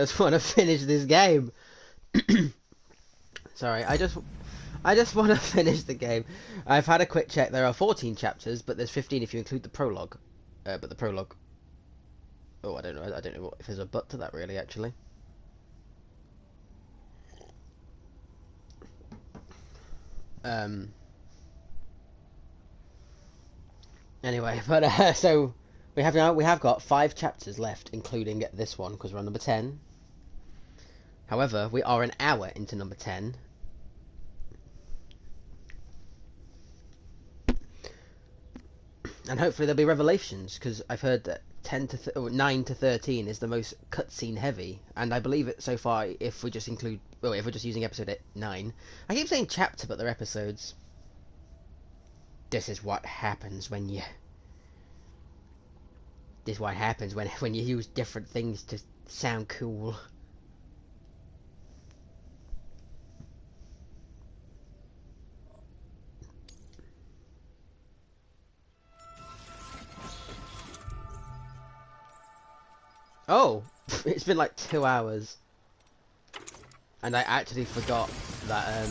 just want to finish this game. Sorry, I just want to finish the game. I've had a quick check. There are 14 chapters, but there's 15 if you include the prologue. But the prologue. Oh, I don't know. I don't know if there's a but to that really. Actually. Um. Anyway, but so we have got 5 chapters left, including this one because we're on number 10. However, we are an hour into number 10. And hopefully there'll be revelations, because I've heard that 9 to 13 is the most cutscene heavy, and I believe it so far. If we just include, well, if we're just using episode 9, I keep saying chapter, but they're episodes. This is what happens when you. This is what happens when you use different things to sound cool. Oh, it's been like 2 hours, and I actually forgot that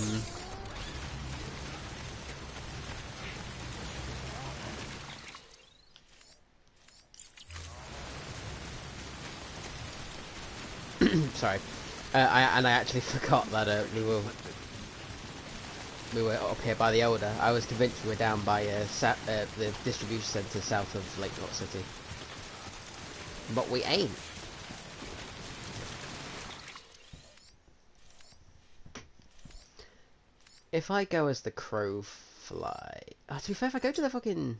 sorry, I actually forgot that we were up here by the Elder. I was convinced we were down by the distribution centre south of Lake Knot City, but we ain't. If I go as the crow fly, to be fair, if I go to the fucking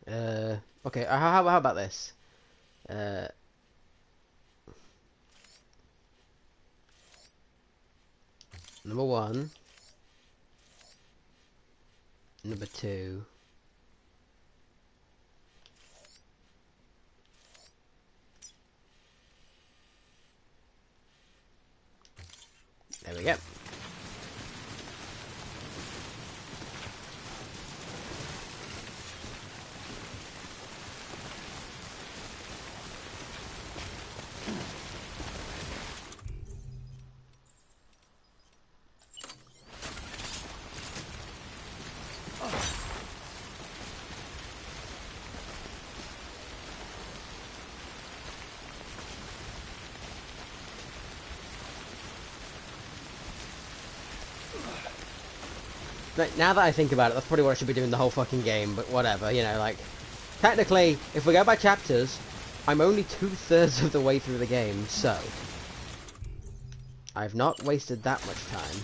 okay, how about this? Number 1, number 2. There we go. Like, now that I think about it, that's probably what I should be doing the whole fucking game, but whatever, you know, like, technically, if we go by chapters, I'm only 2/3 of the way through the game, so I've not wasted that much time.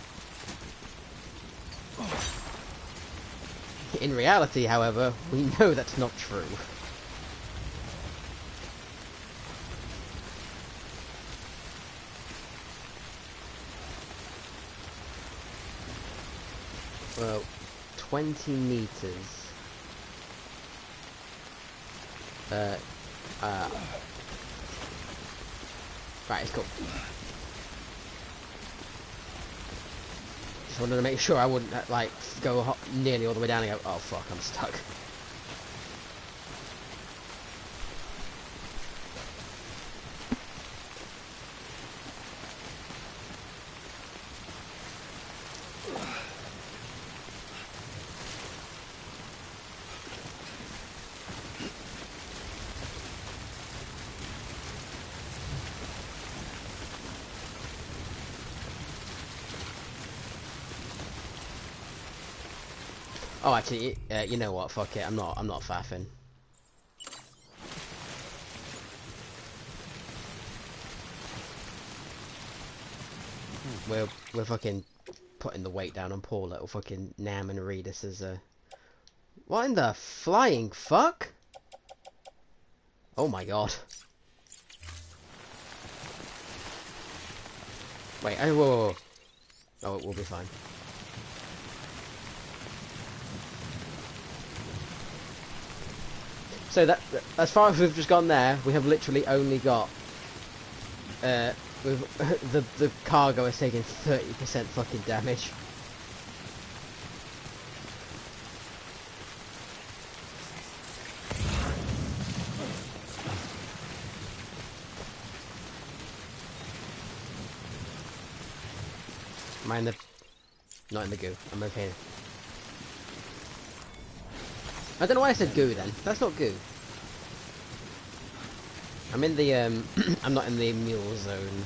In reality, however, we know that's not true. Well, 20 meters. Right, it's cool. Just wanted to make sure I wouldn't, like, go nearly all the way down and go, oh fuck, I'm stuck. Oh, actually, you know what? Fuck it. I'm not faffing. We're fucking putting the weight down on poor little fucking Nam and read this as a. What in the flying fuck? Oh my god. Wait. Oh, whoa, whoa, whoa. Oh, we'll be fine. So that, as far as we've just gone there, we have literally only got the cargo has taken 30% fucking damage. Am I in the... Not in the goo. I'm okay. I don't know why I said goo then. That's not goo. I'm in the, I'm not in the mule zone.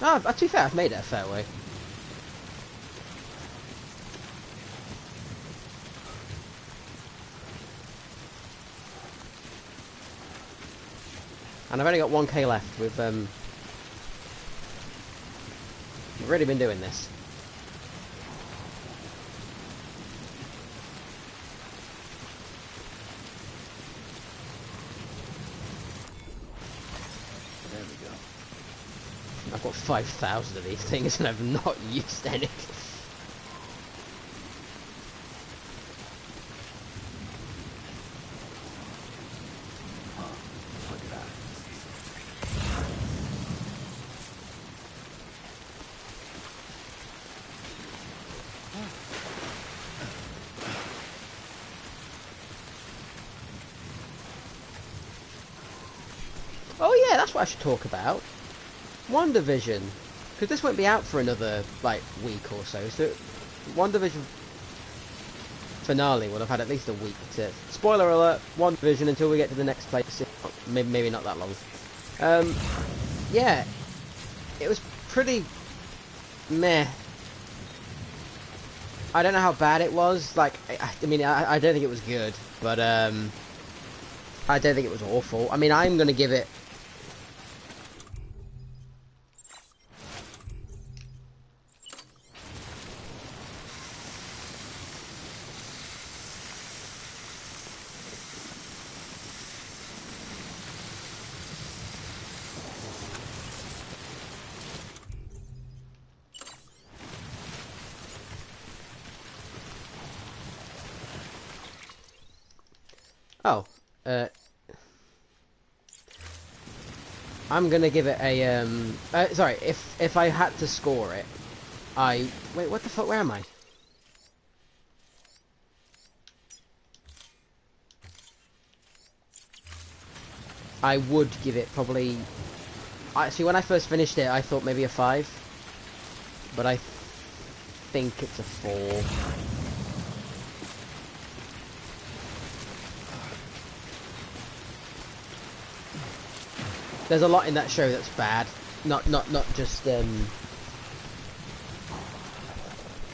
Oh, to be fair, I've made it a fair way. And I've only got 1k left with, I've really been doing this. There we go. I've got 5,000 of these things and I've not used any. Oh yeah, that's what I should talk about. WandaVision, because this won't be out for another like week or so. So WandaVision finale will have had at least a week to. Spoiler alert: WandaVision until we get to the next place. Maybe not that long. Yeah, it was pretty meh. I don't know how bad it was. Like, I mean, I don't think it was good, but I don't think it was awful. I mean, I'm gonna give it. Oh, I'm gonna give it a, sorry, if I had to score it, wait, what the fuck, where am I? I would give it probably, actually when I first finished it, I thought maybe a 5, but I think it's a 4. There's a lot in that show that's bad. Not just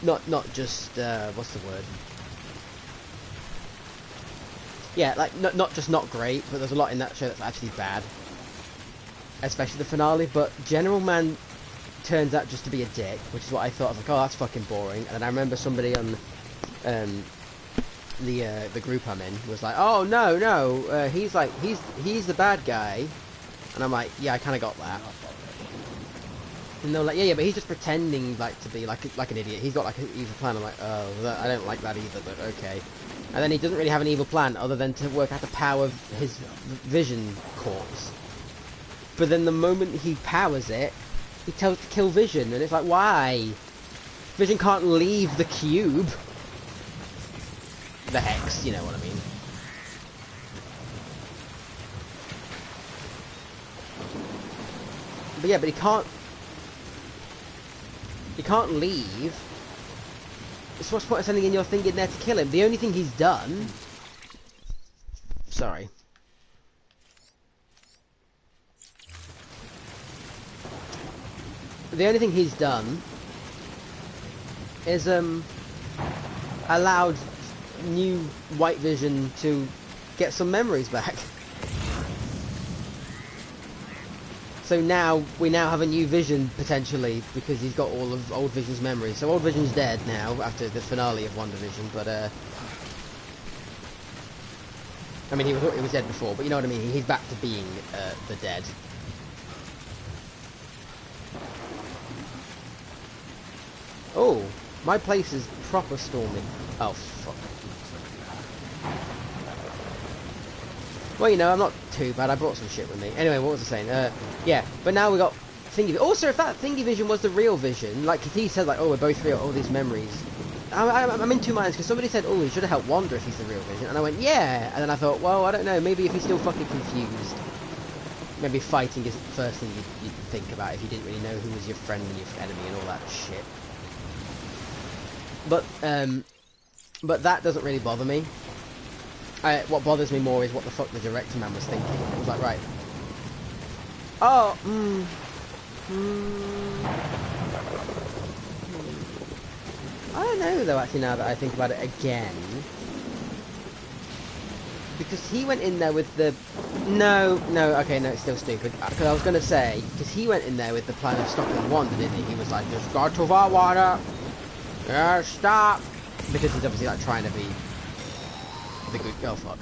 not just what's the word? Yeah, like not just not great, but there's a lot in that show that's actually bad. Especially the finale, but General Man turns out just to be a dick, which is what I thought. I was like, oh, that's fucking boring. And then I remember somebody on the group I'm in was like, oh no, he's the bad guy. And I'm like, yeah, I kind of got that. And they're like, yeah, but he's just pretending like to be like an idiot. He's got like an evil plan. I'm like, oh, I don't like that either, but okay. And then he doesn't really have an evil plan other than to work out the power of his Vision corpse. But then the moment he powers it, he tells it to kill Vision, and it's like, why? Vision can't leave the cube. The hex, you know what I mean. But yeah, but he can't leave. It's what's the point of sending in your thing in there to kill him? The only thing he's done... Sorry. The only thing he's done is allowed new White Vision to get some memories back. So now, we now have a new Vision, potentially, because he's got all of old Vision's memories. So old Vision's dead now, after the finale of WandaVision, but, I mean, he was dead before, but you know what I mean? He's back to being, the dead. Oh, my place is proper stormy. Oh, fuck. Well, you know, I'm not too bad. I brought some shit with me. Anyway, what was I saying? Yeah, but now we got Thingy. Also, if that Thingy Vision was the real Vision, like he said, like, oh, we're both real, all these memories. I'm in two minds because somebody said, oh, he should have helped Wanda if he's the real Vision, and I went, yeah, and then I thought, well, I don't know, maybe if he's still fucking confused. maybe fighting isn't the first thing you'd think about if you didn't really know who was your friend and your enemy and all that shit. But that doesn't really bother me. What bothers me more is what the fuck the director man was thinking. It was like, right. Oh, I don't know though, actually, now that I think about it again. Because he went in there with the... No, okay, no, it's still stupid. Because I was going to say, because he went in there with the plan of stopping Wanda, didn't he? He was like, just go to the water. Yeah, stop. Because he's obviously like trying to be the good... Oh, fuck.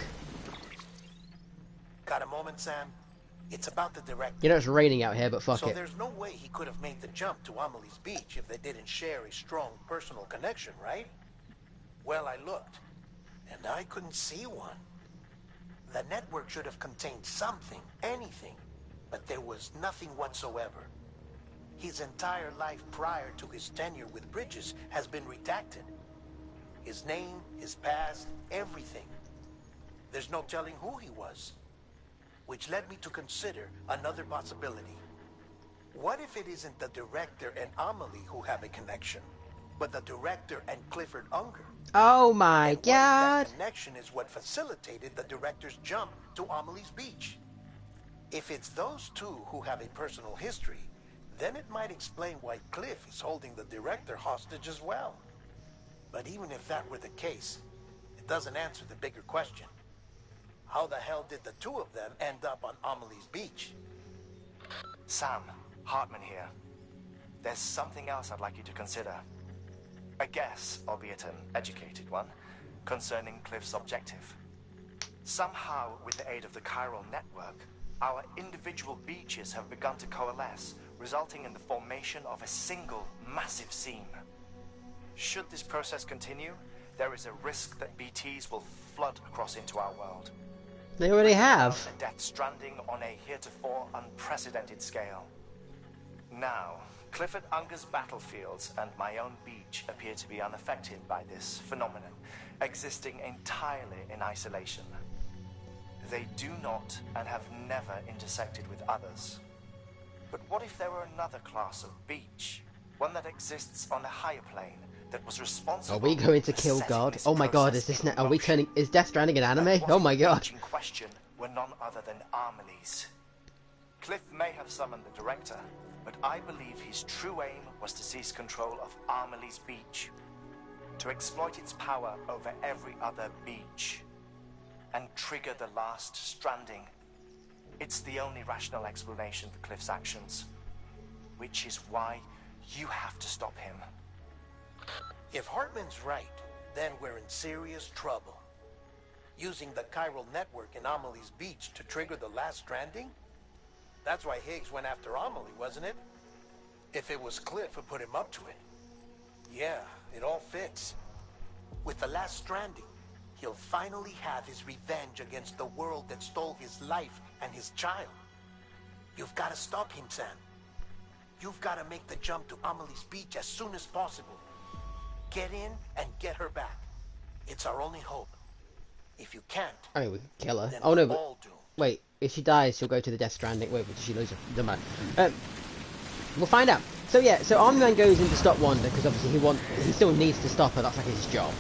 Got a moment, Sam? It's about the director. You know it's raining out here, but fuck it. So there's no way he could have made the jump to Amelie's Beach if they didn't share a strong personal connection, right? Well, I looked, and I couldn't see one. The network should have contained something, anything, but there was nothing whatsoever. His entire life prior to his tenure with Bridges has been redacted. His name, his past, everything. There's no telling who he was. Which led me to consider another possibility. What if it isn't the director and Amelie who have a connection, but the director and Clifford Unger? Oh my and god! That connection is what facilitated the director's jump to Amelie's Beach. If it's those two who have a personal history, then it might explain why Cliff is holding the director hostage as well. But even if that were the case, it doesn't answer the bigger question. How the hell did the two of them end up on Amelie's Beach? Sam, Hartman here. There's something else I'd like you to consider. A guess, albeit an educated one, concerning Cliff's objective. Somehow, with the aid of the chiral network, our individual beaches have begun to coalesce, resulting in the formation of a single massive seam. Should this process continue, there is a risk that BTs will flood across into our world. They already have. A death stranding on a heretofore unprecedented scale. Now, Clifford Unger's battlefields and my own beach appear to be unaffected by this phenomenon, existing entirely in isolation. They do not and have never intersected with others. But what if there were another class of beach, one that exists on a higher plane, that was responsible? Are we going to kill God? Oh my god, is this... Are we turning... Is Death Stranding an anime? Oh my god. In question were none other than Amelie's. Cliff may have summoned the director, but I believe his true aim was to seize control of Amelie's Beach, to exploit its power over every other beach, and trigger the last stranding. It's the only rational explanation for Cliff's actions, which is why you have to stop him. If Hartman's right, then we're in serious trouble. Using the chiral network in Amelie's Beach to trigger the last stranding? That's why Higgs went after Amelie, wasn't it? If it was Cliff who put him up to it. Yeah, it all fits. With the last stranding, he'll finally have his revenge against the world that stole his life and his child. You've got to stop him, Sam. You've got to make the jump to Amelie's Beach as soon as possible. Get in and get her back. It's our only hope. If you can't, I mean, we can kill her. then Oh no, we're but... all doomed. Wait, if she dies, she'll go to the Death Stranding. Wait, but does she lose her? Doesn't matter. We'll find out. So yeah, so Army Man goes in to stop Wanda, because obviously he still needs to stop her, that's like his job.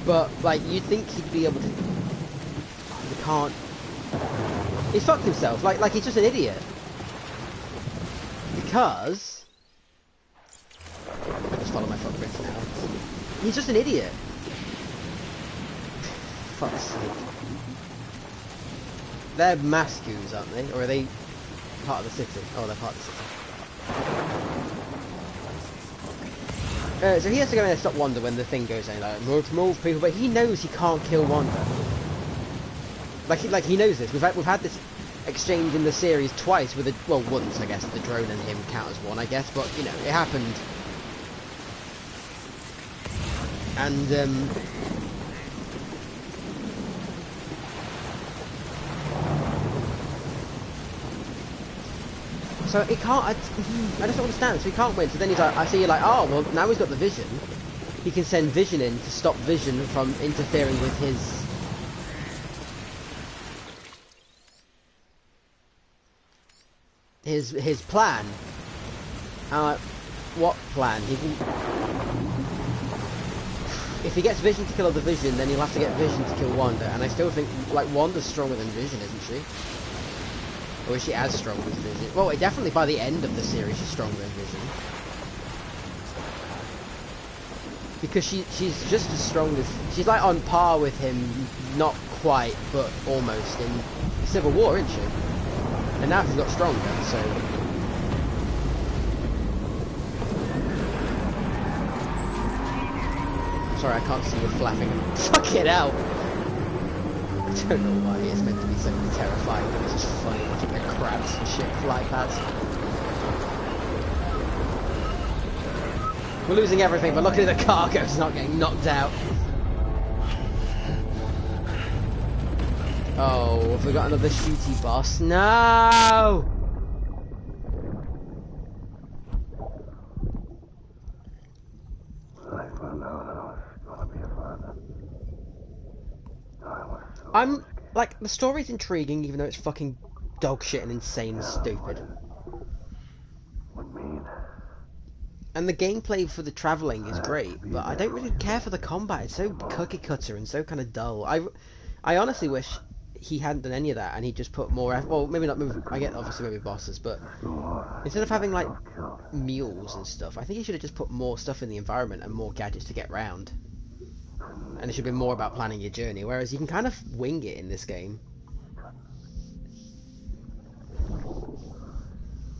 But, like, you'd think he'd be able to... He can't... He's fucked himself, like he's just an idiot. Because... I just follow my footprints now. He's just an idiot. Fuck's sake. They're Maskus, aren't they? Or are they part of the city? Oh, they're part of the city. So he has to go in and stop Wanda when the thing goes in, like, move people, but he knows he can't kill Wanda. Like he knows this. We've had this exchange in the series twice with once, I guess, the drone and him count as one, I guess, but, you know, it happened. And, so he can't, I just don't understand, so he can't win, so then he's like, I see you're like, oh, well, now he's got the Vision, he can send Vision in to stop Vision from interfering with his... his plan. What plan? If he gets Vision to kill the Vision, then he'll have to get Vision to kill Wanda. And I still think, like, Wanda's stronger than Vision, isn't she? Or is she as strong as Vision? Well, definitely by the end of the series, she's stronger than Vision. Because she's just as strong as... She's, like, on par with him, not quite, but almost, in Civil War, isn't she? And now she's got stronger, so... Sorry, I can't see you flapping. Fuck it out! I don't know why it's meant to be so terrifying, but it's just funny watching the crabs and shit fly past. We're losing everything, but luckily the cargo's not getting knocked out. Oh, have we got another shooty boss? No! I'm, like, the story's intriguing even though it's fucking dog shit and insane and stupid. And the gameplay for the travelling is great, but I don't really care for the combat. It's so cookie cutter and so kind of dull. I honestly wish he hadn't done any of that and he just put more effort. Well, maybe not, I get obviously maybe bosses, but instead of having, like, mules and stuff, I think he should have just put more stuff in the environment and more gadgets to get round. And it should be more about planning your journey, whereas you can kind of wing it in this game.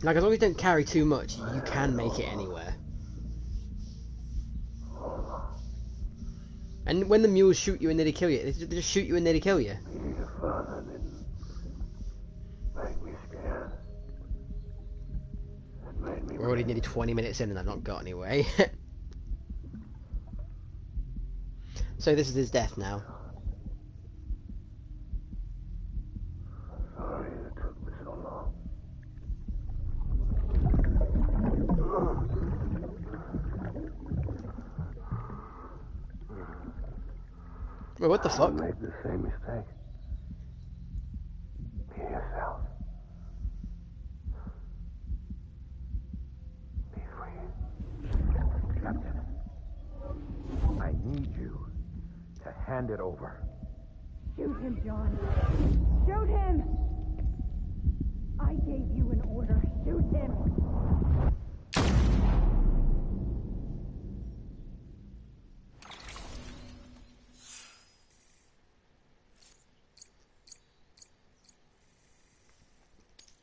Like, as long as you don't carry too much, you can make it anywhere. And when the mules shoot you and nearly kill you, they just shoot you and nearly kill you. We're already nearly 20 minutes in and I've not got anywhere. So this is his death now. Sorry it took me so long. Wait, what the fuck? You made the same mistake. Be yourself. Be free. Captain, I need you to hand it over. Shoot him, John. Shoot him! I gave you an order. Shoot him!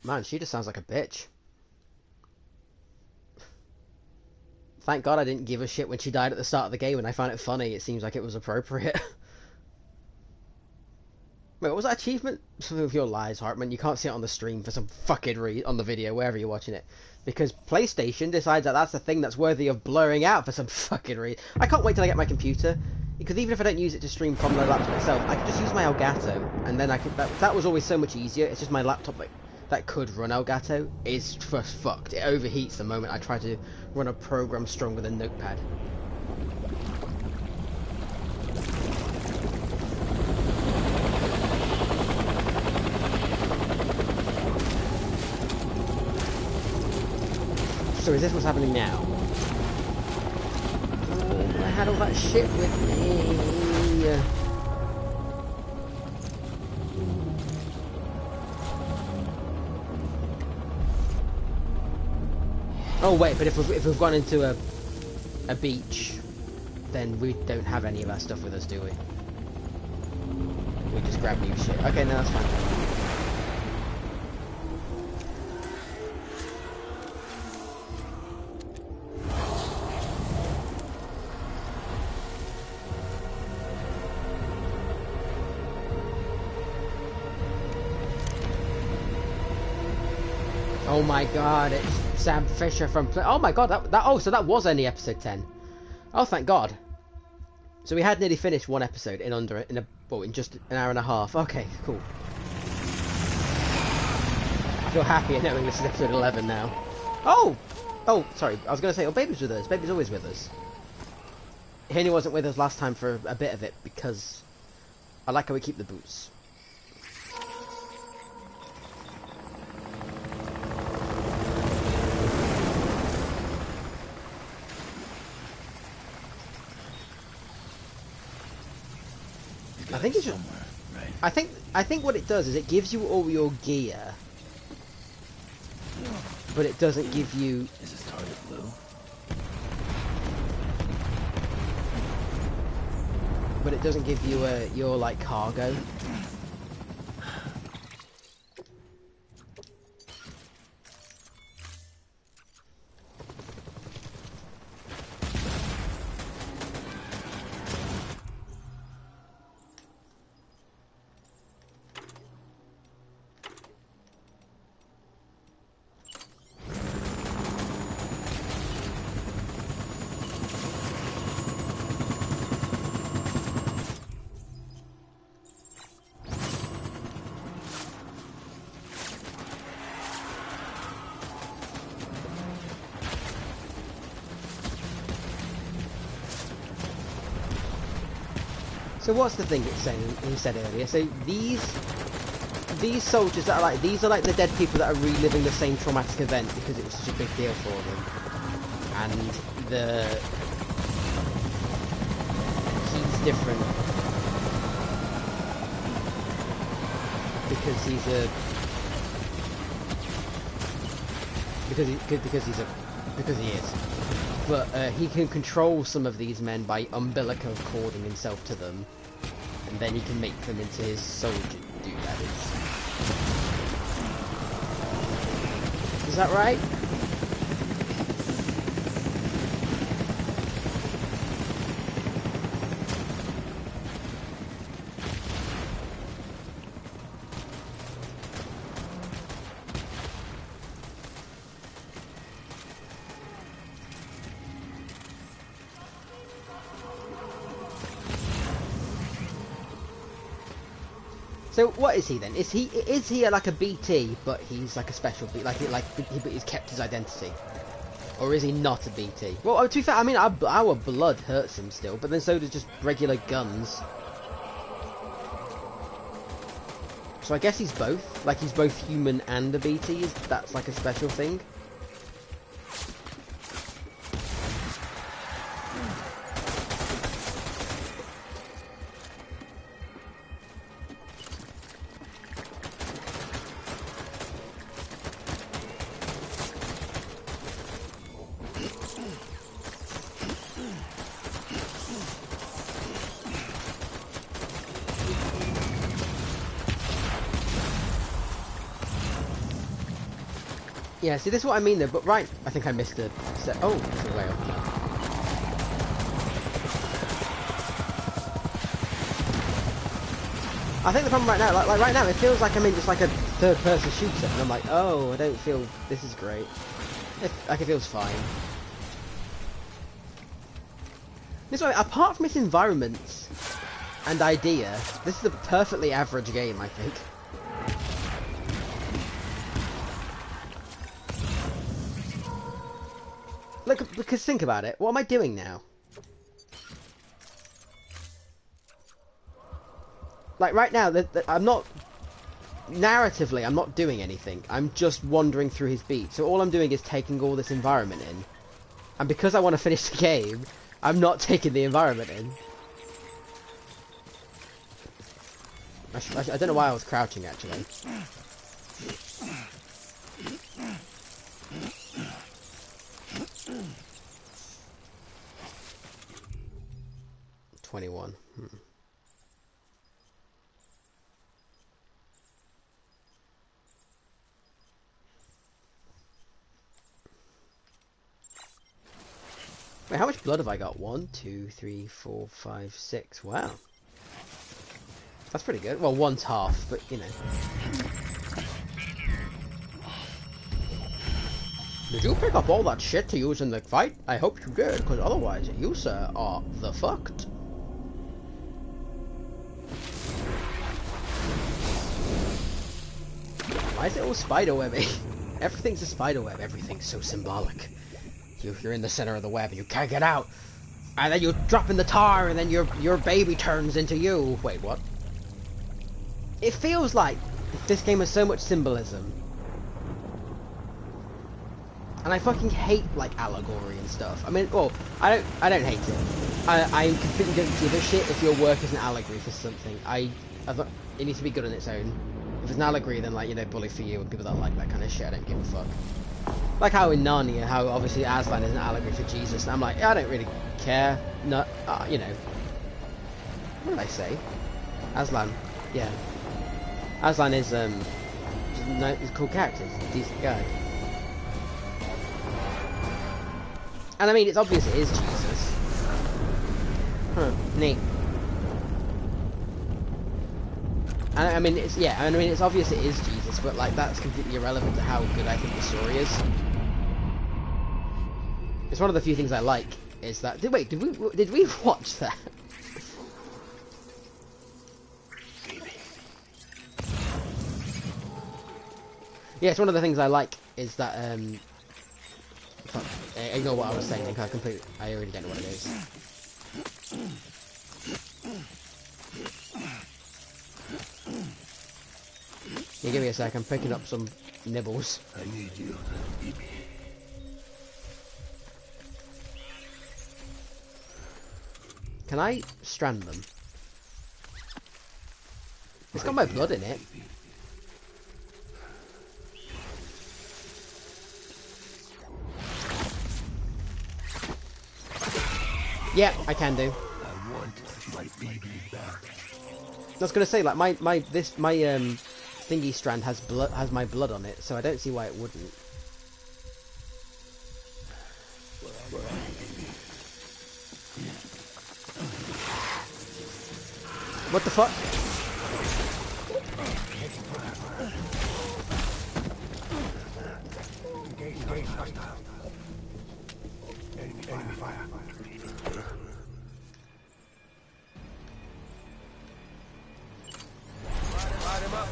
Man, she just sounds like a bitch. Thank God I didn't give a shit when she died at the start of the game and I found it funny. It seems like it was appropriate. Wait, what was that achievement? Some of your lies, Hartman. You can't see it on the stream for some fucking reason, on the video, wherever you're watching it. Because PlayStation decides that that's the thing that's worthy of blurring out for some fucking reason. I can't wait till I get my computer. Because even if I don't use it to stream from the laptop itself, I can just use my Elgato. And then I could... That was always so much easier. It's just my laptop that could run Elgato is just fucked. It overheats the moment I try to run a program stronger than Notepad. So is this what's happening now? Oh, I had all that shit with me. Oh wait, but if we've gone into a beach, then we don't have any of our stuff with us, do we? We just grab new shit. Okay, no, that's fine. Oh my god, it's Sam Fisher from... Oh my god, so that was only episode 10. Oh, thank god. So we had nearly finished one episode in just an hour and a half. Okay, cool. I feel happier knowing this is episode 11 now. Oh! Oh, sorry, I was going to say, oh, Baby's with us. Baby's always with us. He only wasn't with us last time for a bit of it, because I like how we keep the boots. I think it's just, somewhere, right? I think what it does is it gives you all your gear, but it doesn't give you. Is this target blue? But it doesn't give you your like cargo. So what's the thing it's saying? He said earlier. So these soldiers that are like these are like the dead people that are reliving the same traumatic event because it was such a big deal for them, and he's different because he's a because he is. But he can control some of these men by umbilical cording himself to them, and then he can make them into his soldier dude. That is that right? So what is he then? Is he like a BT, but he's like a special BT, but he's kept his identity, or is he not a BT? Well, to be fair, I mean our blood hurts him still, but then so does just regular guns. So I guess he's both. Like he's both human and a BT. That's like a special thing. Yeah, see, this is what I mean though, but right, I think I missed a set. Oh, it's a whale. I think the problem right now, like right now, it feels like I'm in just like a third-person shooter, and I'm like, oh, I don't feel this is great. Like it feels fine. This way, apart from its environments and idea, this is a perfectly average game, I think. Look, because think about it. What am I doing now? Like right now, I'm not narratively. I'm not doing anything. I'm just wandering through his beat. So all I'm doing is taking all this environment in. And because I want to finish the game, I'm not taking the environment in. I don't know why I was crouching actually. 21. Wait, how much blood have I got? 1, 2, 3, 4, 5, 6. Wow. That's pretty good. Well, one's half, but you know. Did you pick up all that shit to use in the fight? I hope you did, because otherwise you, sir, are the fucked. Why is it all spiderwebby? Everything's a spiderweb. Everything's so symbolic. You're in the center of the web and you can't get out. And then you drop in the tar and then your baby turns into you. Wait, what? It feels like this game has so much symbolism. And I fucking hate like allegory and stuff. I mean, well, I don't hate it. I completely don't give a shit if your work is an allegory for something. It needs to be good on its own. If it's an allegory, then like, you know, bully for you and people that like that kind of shit, I don't give a fuck. Like how in Narnia, how obviously Aslan is an allegory for Jesus, and I'm like, I don't really care. No, you know. What did I say? Aslan, yeah. Aslan is he's a cool character. He's a decent guy. And I mean, it's obvious it is Jesus. Huh, neat. And I mean, it's obvious it is Jesus, but like that's completely irrelevant to how good I think the story is. It's one of the few things I like is that. Wait, did we watch that? Yeah, it's one of the things I like is that fuck, ignore what I was saying. I already don't know what it is. Yeah, give me a sec. I'm picking up some nibbles. I need you to eat me. Can I strand them? It's got my blood in it. Yeah, I can do. I want my baby back. I was gonna say, like my thingy strand has my blood on it, so I don't see why it wouldn't. What the fuck? Enemy fire. Light him up.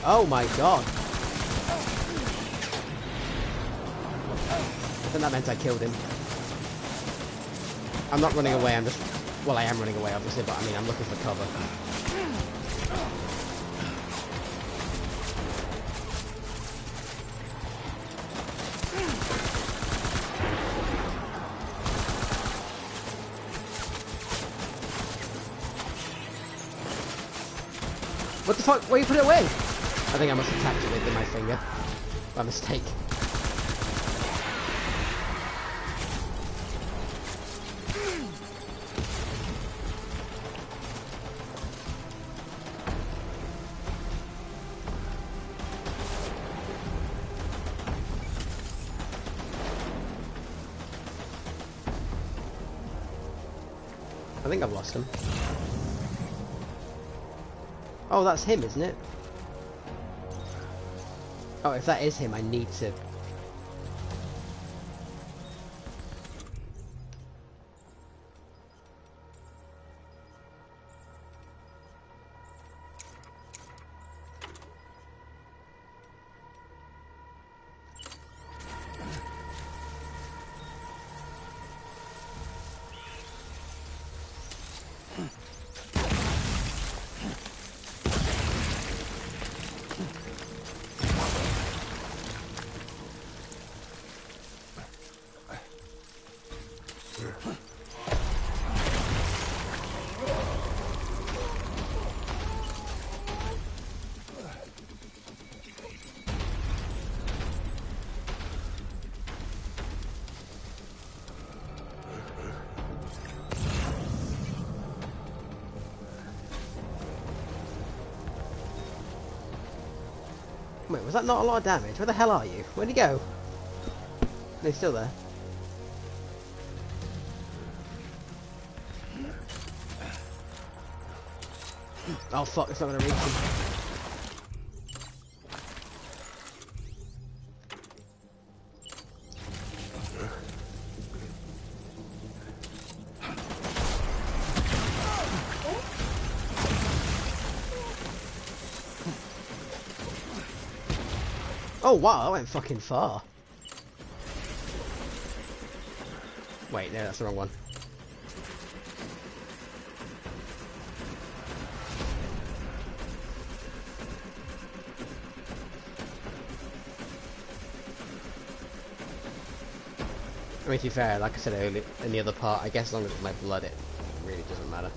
Oh my god! I think that meant I killed him. I'm not running away, I'm just... Well, I am running away, obviously, but I mean, I'm looking for cover. What the fuck? Where you put it away? I think I must have tapped it with my finger. By mistake. I think I've lost him. Oh, that's him, isn't it? Oh, if that is him, I need to... Wait, was that not a lot of damage? Where the hell are you? Where'd he go? No, he's still there. Oh fuck, it's not gonna reach him. Oh wow, that went fucking far. Wait, no, that's the wrong one. I mean, to be fair, like I said earlier in the other part, I guess as long as it's my blood, it really doesn't matter.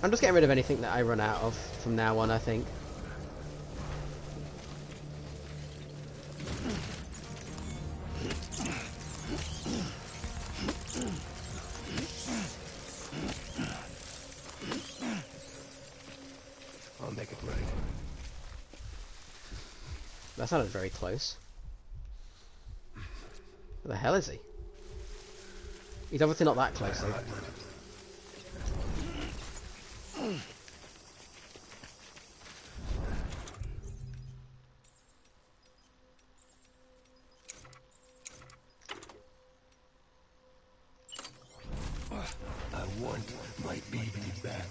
I'm just getting rid of anything that I run out of from now on, I think. I'll make it right. That sounded very close. Where the hell is he? He's obviously not that close, though. I want my baby back.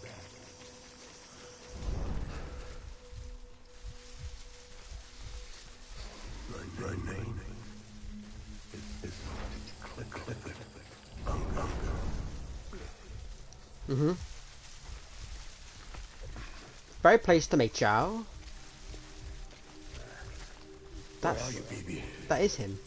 My name is Clifford. Mm-hmm. Very pleased to meet you. Where That's... are you, baby? That is him.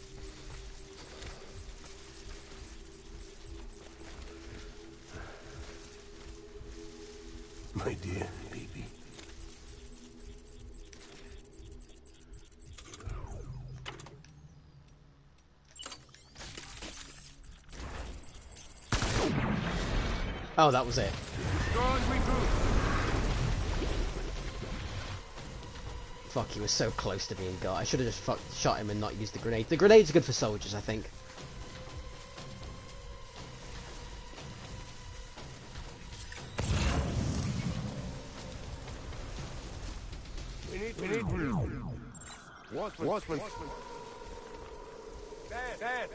My dear baby. Oh, that was it. Fuck, he was so close to being got. I should have just shot him and not used the grenade. The grenades are good for soldiers, I think. We need Watchman. Dad.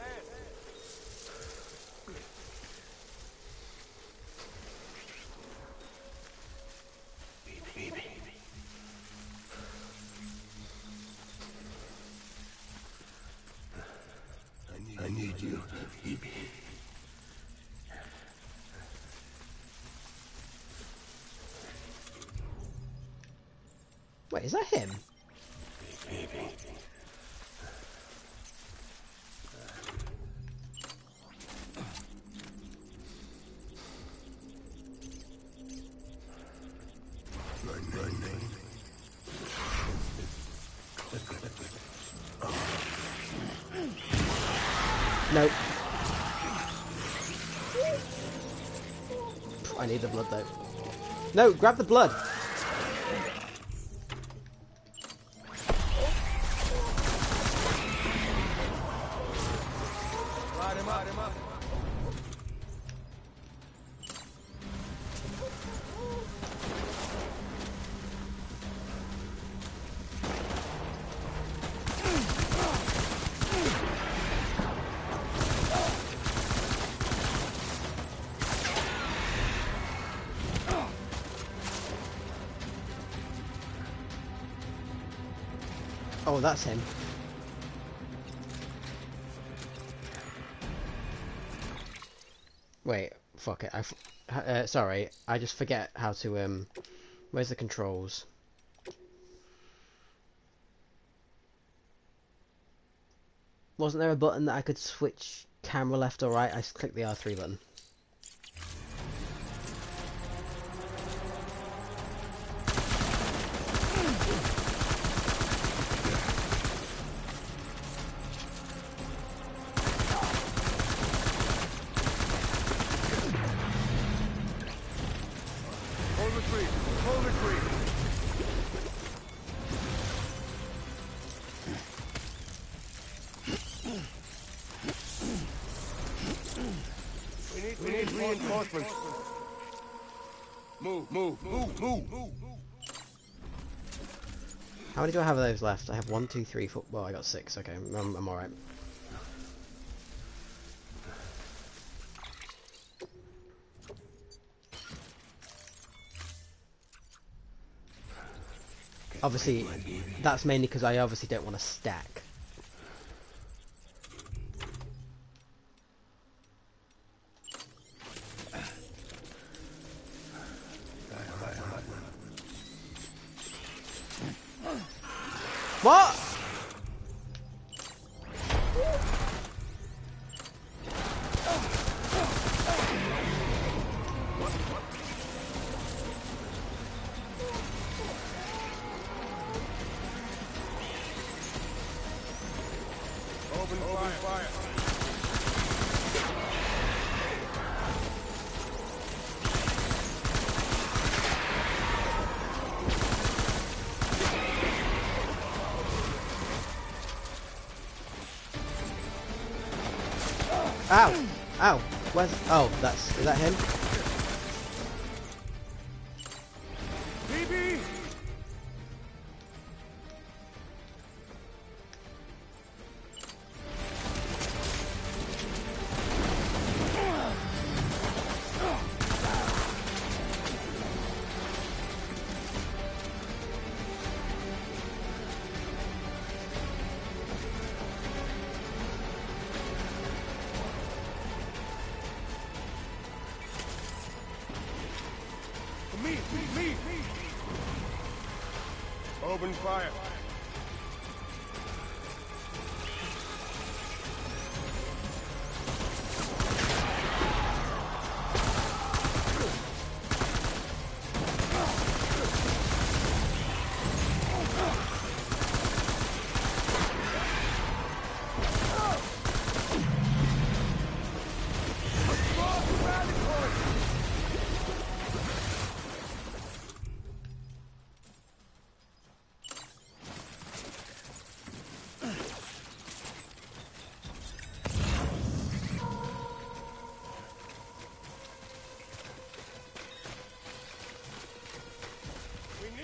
Baby. I need you, baby. Wait, is that him? Baby. My name is Clifford. Nope. I need the blood though. No, grab the blood. Light him up. Oh, that's him. Wait, fuck it. Sorry, I just forget how to, where's the controls? Wasn't there a button that I could switch camera left or right? I just clicked the R3 button. Hold the tree. We need reinforcements. Move. How many do I have of those left? I have 1, 2, 3, 4. Well, I got 6. Okay, I'm alright. Obviously, that's mainly because I obviously don't want to stack. What? Open fire. Ow! Ow! Where's... Oh, is that him? BB! Me! Open fire.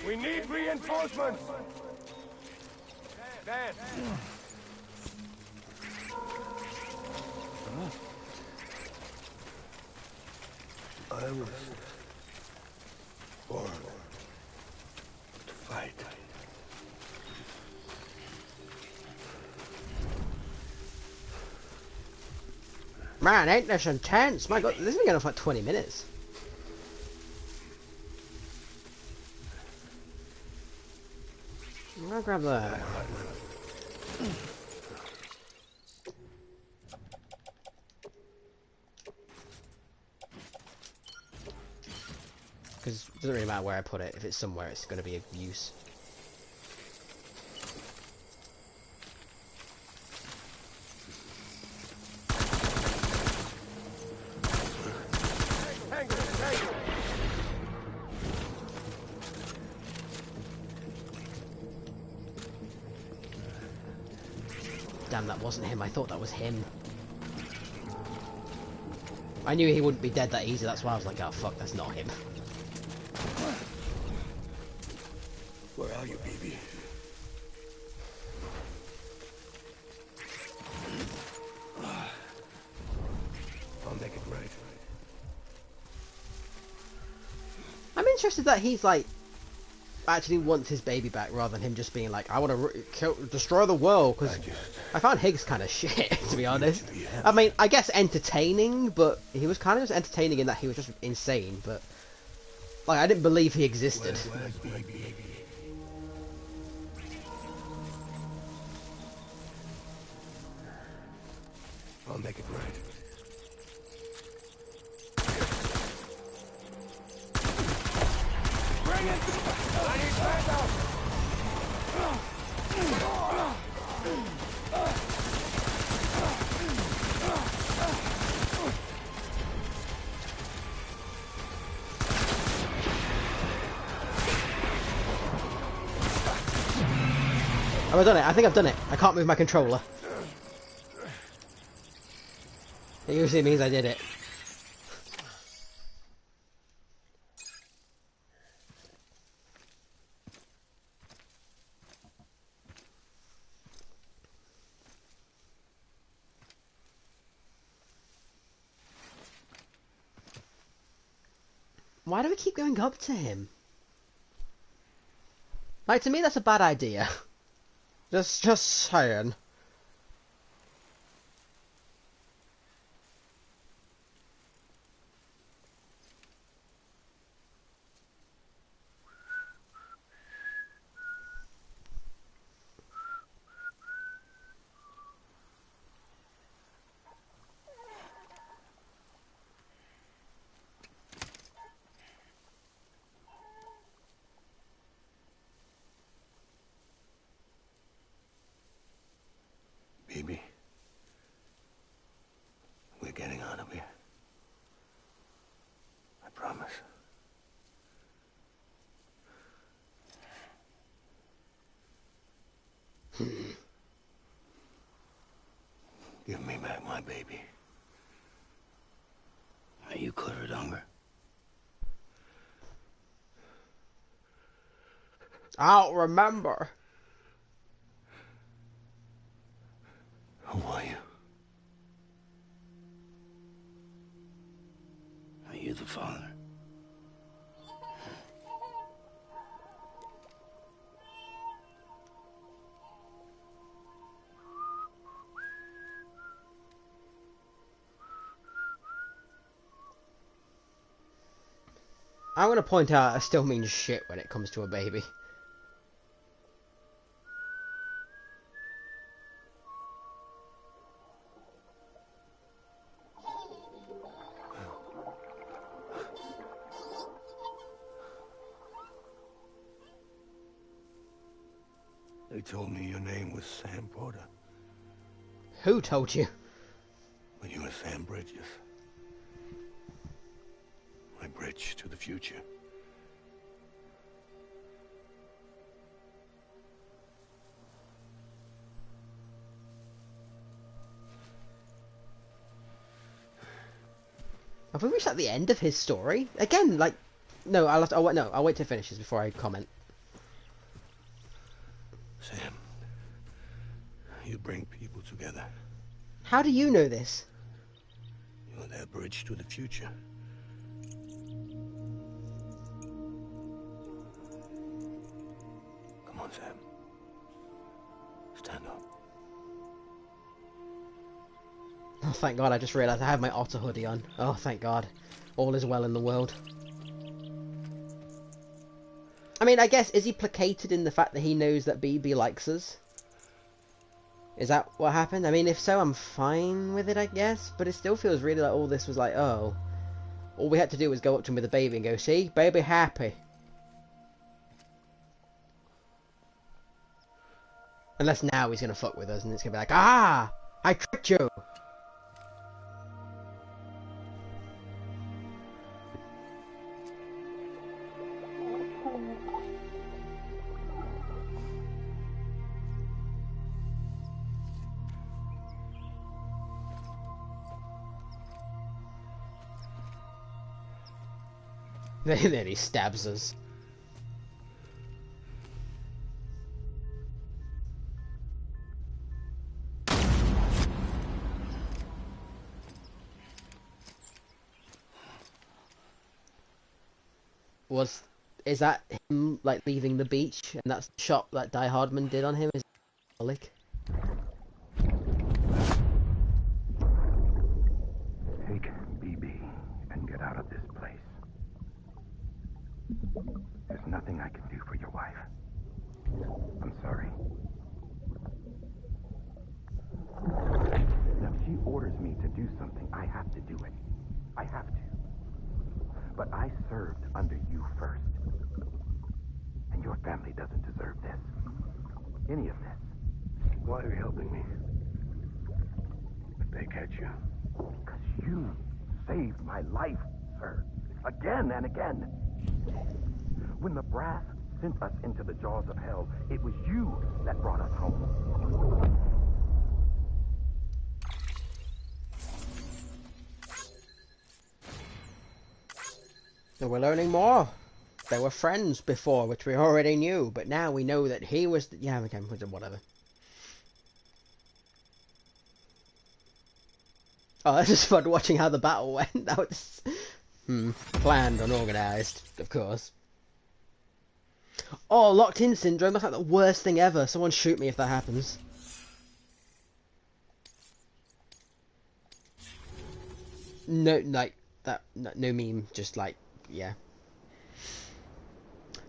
We need reinforcements! Dan! I was born to fight. Man, ain't this intense? My god, this has been going on for like 20 minutes. I'll grab that. Because it doesn't really matter where I put it. If it's somewhere, it's going to be of use. Damn, that wasn't him. I thought that was him. I knew he wouldn't be dead that easy. That's why I was like, oh fuck, that's not him. Where are you, BB? I'll make it right. I'm interested that he's like actually wants his baby back rather than him just being like, I want to destroy the world, because I found Higgs kind of shit, to be honest. I mean, I guess entertaining, but he was kind of just entertaining in that he was just insane, but like, I didn't believe he existed. Where's my baby? I'll make it right. Bring it! I need backup! Have I done it? I think I've done it. I can't move my controller. It usually means I did it. Why do we keep going up to him? Like, to me that's a bad idea. Just saying. love you. I promise. Give me back my baby. Are you covered hunger? I don't remember. Who are you? Are you the father? I'm gonna point out I still mean shit when it comes to a baby. They told me your name was Sam Porter. Who told you? But you were Sam Bridges. My bridge to the future. Have we reached at the end of his story again? Like, no, I'll wait to finish this before I comment. Sam, you bring people together. How do you know this? You're their bridge to the future. Come on, Sam. Stand up. Oh, thank God, I just realised I have my otter hoodie on. Oh, thank God. All is well in the world. I mean, I guess, is he placated in the fact that he knows that BB likes us? Is that what happened? I mean, if so, I'm fine with it, I guess. But it still feels really like all this was like, oh. All we had to do was go up to him with a baby and go, see? Baby happy. Unless now he's going to fuck with us and it's going to be like, ah! I tricked you! Then he stabs us. Is that him like leaving the beach, and that's the shot that Die Hardman did on him? Is it Take BB and get out of this place. There's nothing I can do for your wife. I'm sorry. Now, if she orders me to do something, I have to do it. I have to. But I served under you first. And your family doesn't deserve this. Any of this. Why are you helping me? If they catch you. Because you saved my life, sir. Again and again. When the brass sent us into the jaws of hell, it was you that brought us home. So we're learning more. They were friends before, which we already knew, but now we know that he was... Yeah, okay, whatever. Oh, this is fun watching how the battle went. That was... planned, unorganised, of course. Oh, locked in syndrome. That's like the worst thing ever. Someone shoot me if that happens. No, like, that... No meme, just like... Yeah.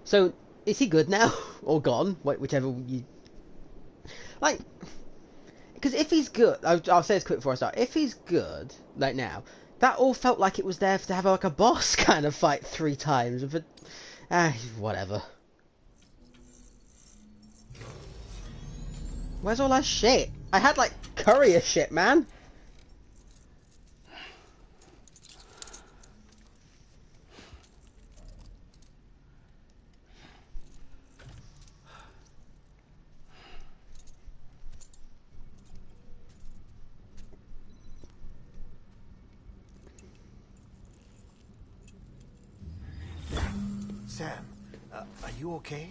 So, is he good now? Or gone? Whichever you... Like... Because if he's good... I'll say this quick before I start. If he's good, like now, that all felt like it was there to have like a boss kind of fight 3 times. But... whatever. Where's all that shit? I had like courier shit, man. Sam, are you okay?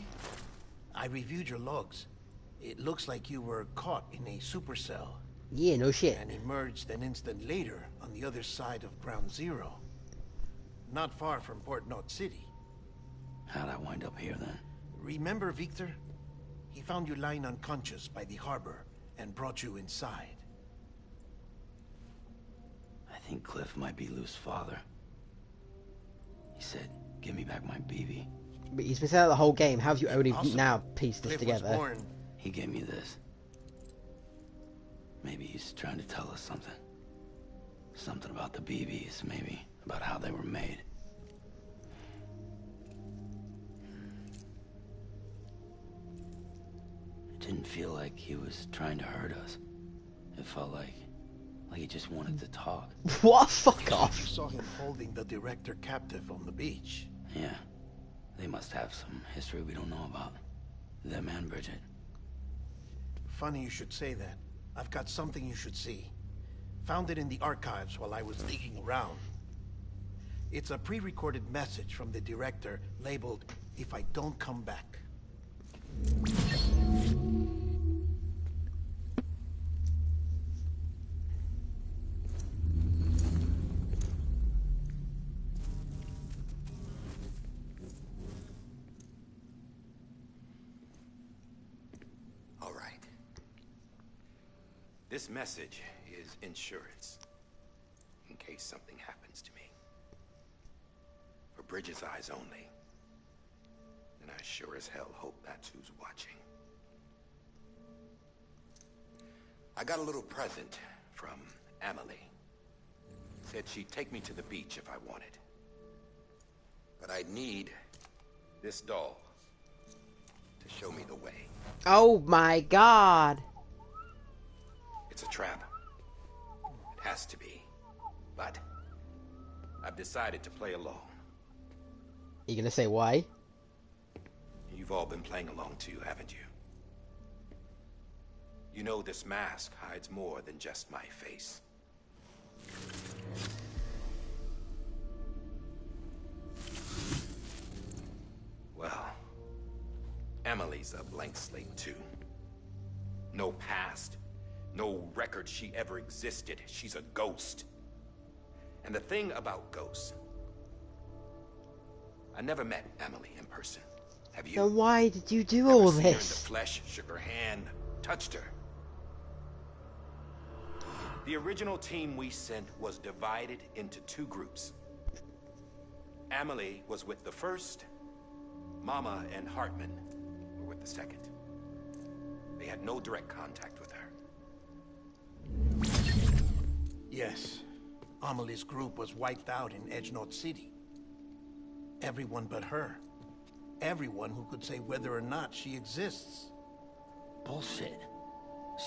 I reviewed your logs. It looks like you were caught in a supercell Yeah, no shit. and emerged an instant later on the other side of Ground Zero. Not far from Port Knot City. How'd I wind up here then? Remember Victor? He found you lying unconscious by the harbor and brought you inside. I think Cliff might be Lou's father. He said, give me back my BB. But he's been saying that the whole game. How have you only Possible. now pieced this Cliff was together? born. He gave me this. Maybe he's trying to tell us something. Something about the BBs, maybe. About how they were made. It didn't feel like he was trying to hurt us. It felt like he just wanted to talk. What? Fuck You off. saw him holding the director captive on the beach. Yeah. They must have some history we don't know about. Them and Bridget. Funny you should say that. I've got something you should see. Found it in the archives while I was digging around. It's a pre-recorded message from the director labeled, "If I don't come back." All right. This message is insurance. In case something happens to me. For Bridget's eyes only. And I sure as hell hope that's who's watching. I got a little present from Amelie. Said she'd take me to the beach if I wanted. But I'd need this doll to show me the way. Oh my god. It's a trap. It has to be. But I've decided to play along. You gonna say why? You've all been playing along too, haven't you? You know this mask hides more than just my face. Well, Emily's a blank slate too. No past, no record she ever existed. She's a ghost. And the thing about ghosts, I never met Emily in person. Have you? Then why did you do Never all seen her in the this? flesh, shook her hand, touched her. The original team we sent was divided into two groups. Amelie was with the first. Mama and Hartman were with the second. They had no direct contact with her. Yes. Amelie's group was wiped out in Edge Knot City. Everyone but her. Everyone who could say whether or not she exists. Bullshit.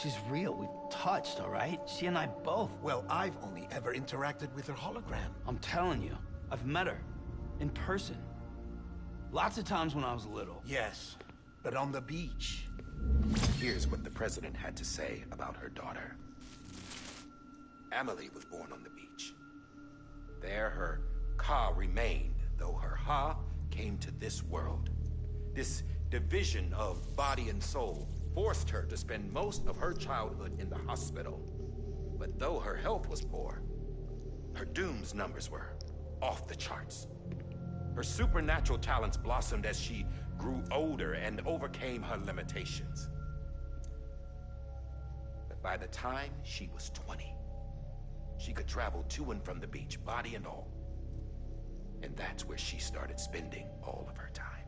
She's real. We've touched, all right? She and I both. Well, I've only ever interacted with her hologram. I'm telling you, I've met her. In person. Lots of times when I was little. Yes, but on the beach. Here's what the president had to say about her daughter. Amelie was born on the beach. There her Ka remained, though her Ha came to this world. This division of body and soul forced her to spend most of her childhood in the hospital. But though her health was poor, her Doom's numbers were off the charts. Her supernatural talents blossomed as she grew older and overcame her limitations. But by the time she was 20, she could travel to and from the beach, body and all. And that's where she started spending all of her time.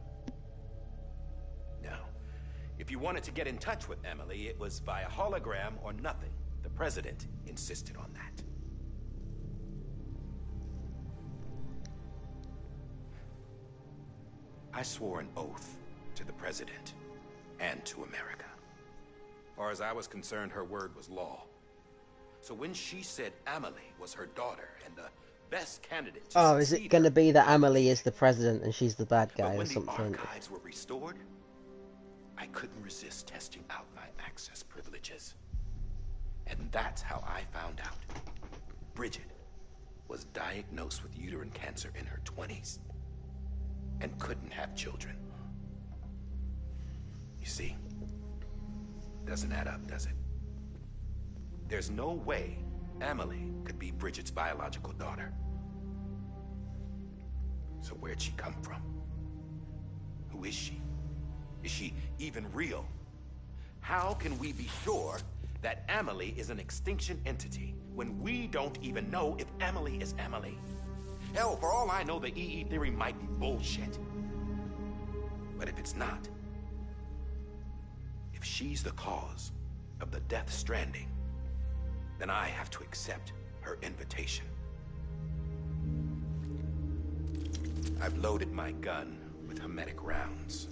Now, if you wanted to get in touch with Emily, it was via hologram or nothing. The president insisted on that. I swore an oath to the president and to America. As far as I was concerned, her word was law. So when she said Amelie was her daughter and the best candidate to Oh, is succeed it gonna her, be that Amelie is the president and she's the bad guy but or when something? the archives were restored, I couldn't resist testing out my access privileges. And that's how I found out. Bridget was diagnosed with uterine cancer in her 20s. and couldn't have children. You see, doesn't add up, does it? There's no way Amelie could be Bridget's biological daughter. So where'd she come from? Who is she? Is she even real? How can we be sure that Amelie is an extinction entity when we don't even know if Amelie is Amelie? Hell, for all I know, the EE theory might be bullshit. But if it's not, if she's the cause of the death stranding, then I have to accept her invitation. I've loaded my gun with hermetic rounds.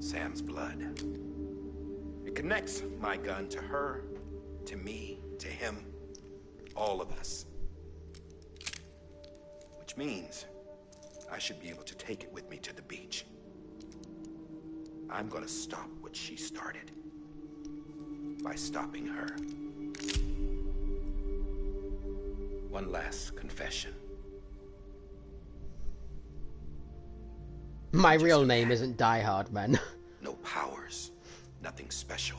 Sam's blood. It connects my gun to her, to me, to him, all of us. Which means I should be able to take it with me to the beach. I'm gonna stop what she started by stopping her. One last confession. My real name isn't Die Hard, man. No powers. Nothing special.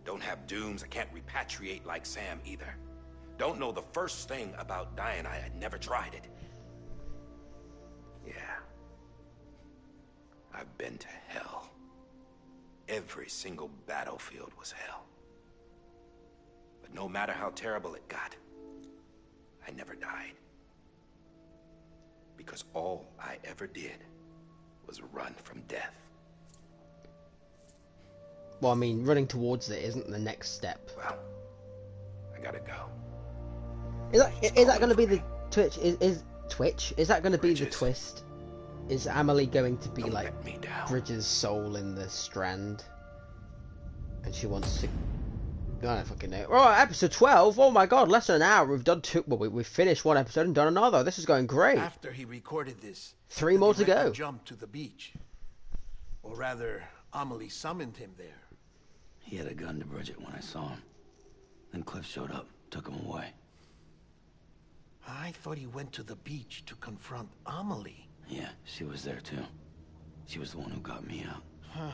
Don't have dooms. I can't repatriate like Sam either. Don't know the first thing about dying. I had never tried it. Yeah. I've been to hell. Every single battlefield was hell. But no matter how terrible it got, I never died. Because all I ever did was run from death. Well, I mean, running towards it isn't the next step. Well, I gotta go. Is that going to be the Twitch? Is Twitch? Is that going to be the twist? Is Amelie going to be like Bridget's soul in the Strand? And she wants to... I don't fucking know. Oh, episode 12. Oh my god, less than an hour. We've done two. Well, we've finished one episode and done another. This is going great. After he recorded this, 3 more to go. Jumped to the beach, or rather, Amelie summoned him there. He had a gun to Bridget when I saw him. Then Cliff showed up, took him away. I thought he went to the beach to confront Amelie. Yeah, she was there too. She was the one who got me out.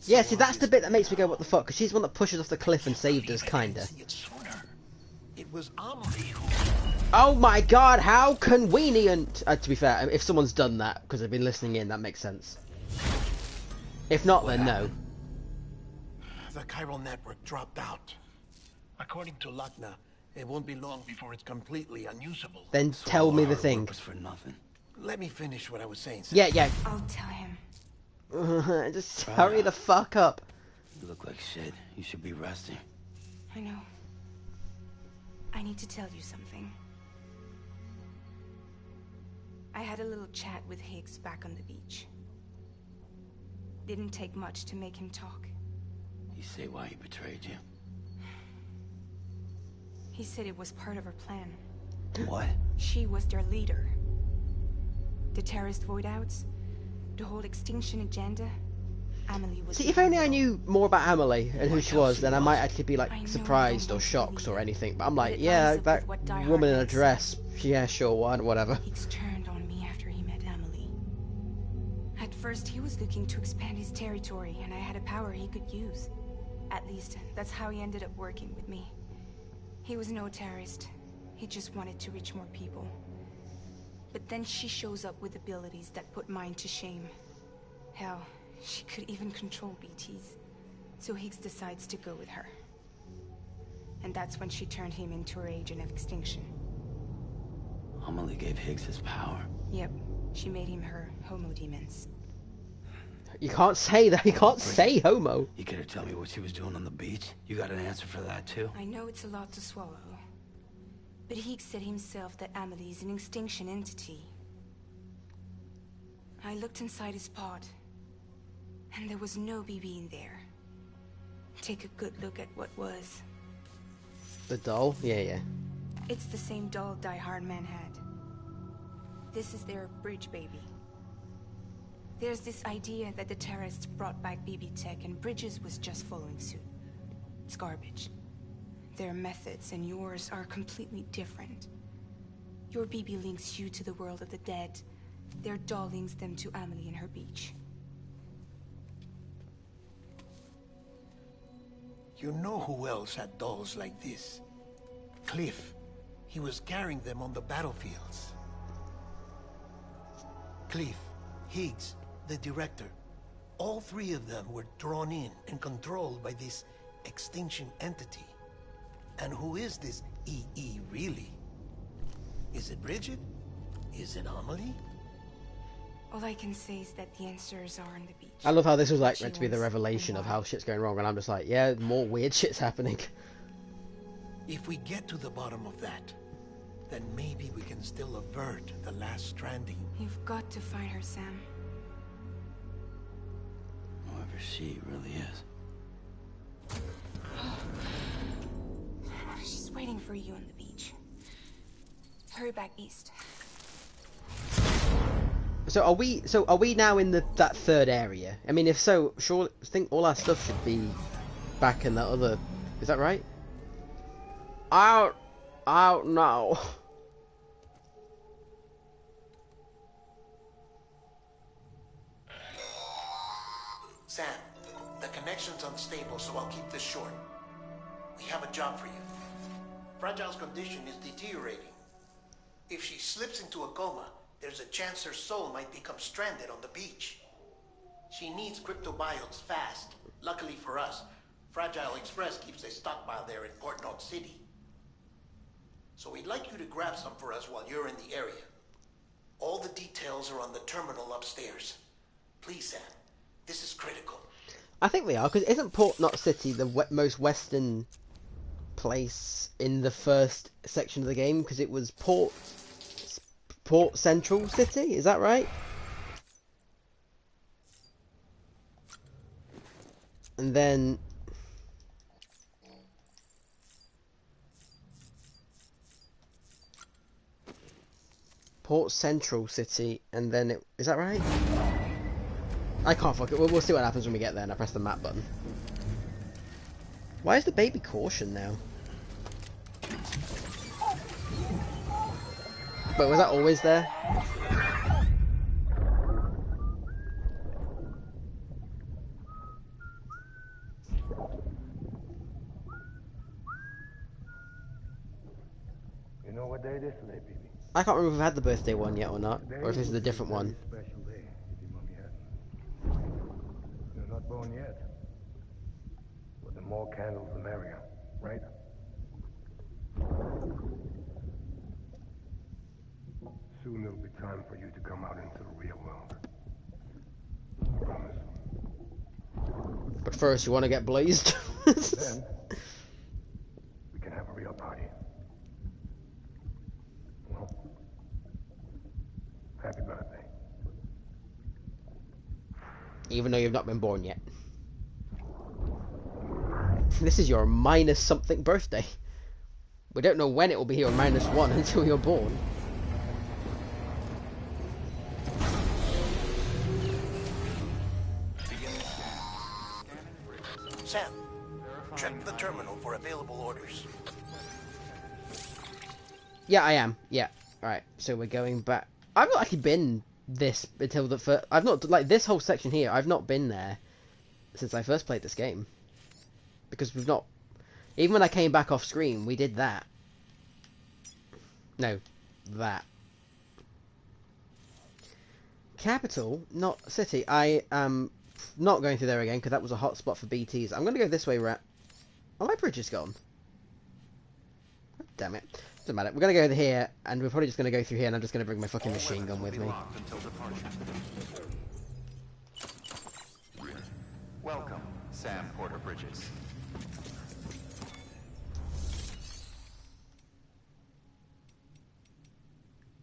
Yeah, see, that's the bit that makes me go, what the fuck? Because she's the one that pushes off the cliff and saved us, kinda. It was Amelie who... Oh my god, how convenient! To be fair, if someone's done that, because they've been listening in, that makes sense. If not, then no. The chiral network dropped out. According to Lakna, it won't be long before it's completely unusable. Then tell me the thing. For nothing. Let me finish what I was saying. Yeah, yeah. I'll tell him. Just hurry the fuck up. You look like shit. You should be resting. I know. I need to tell you something. I had a little chat with Higgs back on the beach. Didn't take much to make him talk. You say why he betrayed you? He said it was part of her plan. What? She was their leader. The terrorist voidouts, the whole extinction agenda. Amelie was... See, if only I knew more about Amelie and who she was, then I might actually be like surprised or shocked or anything. But I'm like, yeah, that woman in a dress. Yeah, sure, whatever. Higgs turned on me after he met Amelie. At first, he was looking to expand his territory, and I had a power he could use. At least, that's how he ended up working with me. He was no terrorist. He just wanted to reach more people. But then she shows up with abilities that put mine to shame. Hell, she could even control BTs. So Higgs decides to go with her. And that's when she turned him into her agent of extinction. Amelie gave Higgs his power. Yep, she made him her homo demons. You can't say that. You can't say homo. You care to tell me what she was doing on the beach? You got an answer for that too? I know it's a lot to swallow. But Higgs said himself that Amelie is an extinction entity. I looked inside his pod, and there was no BB in there. Take a good look at what was. The doll? Yeah. It's the same doll Die Hard Man had. This is their bridge baby. There's this idea that the terrorists brought back BB tech and Bridges was just following suit. It's garbage. Their methods and yours are completely different. Your BB links you to the world of the dead, Their doll links them to Amelie and her beach. You know who else had dolls like this? Cliff. He was carrying them on the battlefields. Cliff, Higgs, the director. All three of them were drawn in and controlled by this extinction entity. And who is this EE really? Is it Bridget? Is it Amelie? All I can say is that the answers are on the beach. I love how this was like She meant to be the wants revelation and of why. how shit's going wrong, and I'm just like, yeah, more weird shit's happening. If we get to the bottom of that, then maybe we can still avert the last stranding. You've got to find her, Sam. Whoever she really is. She's waiting for you on the beach. Hurry back east. So are we now in that third area? I mean, if so, sure, I think all our stuff should be back in that other. Is that right? Out now. Sam, the connection's unstable, so I'll keep this short. We have a job for you. Fragile's condition is deteriorating. If she slips into a coma, there's a chance her soul might become stranded on the beach. She needs cryptobiotes fast. Luckily for us, Fragile Express keeps a stockpile there in Port North City. So we'd like you to grab some for us while you're in the area. All the details are on the terminal upstairs. Please, Sam. This is critical. I think they are, because isn't Port Knot City the most western place in the first section of the game? Because it was Port Central City, is that right? And then Port Central City, and then it is that right? I can't fuck it. We'll see what happens when we get there and I press the map button. Why is the baby caution now? Wait, was that always there? You know what day it is today, baby? I can't remember if we've had the birthday one yet or not, Today or if this is a was different very one. Special day, if your mommy hadn't. You're not born yet. But the more candles, the merrier, right? Soon it'll be time for you to come out into the real world. Promise. But first, you want to get blazed? Then we can have a real party. Well, happy birthday. Even though you've not been born yet. This is your minus something birthday. We don't know when it will be your -1 until you're born. Sam, check the terminal for available orders. Yeah, I am. Yeah. Alright, so we're going back. I've not actually been this until the first. I've not, like, this whole section here, I've not been there since I first played this game. Because we've not. Even when I came back off screen, we did that. No, that. Capital, not city. I am not going through there again because that was a hot spot for BTs. I'm going to go this way. Oh, my bridge is gone. Damn it. Doesn't matter. We're going to go here, and we're probably just going to go through here, and I'm just going to bring my fucking machine gun with me. Welcome, Sam Porter Bridges.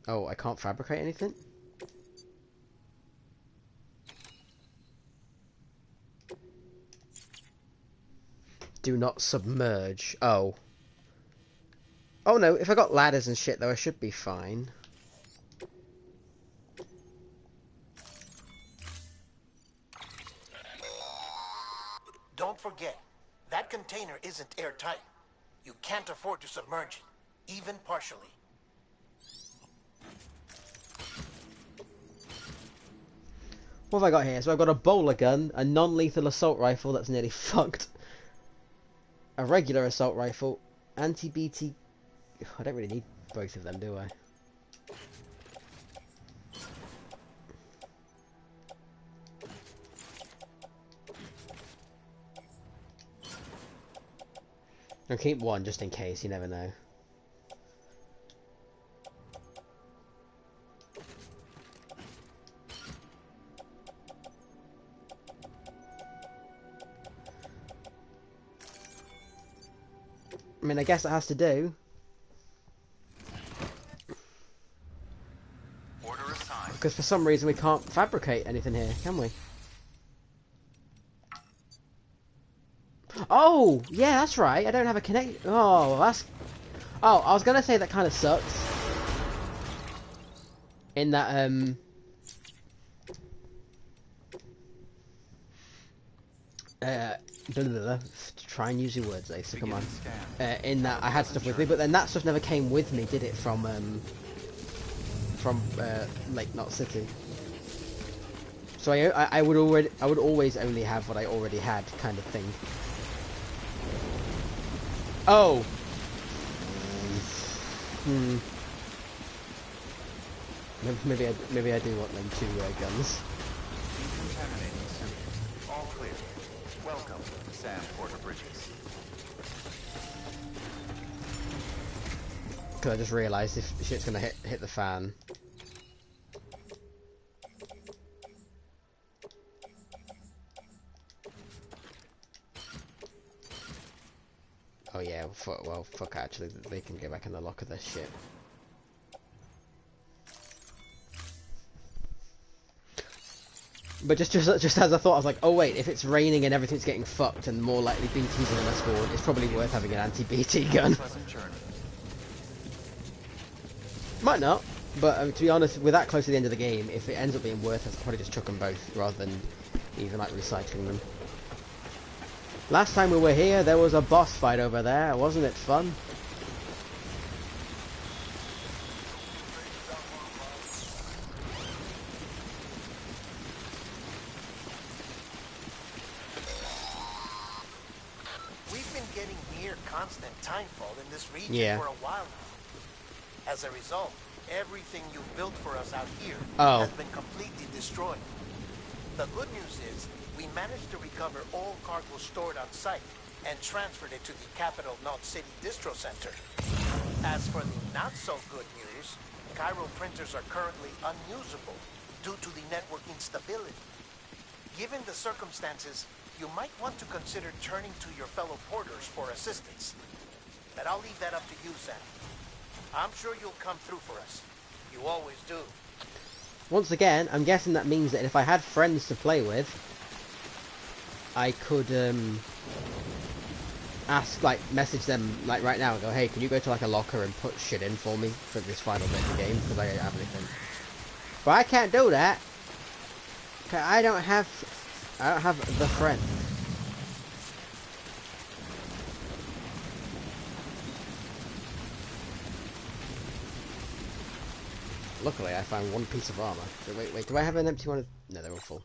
Oh, I can't fabricate anything? Do not submerge. Oh. Oh no, if I got ladders and shit though, I should be fine. Don't forget, that container isn't airtight. You can't afford to submerge it, even partially. What have I got here? So I've got a bowler gun, a non-lethal assault rifle that's nearly fucked, a regular assault rifle, anti-BT... I don't really need both of them, do I? I'll keep one just in case, you never know. I mean, I guess it has to do. Order assigned. Because for some reason we can't fabricate anything here, can we? Oh, yeah, that's right. I don't have a connect. Oh, that's. Oh, I was gonna say that kind of sucks. In that blah, blah, blah. Try and use your words, Ace. Come on. In that I had stuff with me, but then that stuff never came with me, did it? From Lake Knot City. So I would always only have what I already had, kind of thing. Oh. Maybe I do want them two guns. All clear. Welcome, Sam Porter Bridges. Because I just realised if shit's gonna hit the fan. Oh yeah, well, fuck, actually, they can go back in the locker this shit. But just as I thought, I was like, oh wait, if it's raining and everything's getting fucked and more likely BTs are in the spawn, it's probably worth having an anti-BT gun. Might not, but to be honest, with that close to the end of the game, if it ends up being worth it, I'll probably just chuck them both, rather than even like recycling them. Last time we were here, there was a boss fight over there. Wasn't it fun? We've been getting near constant timefall in this region for a while now. As a result, everything you've built for us out here has been completely destroyed. The good news is, we managed to recover all cargo stored on site and transferred it to the capital Knot City Distro Center. As for the not-so-good news, Chiral printers are currently unusable due to the network instability. Given the circumstances, you might want to consider turning to your fellow porters for assistance. But I'll leave that up to you, Sam. I'm sure you'll come through for us. You always do. Once again, I'm guessing that means that if I had friends to play with, I could ask, like, message them like right now and go, hey, can you go to like a locker and put shit in for me for this final bit of the game because I don't have anything. But I can't do that. Cause I don't have the friend. Luckily, I found one piece of armor. So wait, do I have an empty one? No, they're all full.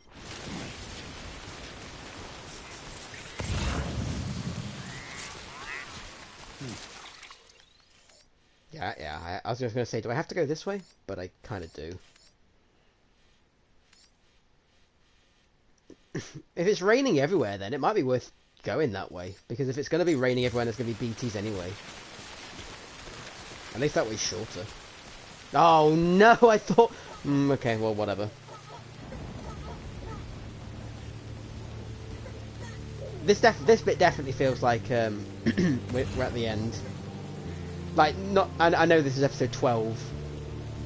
Yeah, I was just going to say, do I have to go this way? But I kind of do. If it's raining everywhere, then it might be worth going that way. Because if it's going to be raining everywhere, there's going to be BTs anyway. At least that way's shorter. Oh no, I thought... okay, well, whatever. This bit definitely feels like we're at the end. Like, not... I know this is episode 12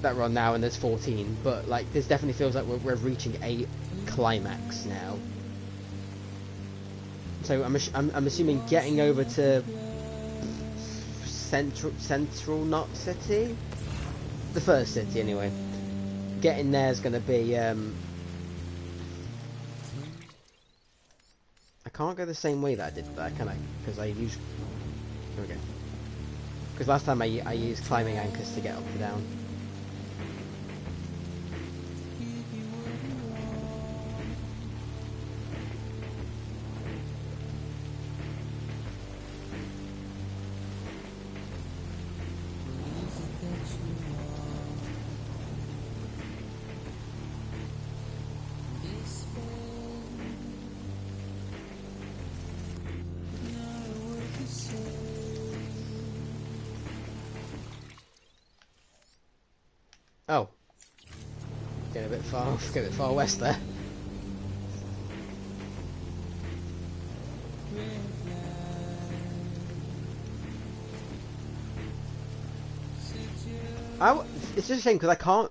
that we're on now, and there's 14, but like this definitely feels like we're reaching a climax now. So I'm assuming getting over to Central Knot City, the first city anyway. Getting there is going to be. I can't go the same way that I did that, can I? Because I used. Here we go. Because last time I used climbing anchors to get up and down. Oh. Getting a bit far west there. It's just a shame because I can't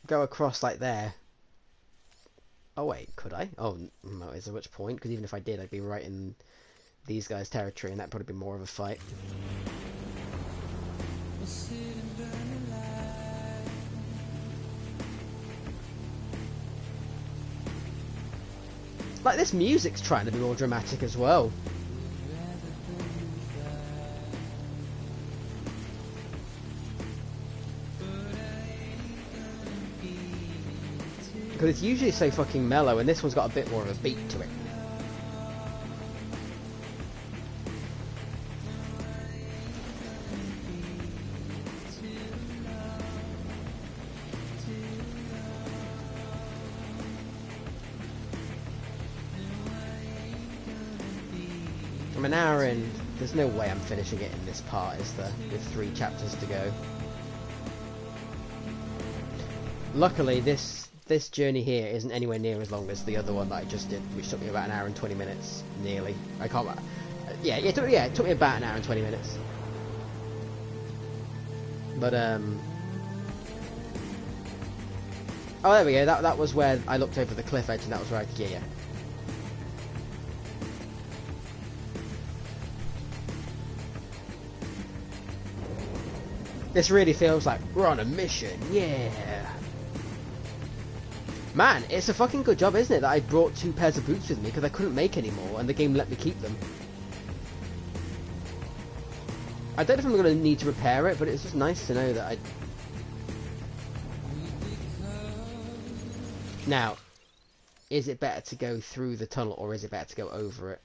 go across like there. Oh wait, could I? Oh no, is there much point? Because even if I did, I'd be right in these guys' territory, and that'd probably be more of a fight. Like, this music's trying to be more dramatic as well. Because it's usually so fucking mellow, and this one's got a bit more of a beat to it. I'm an hour in. There's no way I'm finishing it in this part, is there? With 3 chapters to go. Luckily, this journey here isn't anywhere near as long as the other one that I just did, which took me about an hour and 20 minutes, nearly. I can't... Yeah, it took me about an hour and 20 minutes. But, oh, there we go. That was where I looked over the cliff edge, and that was where I could... Yeah. This really feels like we're on a mission, yeah. Man, it's a fucking good job, isn't it, that I brought 2 pairs of boots with me because I couldn't make any more and the game let me keep them. I don't know if I'm going to need to repair it, but it's just nice to know that I... Now, is it better to go through the tunnel or is it better to go over it?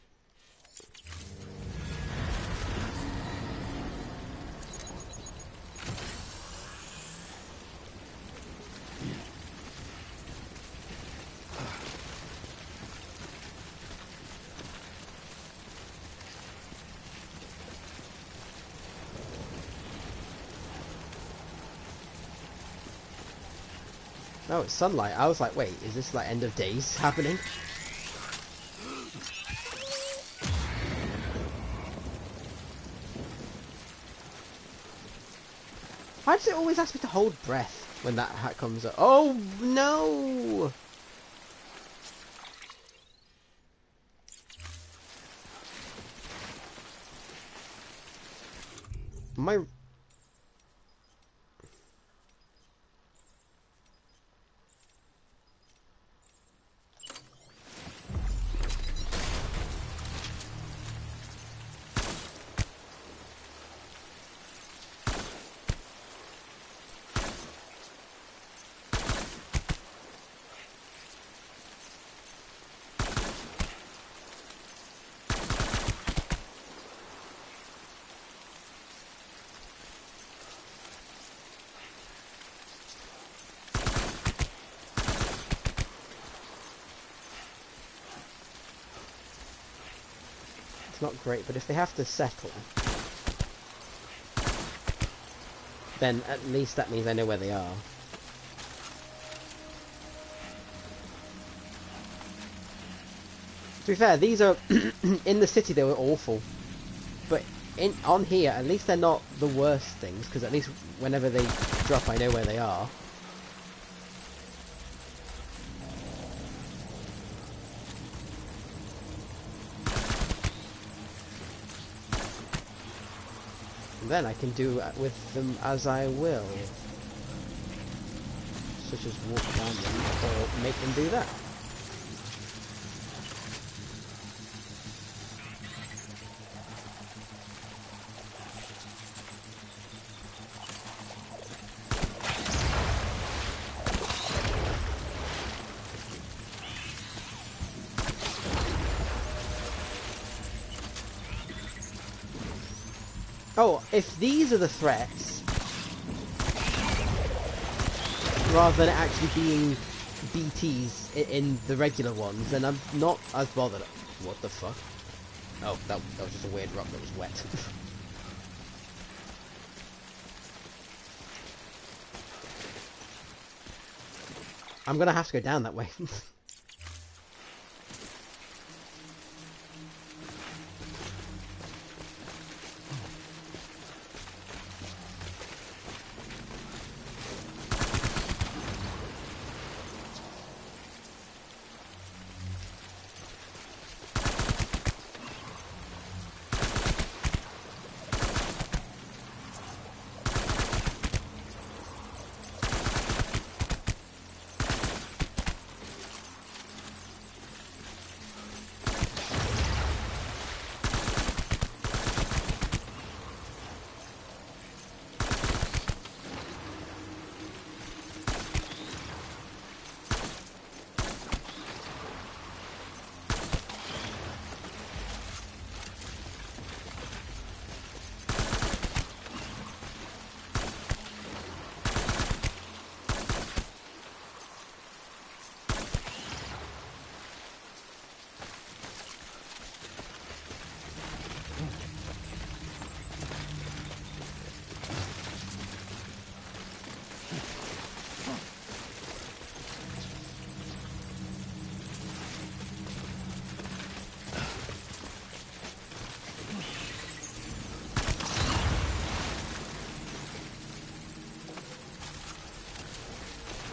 Oh, it's sunlight. I was like, wait, is this like end of days happening? Why does it always ask me to hold breath when that hat comes up? Oh, no! My... Not great, but if they have to settle, then at least that means I know where they are. To be fair, these are in the city they were awful, but on here at least they're not the worst things, because at least whenever they drop I know where they are. Then I can do with them as I will, such as walk down them or make them do that. Oh, if these are the threats, rather than actually being BTs in the regular ones, then I'm not as bothered. What the fuck? Oh, that was just a weird rock that was wet. I'm gonna have to go down that way.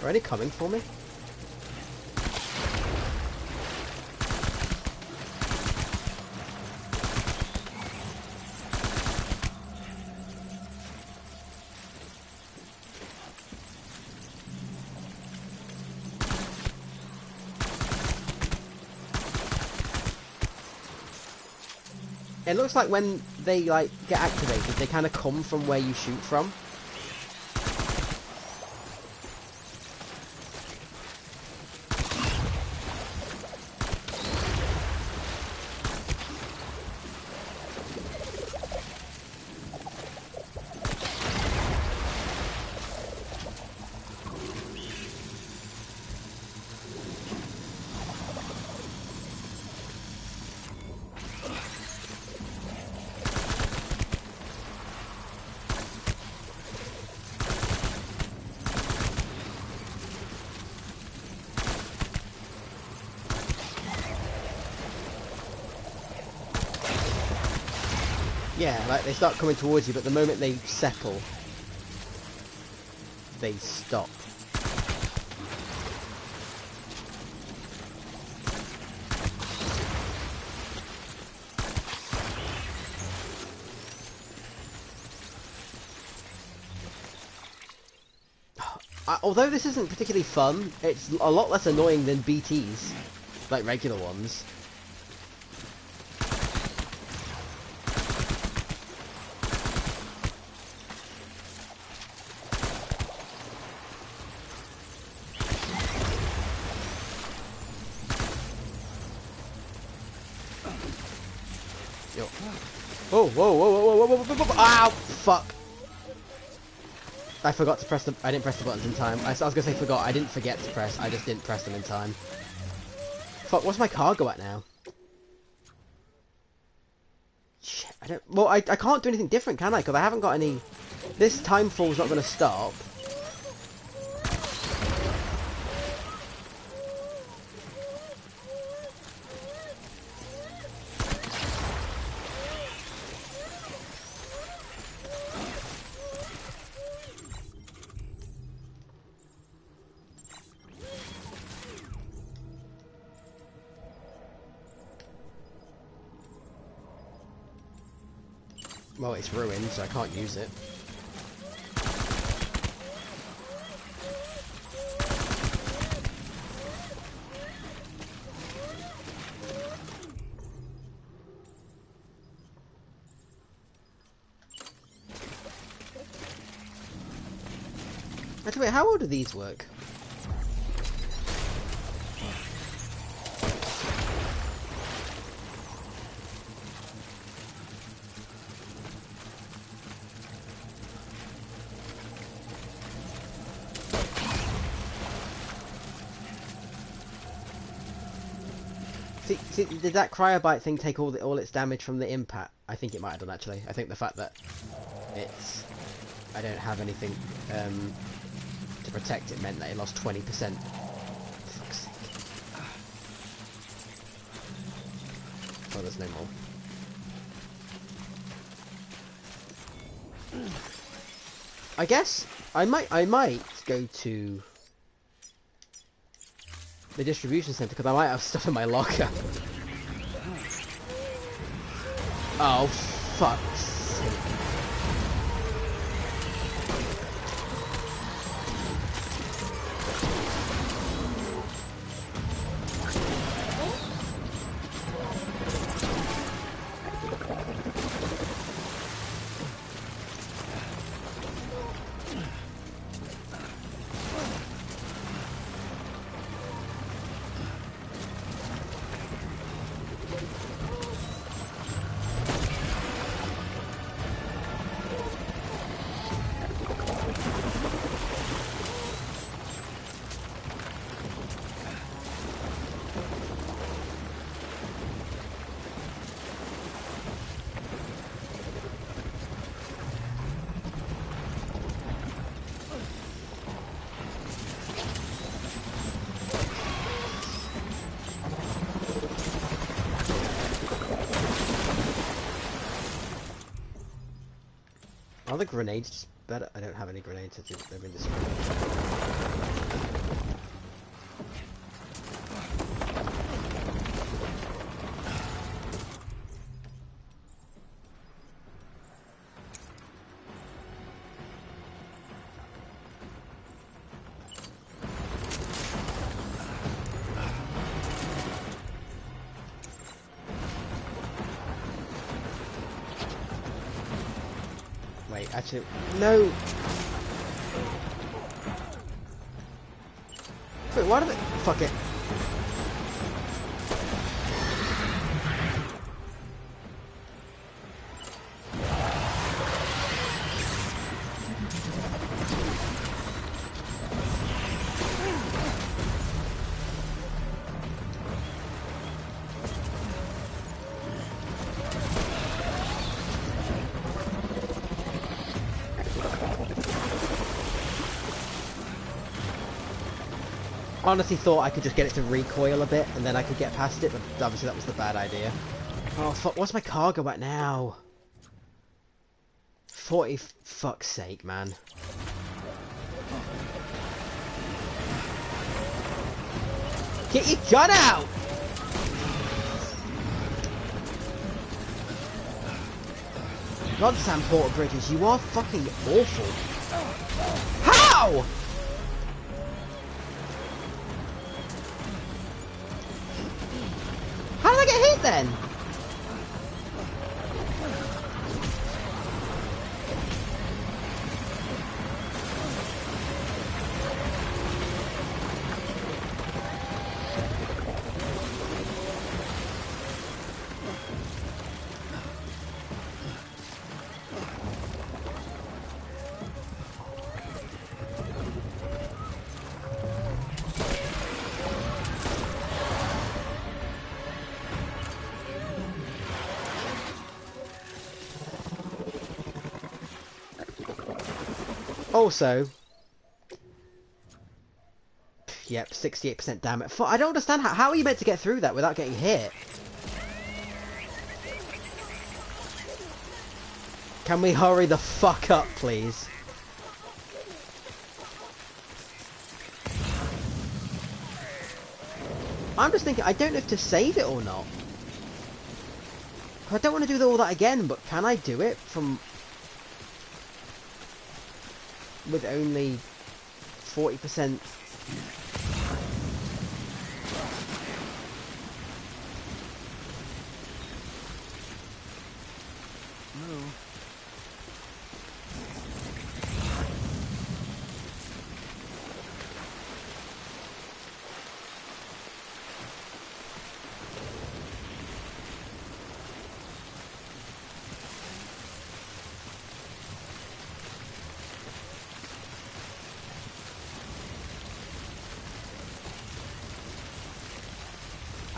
Are any coming for me? It looks like when they like get activated, they kind of come from where you shoot from. Yeah, like they start coming towards you, but the moment they settle, they stop. Although this isn't particularly fun, it's a lot less annoying than BTs, like regular ones. Yo. Oh, whoa, whoa, whoa, whoa, whoa, whoa, whoa, whoa, ow, fuck. I forgot to press the, I didn't press the buttons in time. I was gonna say forgot, I didn't forget to press, I just didn't press them in time. Fuck, what's my cargo at now? Shit, I don't, well, I can't do anything different, can I? Because I haven't got any, this time fall's not gonna stop. Well, it's ruined, so I can't use it. Wait, how old do these work? See, did that cryobite thing take all its damage from the impact? I think it might have done, actually. I think the fact that it's... I don't have anything to protect it meant that it lost 20%. Oh, there's no more. I guess I might go to the distribution center because I might have stuff in my locker. Oh, fuck's sake. Are the grenades just better? I don't have any grenades to do them in this room. Wait, actually, no! Wait, why did it... Fuck it. Honestly thought I could just get it to recoil a bit and then I could get past it, but obviously that was the bad idea. Oh fuck, what's my cargo at now? 40, fuck's sake, man. Get your gun out! God, Sam Porter Bridges, you are fucking awful. How?! How did I get hit then? Also, yep, 68% damage. I don't understand how are you meant to get through that without getting hit? Can we hurry the fuck up, please? I'm just thinking, I don't know if to save it or not. I don't want to do all that again, but can I do it from... with only 40%? No.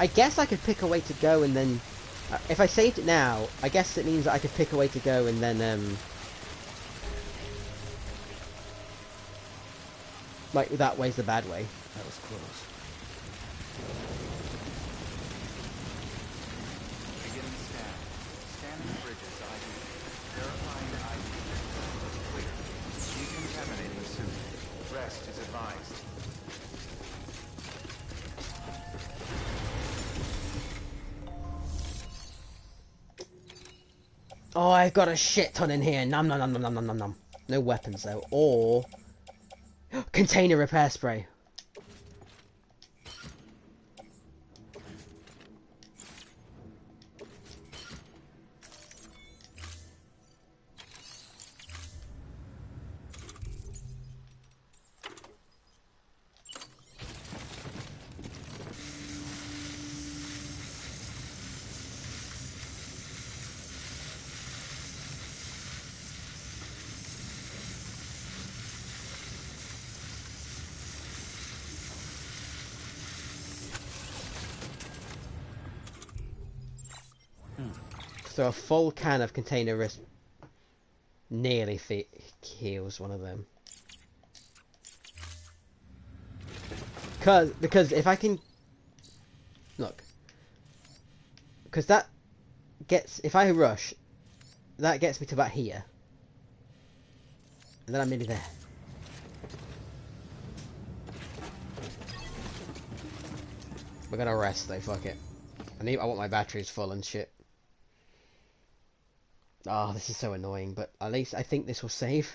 I guess I could pick a way to go and then... if I saved it now, I guess it means that I could pick a way to go and then, like, that way's the bad way. That was close. I compromised. Oh, I've got a shit ton in here. Nom nom nom nom nom nom nom nom. No weapons though. Or container repair spray. So a full can of container risk nearly heals one of them. Because if I can look, because that gets, if I rush, that gets me to about here, and then I'm nearly there. We're gonna rest though. Fuck it. I want my batteries full and shit. Oh, this is so annoying, but at least I think this will save.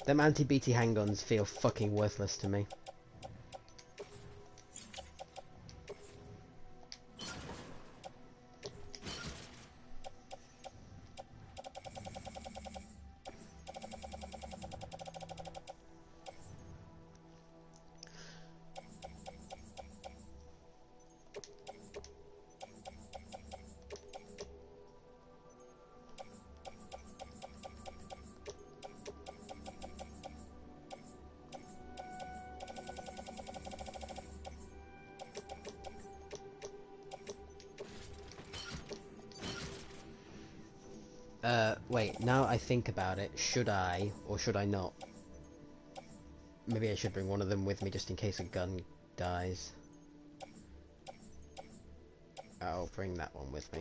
Them anti-BT handguns feel fucking worthless to me. Wait, now I think about it, should I, or should I not? Maybe I should bring one of them with me just in case a gun dies. I'll bring that one with me.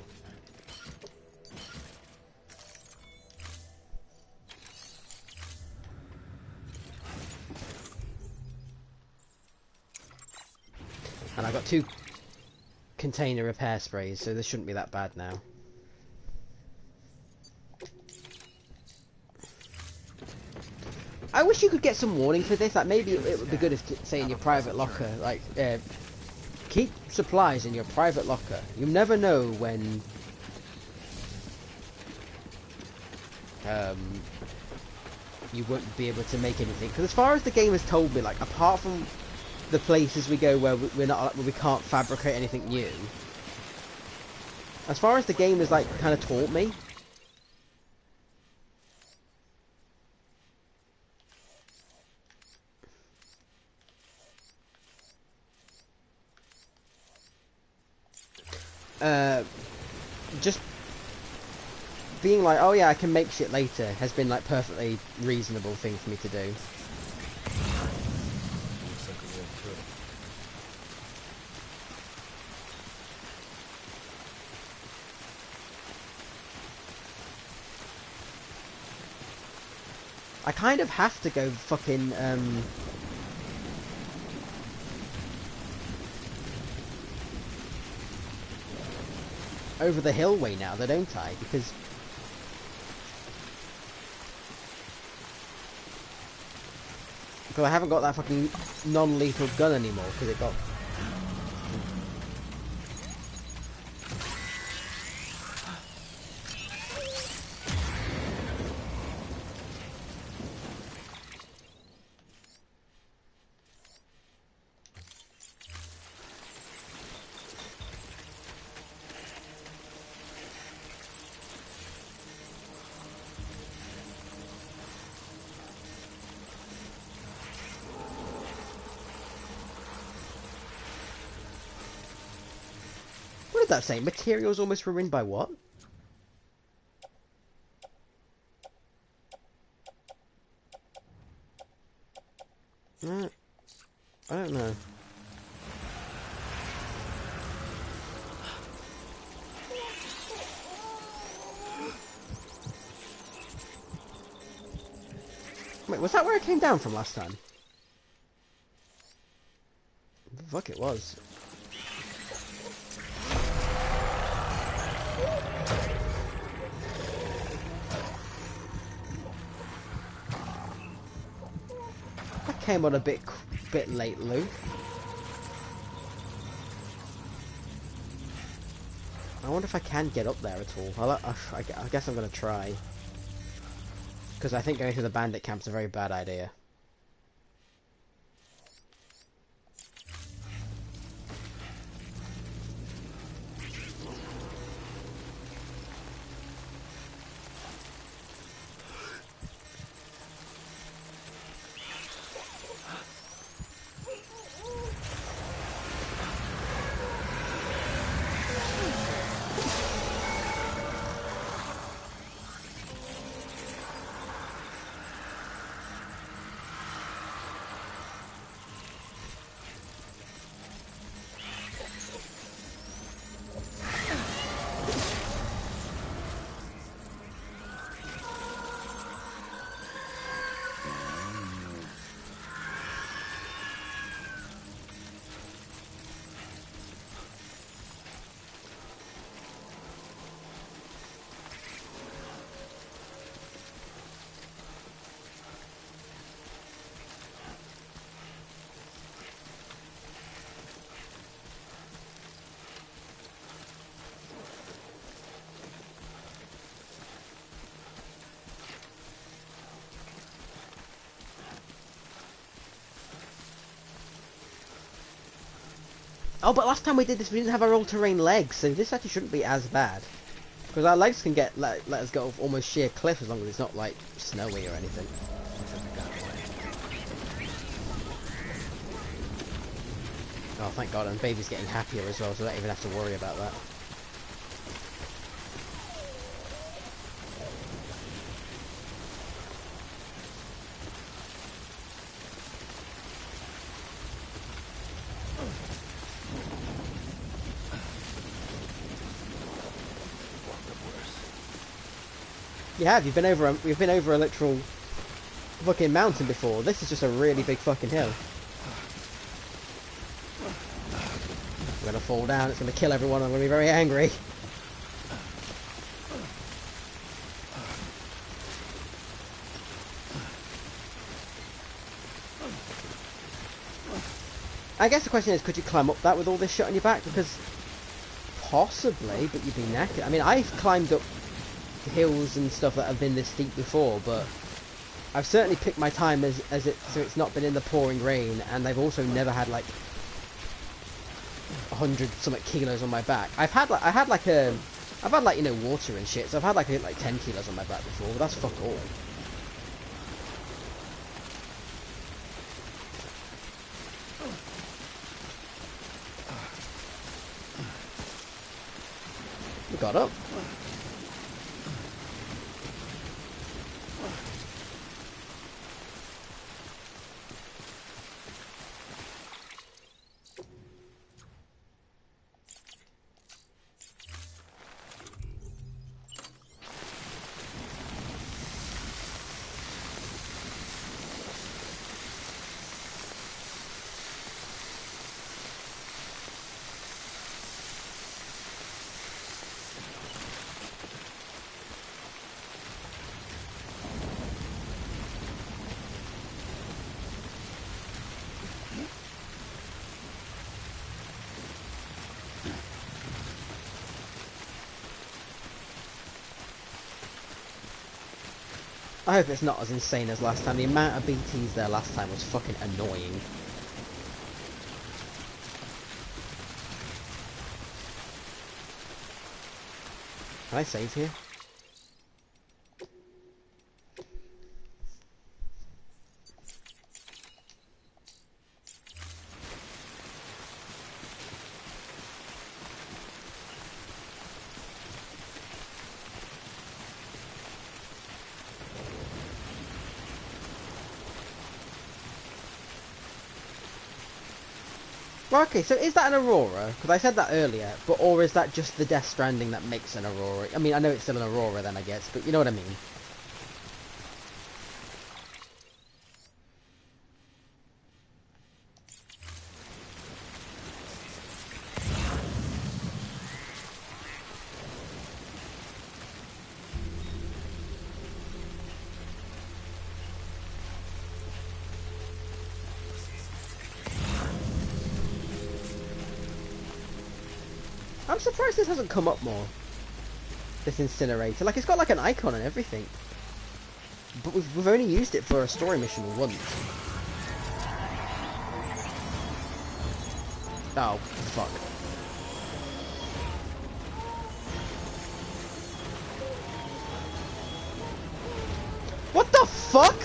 And I got 2 container repair sprays, so this shouldn't be that bad now. I wish you could get some warning for this. Like maybe it would be good if, say, in your private locker, like keep supplies in your private locker. You never know when you won't be able to make anything. Because as far as the game has told me, like apart from the places we go where we can't fabricate anything new, as far as the game has like kind of taught me, just being like, oh yeah, I can make shit later has been like perfectly reasonable thing for me to do. I kind of have to go fucking over the hill way now, though, don't I? Because I haven't got that fucking non-lethal gun anymore because it got. was that saying? Materials almost ruined by what? I don't know. Wait, was that where it came down from last time? Fuck, it was. That came on a bit late, Lou. I wonder if I can get up there at all. I guess I'm gonna try. Because I think going through the bandit camp's a very bad idea. Oh, but last time we did this, we didn't have our all-terrain legs, so this actually shouldn't be as bad. Because our legs can let us go off almost sheer cliff as long as it's not, like, snowy or anything. Oh, thank God, and Baby's getting happier as well, so I don't even have to worry about that. You have. We've been over a literal fucking mountain before. This is just a really big fucking hill. We're gonna fall down. It's gonna kill everyone. I'm gonna be very angry. I guess the question is, could you climb up that with all this shit on your back? Because possibly, but you'd be knackered. I mean, I've climbed up hills and stuff that have been this steep before, but I've certainly picked my time so it's not been in the pouring rain, and I've also never had like 100 something kilos on my back. I've had like you know, water and shit, so I've had like 10 kilos on my back before, but that's fuck all. We got up. I hope it's not as insane as last time. The amount of BTs there last time was fucking annoying. Can I save here? Well, okay, so is that an aurora? Because I said that earlier, but or is that just the Death Stranding that makes an aurora? I mean, I know it's still an aurora then, I guess, but you know what I mean. I'm surprised this hasn't come up more. This incinerator. Like, it's got like an icon and everything. But we've only used it for a story mission once. Oh, fuck. What the fuck?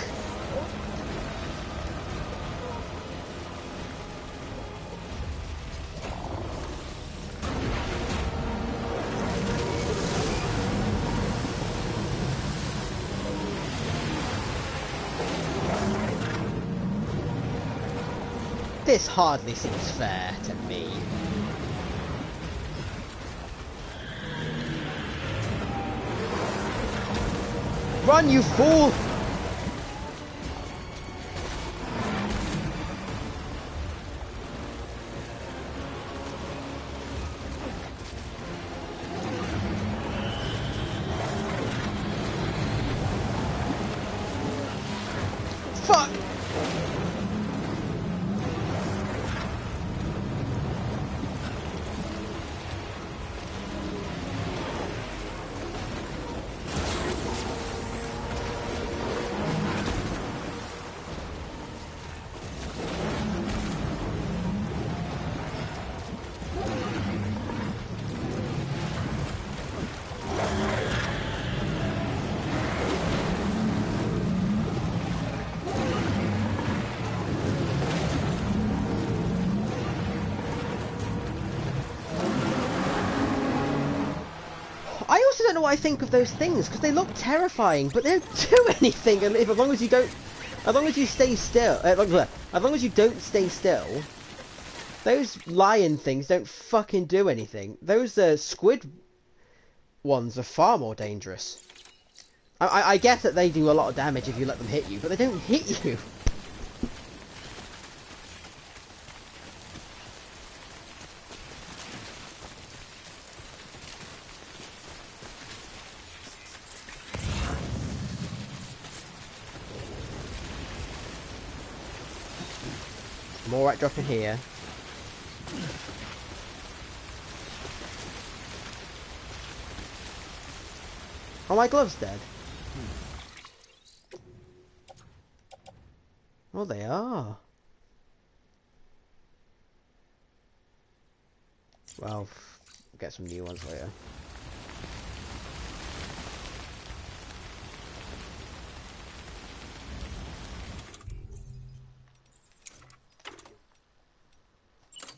This hardly seems fair to me. Run, you fool! Fuck! I also don't know what I think of those things, because they look terrifying, but they don't do anything, and as long as you don't... As long as you stay still... as long as you don't stay still, those lion things don't fucking do anything. Those squid ones are far more dangerous. I guess that they do a lot of damage if you let them hit you, but they don't hit you. More right dropping here. Are my gloves dead? Oh, they are. Well, get some new ones later.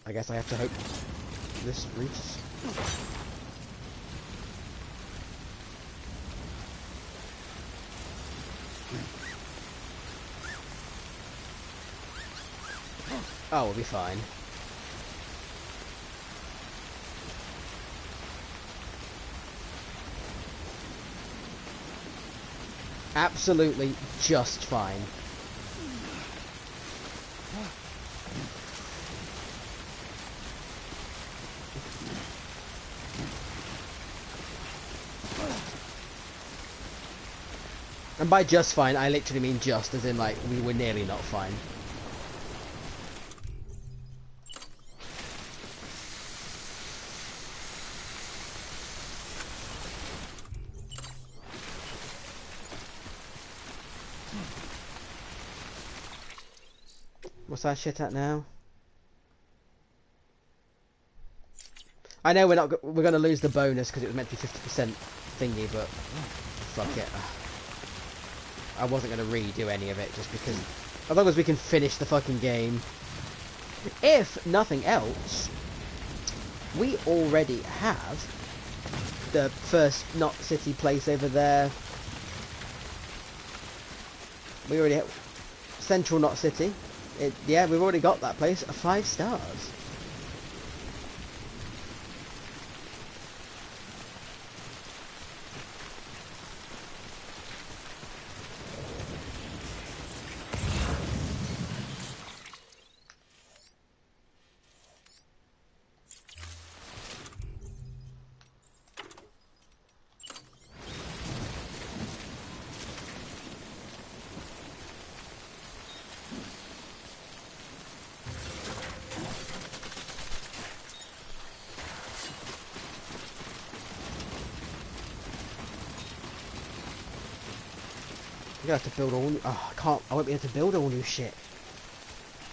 I guess I have to hope this reaches. Oh, we'll be fine. Absolutely just fine. And by just fine, I literally mean just, as in like, we were nearly not fine. What's our shit at now? I know we're gonna lose the bonus because it was meant to be 50% thingy, but fuck it. I wasn't gonna redo any of it just because, as long as we can finish the fucking game. If nothing else, we already have the first Knot City place over there. We already have Central Knot City. Yeah, we've already got that place. 5 stars. I'm gonna have to build all new... Oh, I can't... I won't be able to build all new shit.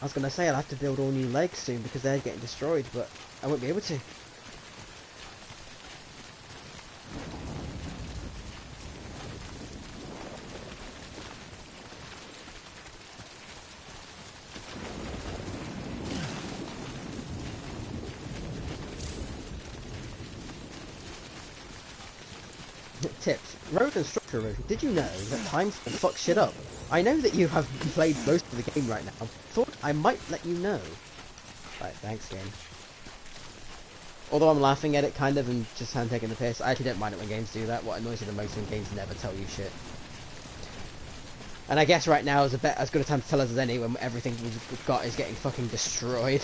I was gonna say I'll have to build all new legs soon because they're getting destroyed, but I won't be able to. Tips. Road and structure erosion. Did you know that time fucks shit up? I know that you have played most of the game right now. Thought I might let you know. Right, thanks game. Although I'm laughing at it kind of and just kind of taking the piss, I actually don't mind it when games do that. What annoys me the most when games never tell you shit. And I guess right now is as good a time to tell us as any when everything we've got is getting fucking destroyed.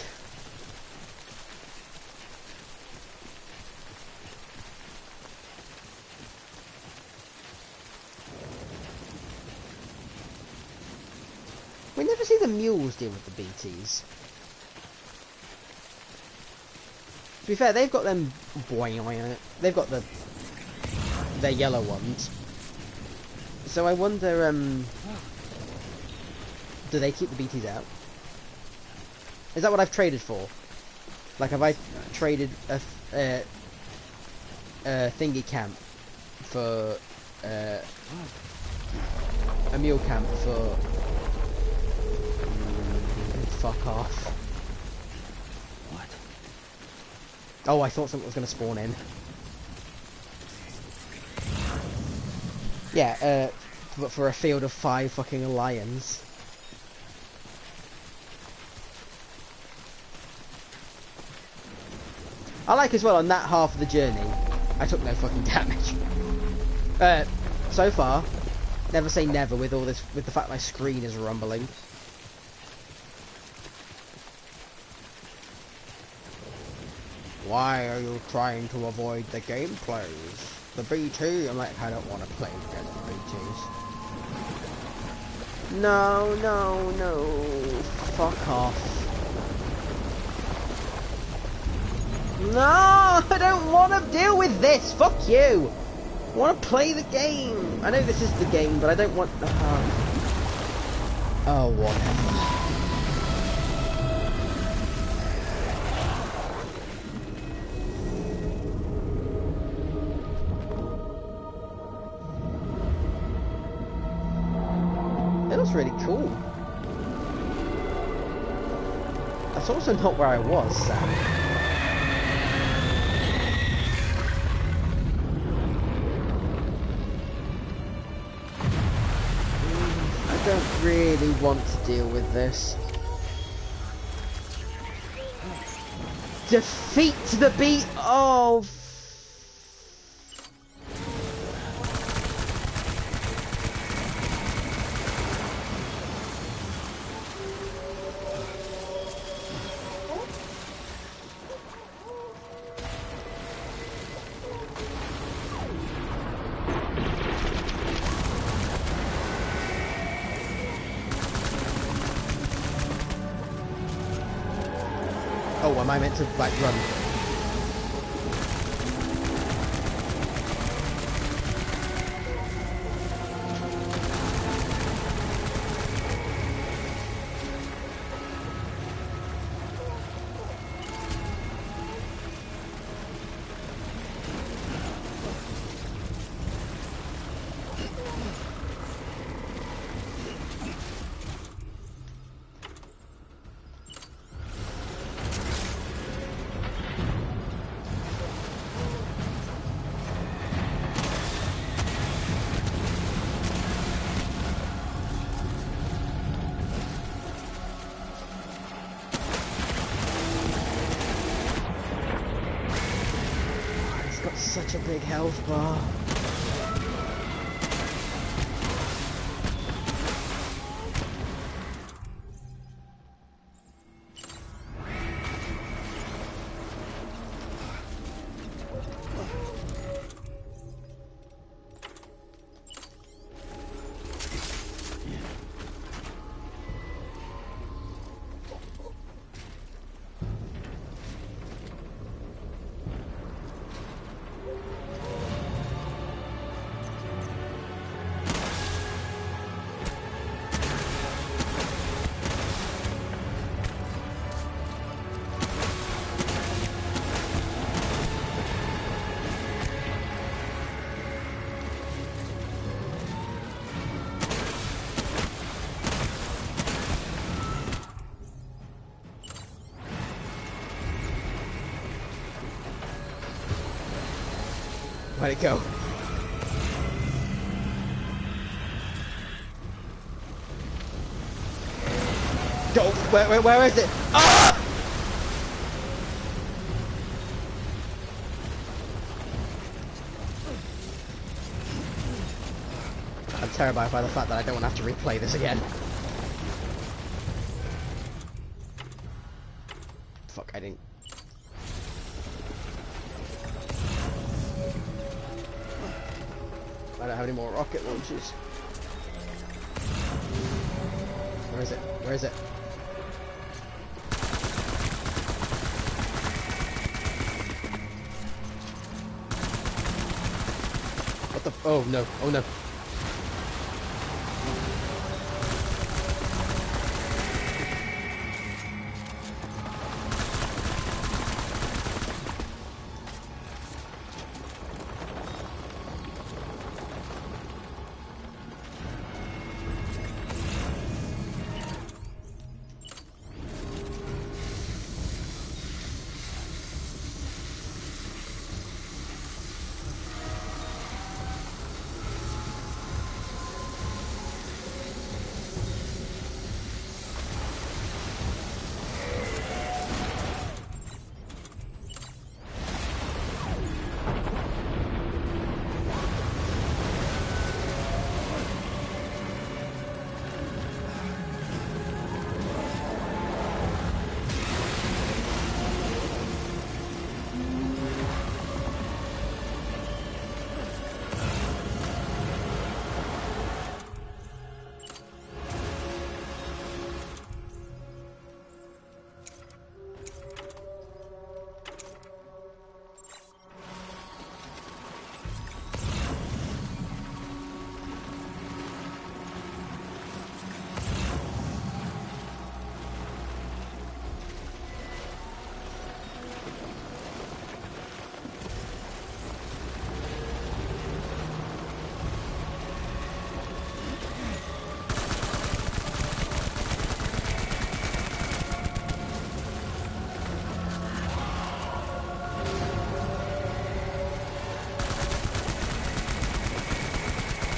We never see the mules deal with the BTs. To be fair, they've got them... They've got their yellow ones. So I wonder, do they keep the BTs out? Is that what I've traded for? Like, have I traded a thingy camp for... a mule camp for... fuck off. What? Oh, I thought something was going to spawn in. Yeah, but for a field of 5 fucking lions. I like as well on that half of the journey, I took no fucking damage. So far, never say never with all this, with the fact my screen is rumbling. Why are you trying to avoid the gameplays? The BT? I'm like, I don't want to play against BTs. No, no, no. Fuck off. No, I don't want to deal with this. Fuck you. I want to play the game. I know this is the game, but I don't want... oh, whatever. Really cool. That's also not where I was, Sam. I don't really want to deal with this. Defeat the beat. Oh. Oh, am I meant to, like, run? Such a big health bar. Where'd it go? Go! Where is it? Ah! I'm terrified by the fact that I don't want to have to replay this again. Fuck, I didn't... I don't have any more rocket launchers. Where is it? Where is it? What the... Oh no, oh no.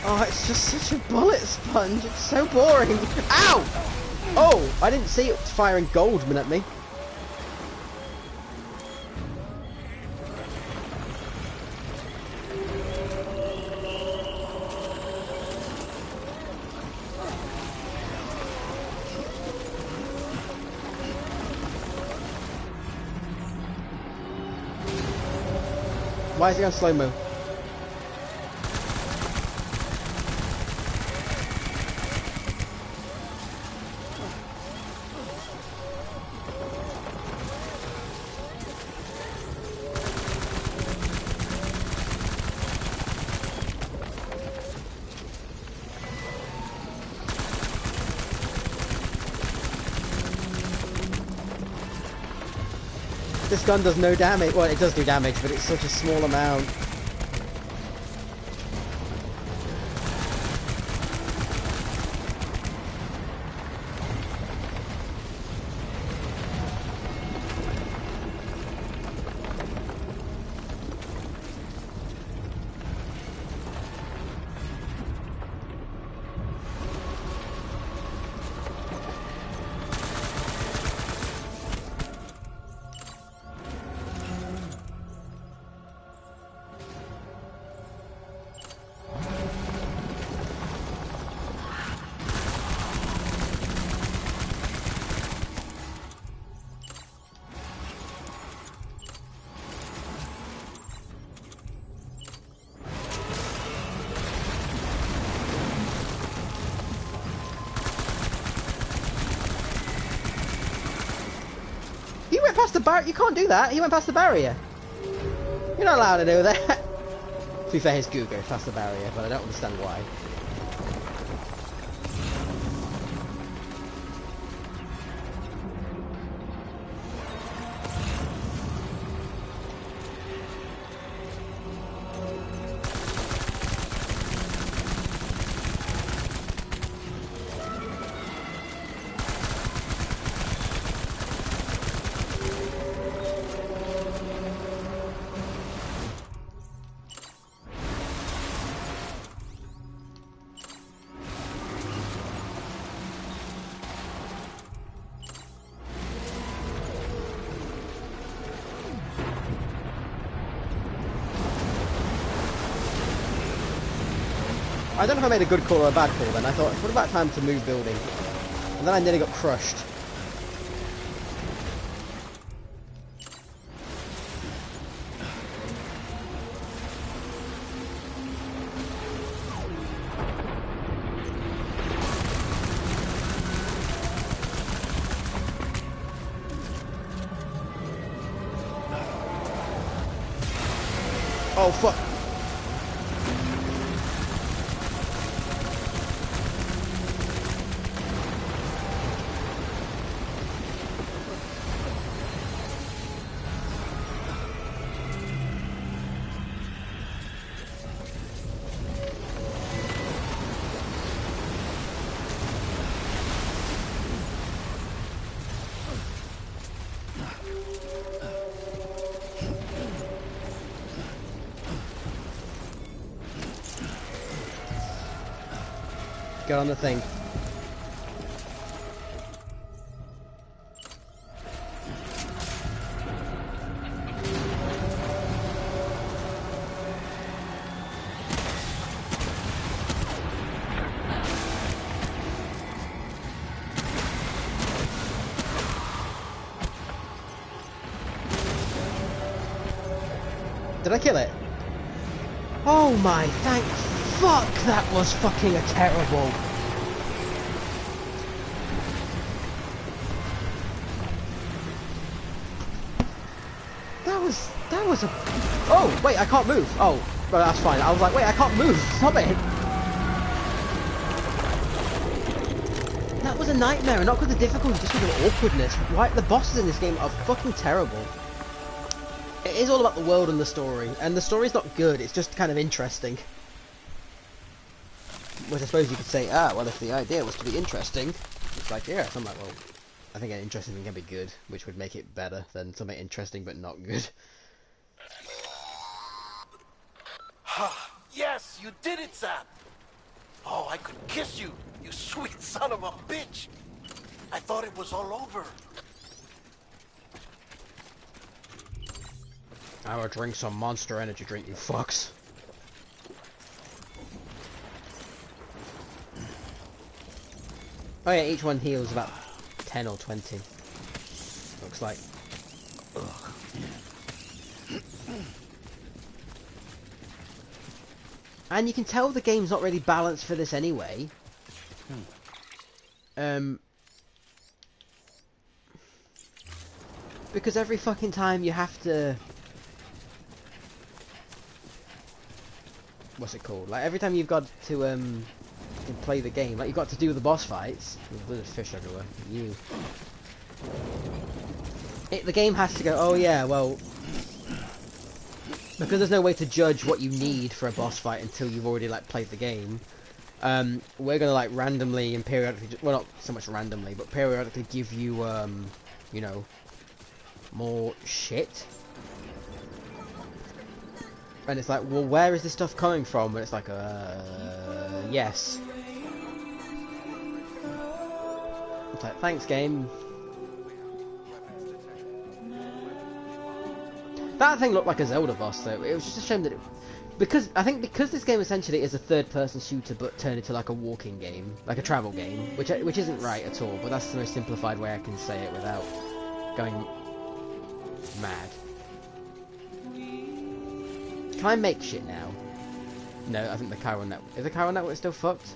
Oh, it's just such a bullet sponge. It's so boring. Ow! Oh, I didn't see it firing Goldman at me. Why is he on slow-mo? This gun does no damage. Well, it does do damage, but it's such a small amount. He went past the barrier. You can't do that. He went past the barrier. You're not allowed to do that. To be fair, his goo goes past the barrier, but I don't understand why. I don't know if I made a good call or a bad call then. I thought, what about time to move building? And then I nearly got crushed. Oh fuck. Get on the thing. Did I kill it? Oh my, thank fuck, that was fucking terrible. That was a... Oh, wait, I can't move. Oh, well, that's fine. I was like, wait, I can't move. Stop it. That was a nightmare, and not because of difficulty, just because of awkwardness. Why, the bosses in this game are fucking terrible. It is all about the world and the story, and the story's not good, it's just kind of interesting. Which I suppose you could say, ah, well, if the idea was to be interesting, it's like, yeah, so I'm like, well, I think an interesting thing can be good, which would make it better than something interesting but not good. Yes, you did it, Sam! Oh, I could kiss you, you sweet son of a bitch! I thought it was all over. I will drink some Monster Energy drink, you fucks. Oh yeah, each one heals about 10 or 20. Looks like. Ugh. And you can tell the game's not really balanced for this anyway. Because every fucking time you have to... What's it called? Like, every time you've got to play the game, like, you've got to do the boss fights. There's fish everywhere. You. The game has to go, oh yeah, well... Because there's no way to judge what you need for a boss fight until you've already, like, played the game. We're gonna, like, randomly and periodically... Well, not so much randomly, but periodically give you, you know... more shit. And it's like, well, where is this stuff coming from? And it's like, yes. It's like, thanks, game. That thing looked like a Zelda boss, though. It was just a shame that it... Because, I think because this game essentially is a third-person shooter, but turned into like a walking game, like a travel game, which isn't right at all, but that's the most simplified way I can say it without going mad. Can I make shit now? No, I think the chiral network... Is the chiral network still fucked?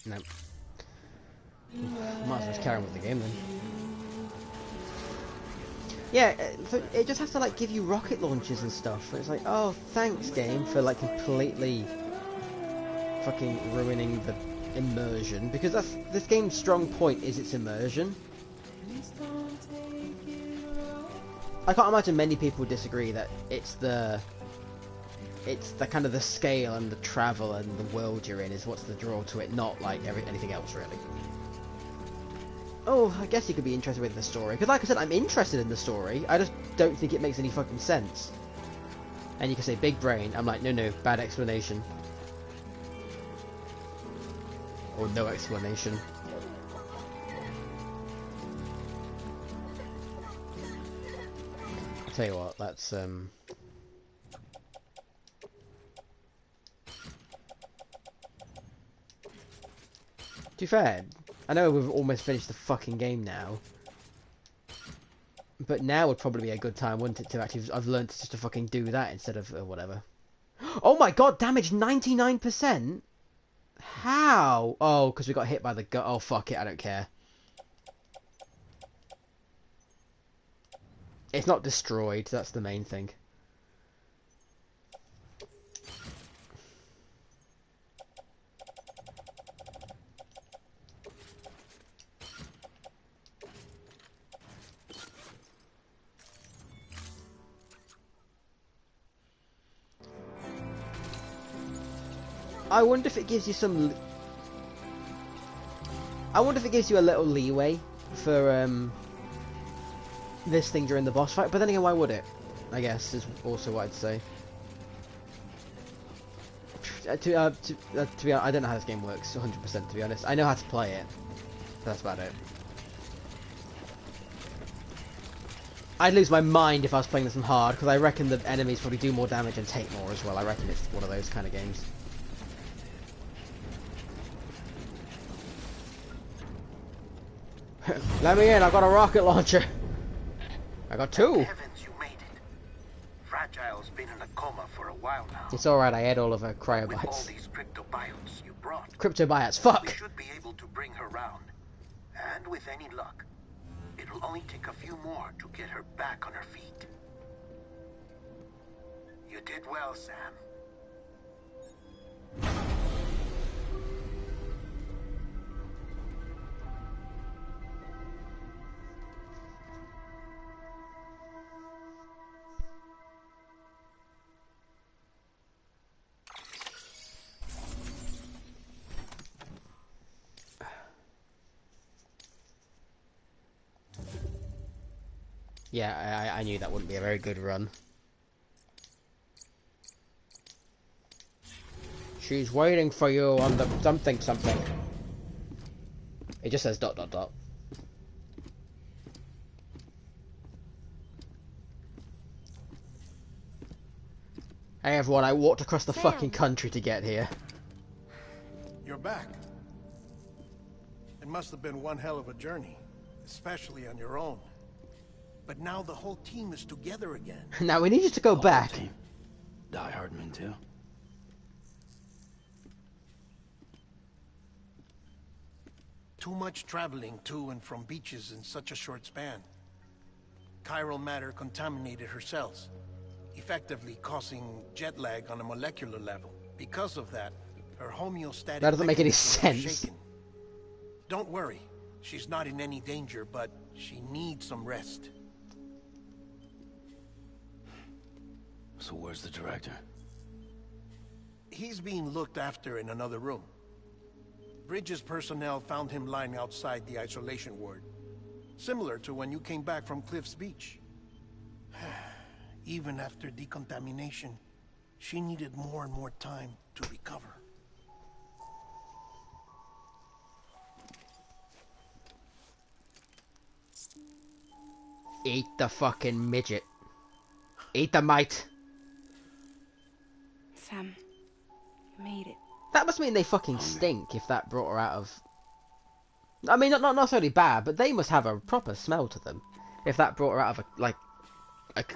No. Might as well just carry on with the game then. Yeah, so it just has to like give you rocket launches and stuff. And it's like, oh, thanks game for like completely fucking ruining the immersion, because that's this game's strong point is its immersion. I can't imagine many people disagree that it's the kind of the scale and the travel and the world you're in is what's the draw to it, not like anything else really. Oh, I guess you could be interested with the story. Because like I said, I'm interested in the story. I just don't think it makes any fucking sense. And you can say big brain. I'm like, no, bad explanation. Or no explanation. I'll tell you what, that's To be fair, I know we've almost finished the fucking game now. But now would probably be a good time, wouldn't it, to actually... I've learned just to fucking do that instead of whatever. Oh my god, damage 99%? How? Oh, because we got hit by the gun. Oh, fuck it, I don't care. It's not destroyed, that's the main thing. I wonder if it gives you some... I wonder if it gives you a little leeway for this thing during the boss fight, but then again, why would it? I guess is also what I'd say. To be honest, I don't know how this game works 100%, to be honest. I know how to play it, but that's about it. I'd lose my mind if I was playing this on hard, because I reckon the enemies probably do more damage and take more as well. I reckon it's one of those kind of games. Let me in, I've got a rocket launcher. I got two. Heavens, you made it. Fragile's been in a coma for a while now. It's alright, I ate all of her With all cryobiotes. these cryptobiotes you brought, Cryptobiots, we fuck! should be able to bring her round. And with any luck, it'll only take a few more to get her back on her feet. You did well, Sam. Yeah, I knew that wouldn't be a very good run. She's waiting for you on the something. It just says ... Hey everyone, I walked across the fucking country to get here. You're back. It must have been one hell of a journey, especially on your own. But now the whole team is together again. Now we need you to go back. Team. Die Hardman too. Too much traveling to and from beaches in such a short span. Chiral matter contaminated her cells, effectively causing jet lag on a molecular level. Because of that, her homeostatic That doesn't make any mechanisms are sense. shaken. Don't worry, she's not in any danger, but she needs some rest. So where's the director? He's being looked after in another room. Bridges personnel found him lying outside the isolation ward. Similar to when you came back from Cliff's Beach. Even after decontamination, she needed more and more time to recover. Eat the fucking midget. Eat the mate. Sam, you made it. That must mean they fucking stink if that brought her out of... I mean, not necessarily bad, but they must have a proper smell to them. If that brought her out of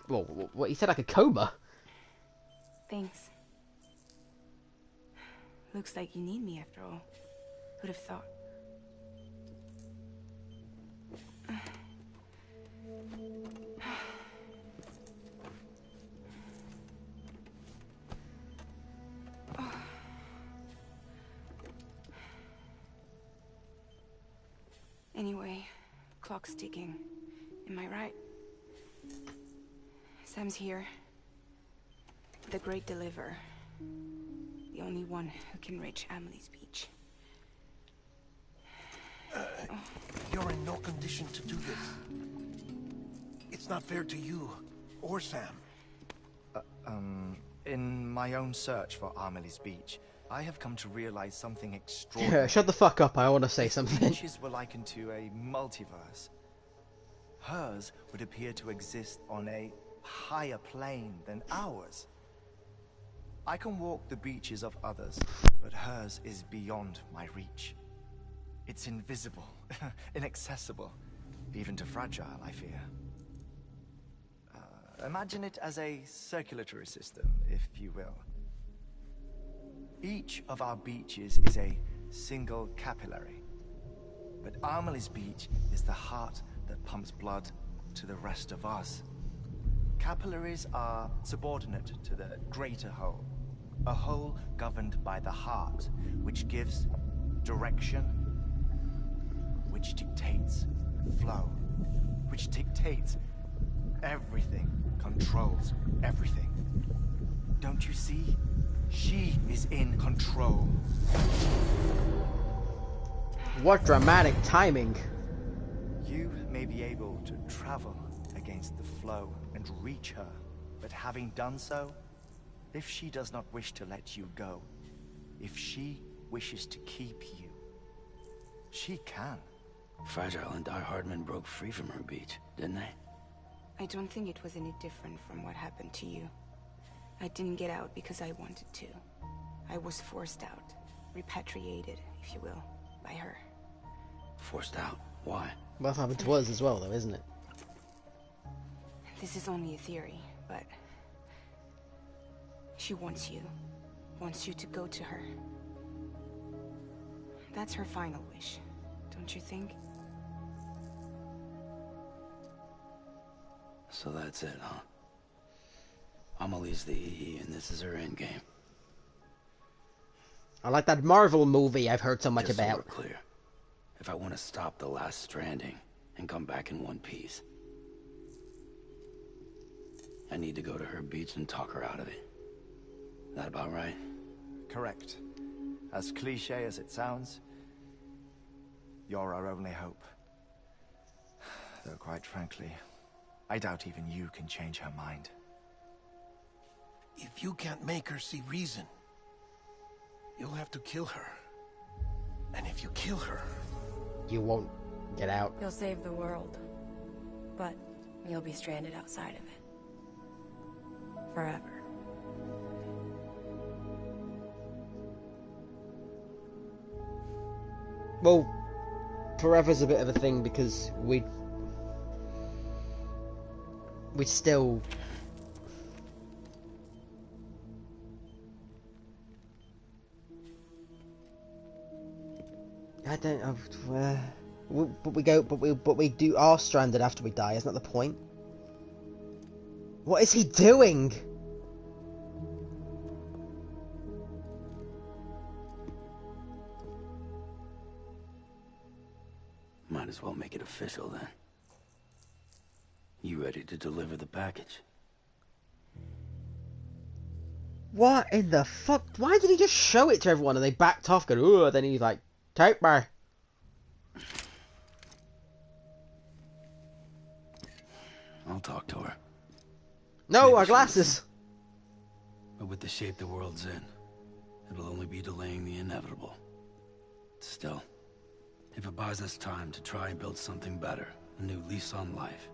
well, what he said, like a coma. Thanks. Looks like you need me after all. Who'd have thought? Anyway, clock's ticking. Am I right? Sam's here. The Great Deliverer. The only one who can reach Amelie's Beach. You're in no condition to do this. It's not fair to you or Sam. In my own search for Amelie's beach, I have come to realize something extraordinary. Yeah, shut the fuck up, I want to say something. Beaches were likened to a multiverse. Hers would appear to exist on a higher plane than ours. I can walk the beaches of others, but hers is beyond my reach. It's invisible, inaccessible, even to fragile, I fear. Imagine it as a circulatory system, if you will. Each of our beaches is a single capillary. But Amelie's beach is the heart that pumps blood to the rest of us. Capillaries are subordinate to the greater whole. A whole governed by the heart, which gives direction, which dictates flow, which dictates everything, controls everything. Don't you see? She is in control. What dramatic timing. You may be able to travel against the flow and reach her, but having done so, if she does not wish to let you go, if she wishes to keep you, she can. Fragile and Die Hardman broke free from her beach, didn't they? I don't think it was any different from what happened to you. I didn't get out because I wanted to. I was forced out, repatriated, if you will, by her. Forced out? Why? Well, that happened to us as well, though, isn't it? This is only a theory, but she wants you to go to her. That's her final wish, don't you think? So that's it, huh? Amelie's the EE, and this is her endgame. I like that Marvel movie I've heard so much Just so about. we're clear, if I want to stop the last Stranding and come back in one piece, I need to go to her beach and talk her out of it. That about right? Correct. As cliche as it sounds, you're our only hope. Though quite frankly, I doubt even you can change her mind. If you can't make her see reason, you'll have to kill her. And if you kill her... You won't get out. You'll save the world, but you'll be stranded outside of it. Forever. Well, forever's a bit of a thing because we'd still... I don't know. But we are stranded after we die. Isn't that the point? What is he doing? Might as well make it official then. You ready to deliver the package? What in the fuck? Why did he just show it to everyone and they backed off? Going, ooh, then he's like, take me. I'll talk to her. No, Maybe our she glasses. listens. But with the shape the world's in, it'll only be delaying the inevitable. Still, if it buys us time to try and build something better, a new lease on life,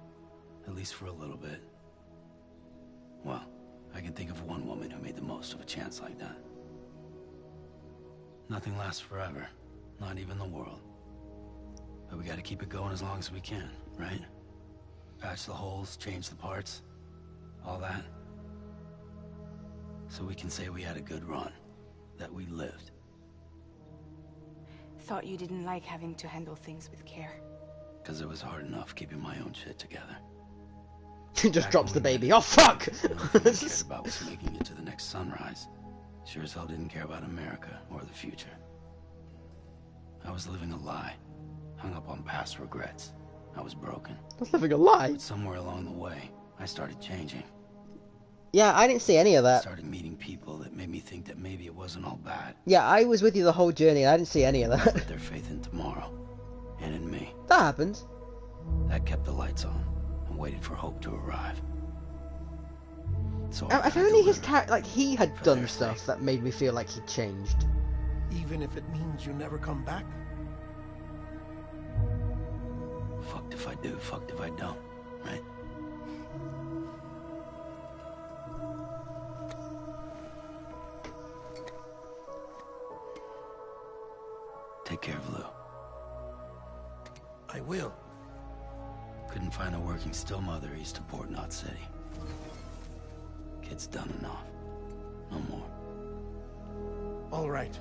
at least for a little bit, well, I can think of one woman who made the most of a chance like that. Nothing lasts forever, not even the world. But we gotta keep it going as long as we can, right? Patch the holes, change the parts, all that. So we can say we had a good run, that we lived. Thought you didn't like having to handle things with care. Because it was hard enough keeping my own shit together. Just Back drops the when we baby. met, Oh, fuck! the only thing I cared about was making it to the next sunrise. Sure as hell didn't care about America or the future. I was living a lie, hung up on past regrets. I was broken. That's living a lie. But somewhere along the way, I started changing. Yeah, I didn't see any of that. Started meeting people that made me think that maybe it wasn't all bad. Yeah, I was with you the whole journey. I didn't see any of that. Put their faith in tomorrow. and in me. That happened. That kept the lights on and waited for Hope to arrive. So If only his character, like, he had for done their stuff sake. that made me feel like he changed. Even if it means you never come back? Fucked if I do, fucked if I don't, right? Take care of Lou. I will. Couldn't find a working still mother east of Port Knot City. Kid's done enough. No more. All right.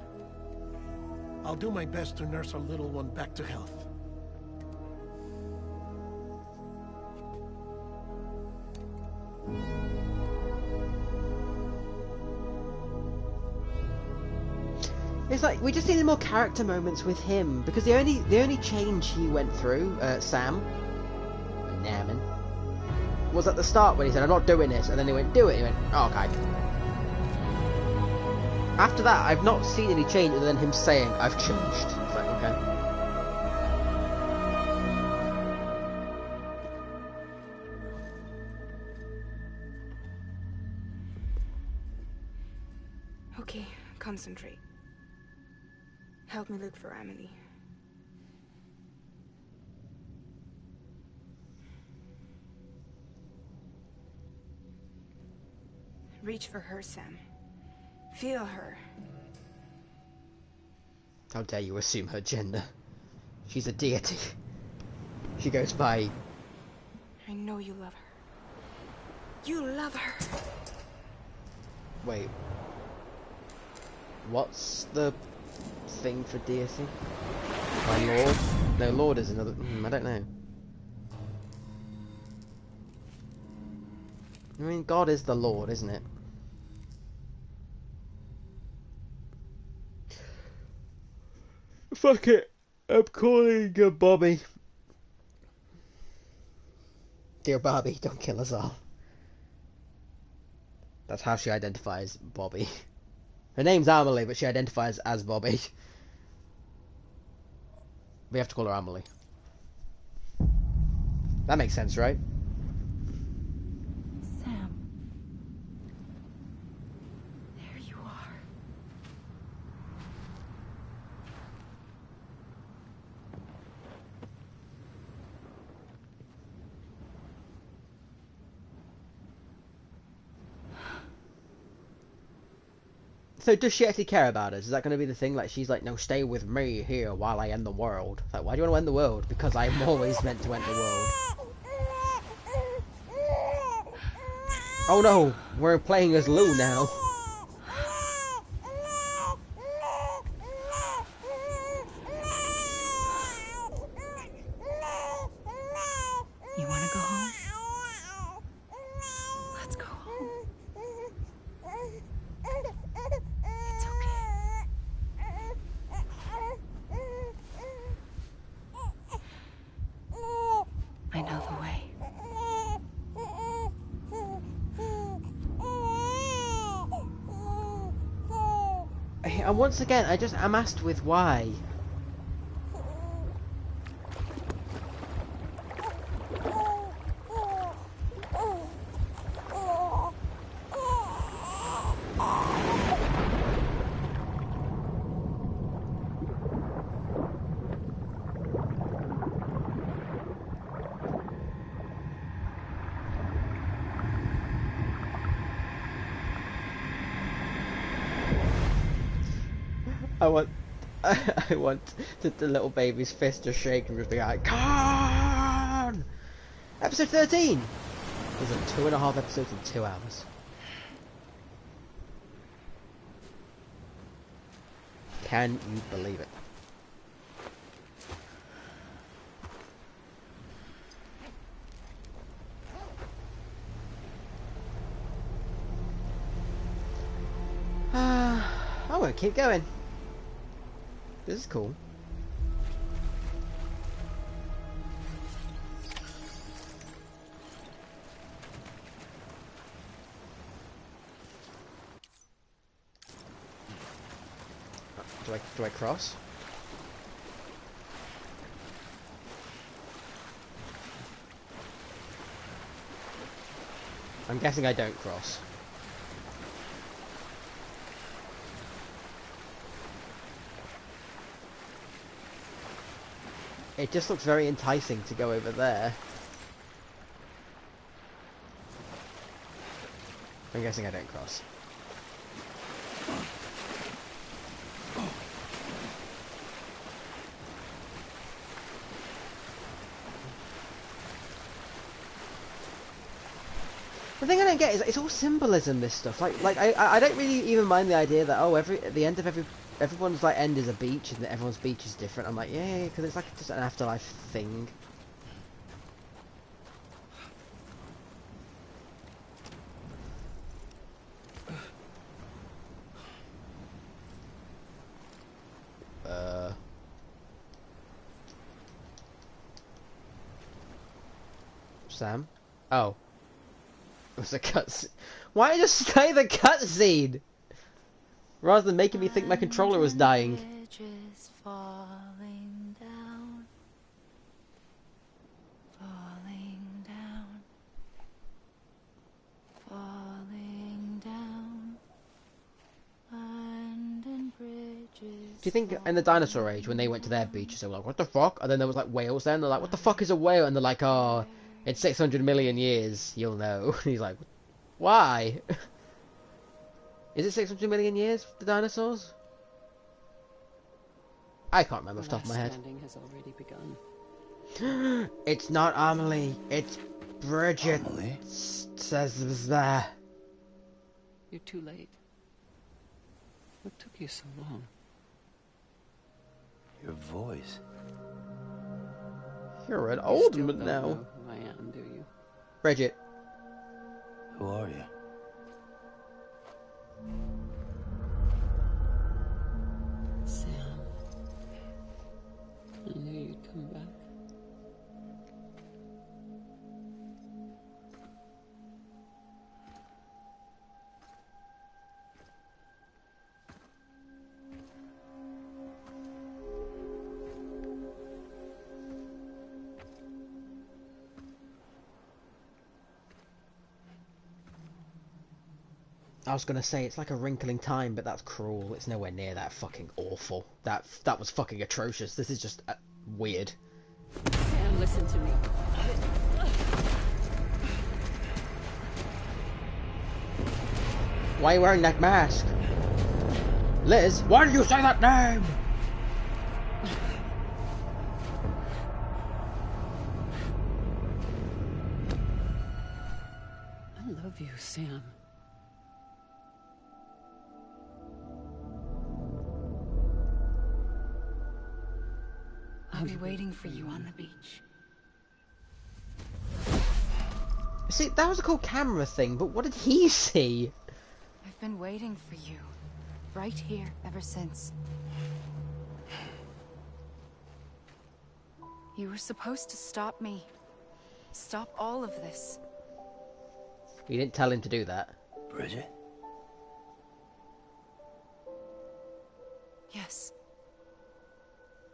I'll do my best to nurse our little one back to health. It's like we just needed more character moments with him, because the only change he went through, Sam, Naman, was at the start when he said, "I'm not doing this," and then he went, "Do it." He went, "Oh, okay." After that, I've not seen any change other than him saying, "I've changed." It's like, okay. Okay, concentrate. Help me look for Emily. Reach for her, Sam. Feel her. How dare you assume her gender? She's a deity. She goes by... I know you love her. You love her. Wait. What's the thing for deity? My lord? No, lord is another... I don't know. I mean, God is the Lord, isn't it? Fuck it. I'm calling Bobby. Dear Bobby, don't kill us all. That's how she identifies Bobby. Her name's Amelie, but she identifies as Bobby. We have to call her Amelie. That makes sense, right? Sam. There you are. So does she actually care about us? Is that going to be the thing? Like, she's like, no, stay with me here while I end the world. Like, why do you want to end the world? Because I'm always meant to end the world. Oh no, we're playing as Lou now. You want to go home? Let's go home. It's okay. I know the way. And once again, I'm asked with why. I want the little baby's fist to shake and just be like, Khan! Episode 13! These are 2.5 episodes in 2 hours. Can you believe it? I'm gonna keep going. This is cool. Do I cross? I'm guessing I don't cross. It just looks very enticing to go over there. I'm guessing I don't cross. The thing I don't get is it's all symbolism. This stuff, I don't really even mind the idea that at the end of everyone's like end is a beach and that everyone's beach is different. I'm like, yeah, because it's like just an afterlife thing. Sam? Oh. It was a cutscene. Why did you just say the cutscene? Rather than making me think my controller was dying. Falling down, falling down, falling down, London bridges. Do you think in the dinosaur age, when they went to their beaches, they were like, what the fuck? And then there was like whales there, and they're like, what the fuck is a whale? And they're like, oh, in 600 million years, you'll know. And he's like, why? Is it 600 million years, the dinosaurs? I can't remember off the top of my head. Stranding has already begun. It's not Amelie, it's Bridget. Amelie? Says it was there. You're too late. What took you so long? Your voice. You're an You old still man don't now. know who I am, do you? Bridget. Who are you? Sam. I knew you'd come back. I was gonna say it's like A Wrinkle in Time, but that's cruel. It's nowhere near that fucking awful. That was fucking atrocious. This is just weird. Sam, listen to me. Why are you wearing that mask? Liz, why did you say that name? I love you, Sam. I'll be waiting for you on the beach. See, that was a cool camera thing, but what did he see? I've been waiting for you, right here, ever since. You were supposed to stop me. Stop all of this. You didn't tell him to do that. Bridget? Yes.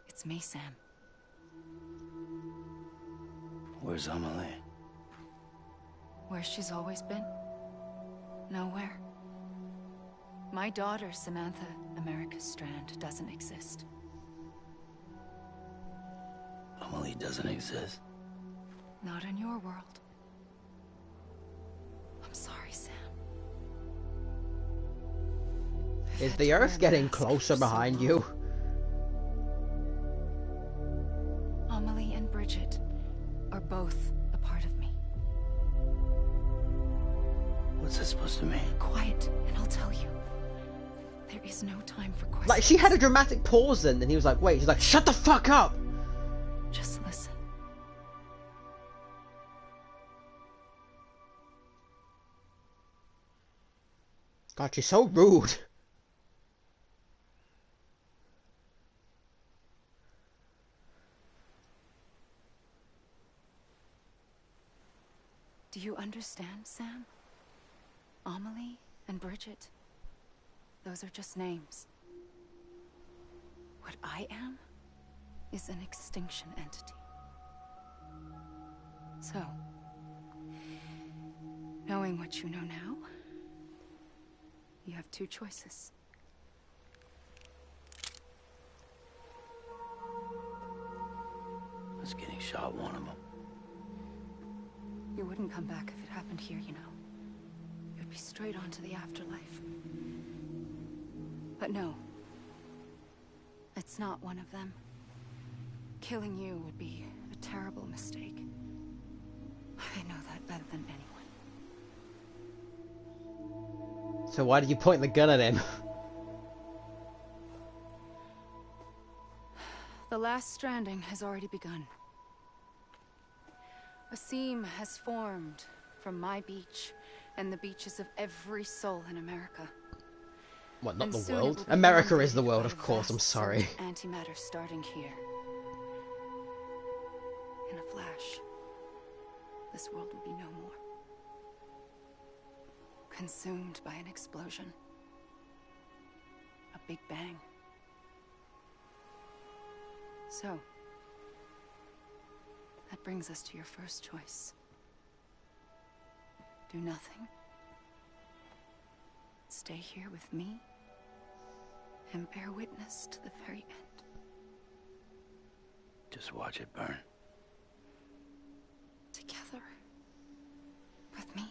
It's me, Sam. Where's Amelie? Where she's always been? Nowhere. My daughter, Samantha America Strand, doesn't exist. Amelie doesn't exist. Not in your world. I'm sorry, Sam. Is the Earth getting closer behind you? Amelie and Bridget are both a part of me. What's that supposed to mean? Quiet, and I'll tell you. There is no time for questions. Like, she had a dramatic pause then, and he was like, wait, she's like, shut the fuck up! Just listen. God, she's so rude. Do you understand, Sam? Amelie and Bridget, those are just names. What I am is an extinction entity. So, Knowing what you know now, you have two choices. Was getting shot one of them. You wouldn't come back if it happened here, you know. You'd be straight on to the afterlife. But no. It's not one of them. Killing you would be a terrible mistake. I know that better than anyone. So why did you point the gun at him? The last stranding has already begun. A seam has formed from my beach and the beaches of every soul in America. What, not And the soon it world? will be America is the inundated world, by of course, I'm vast sorry. surge of antimatter starting here. In a flash, this world will be no more. Consumed by an explosion. A big bang. So, that brings us to your first choice. Do nothing. Stay here with me and bear witness to the very end. Just watch it burn. Together. With me.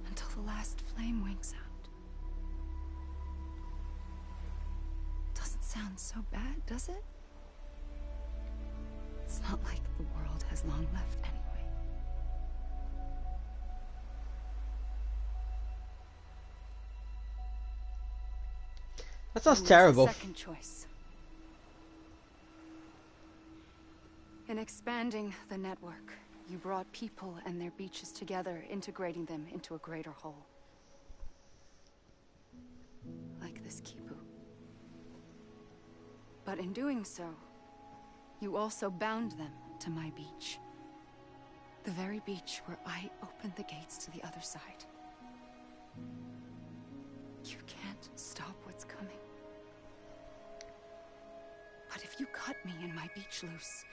Until the last flame winks out. Doesn't sound so bad, does it? It's not like the world has long left anyway. That sounds And there's terrible. the second choice. In expanding the network, you brought people and their beaches together, integrating them into a greater whole. Like this Kipu. But in doing so, you also bound them to my beach. The very beach where I opened the gates to the other side. You can't stop what's coming. But if you cut me and my beach loose,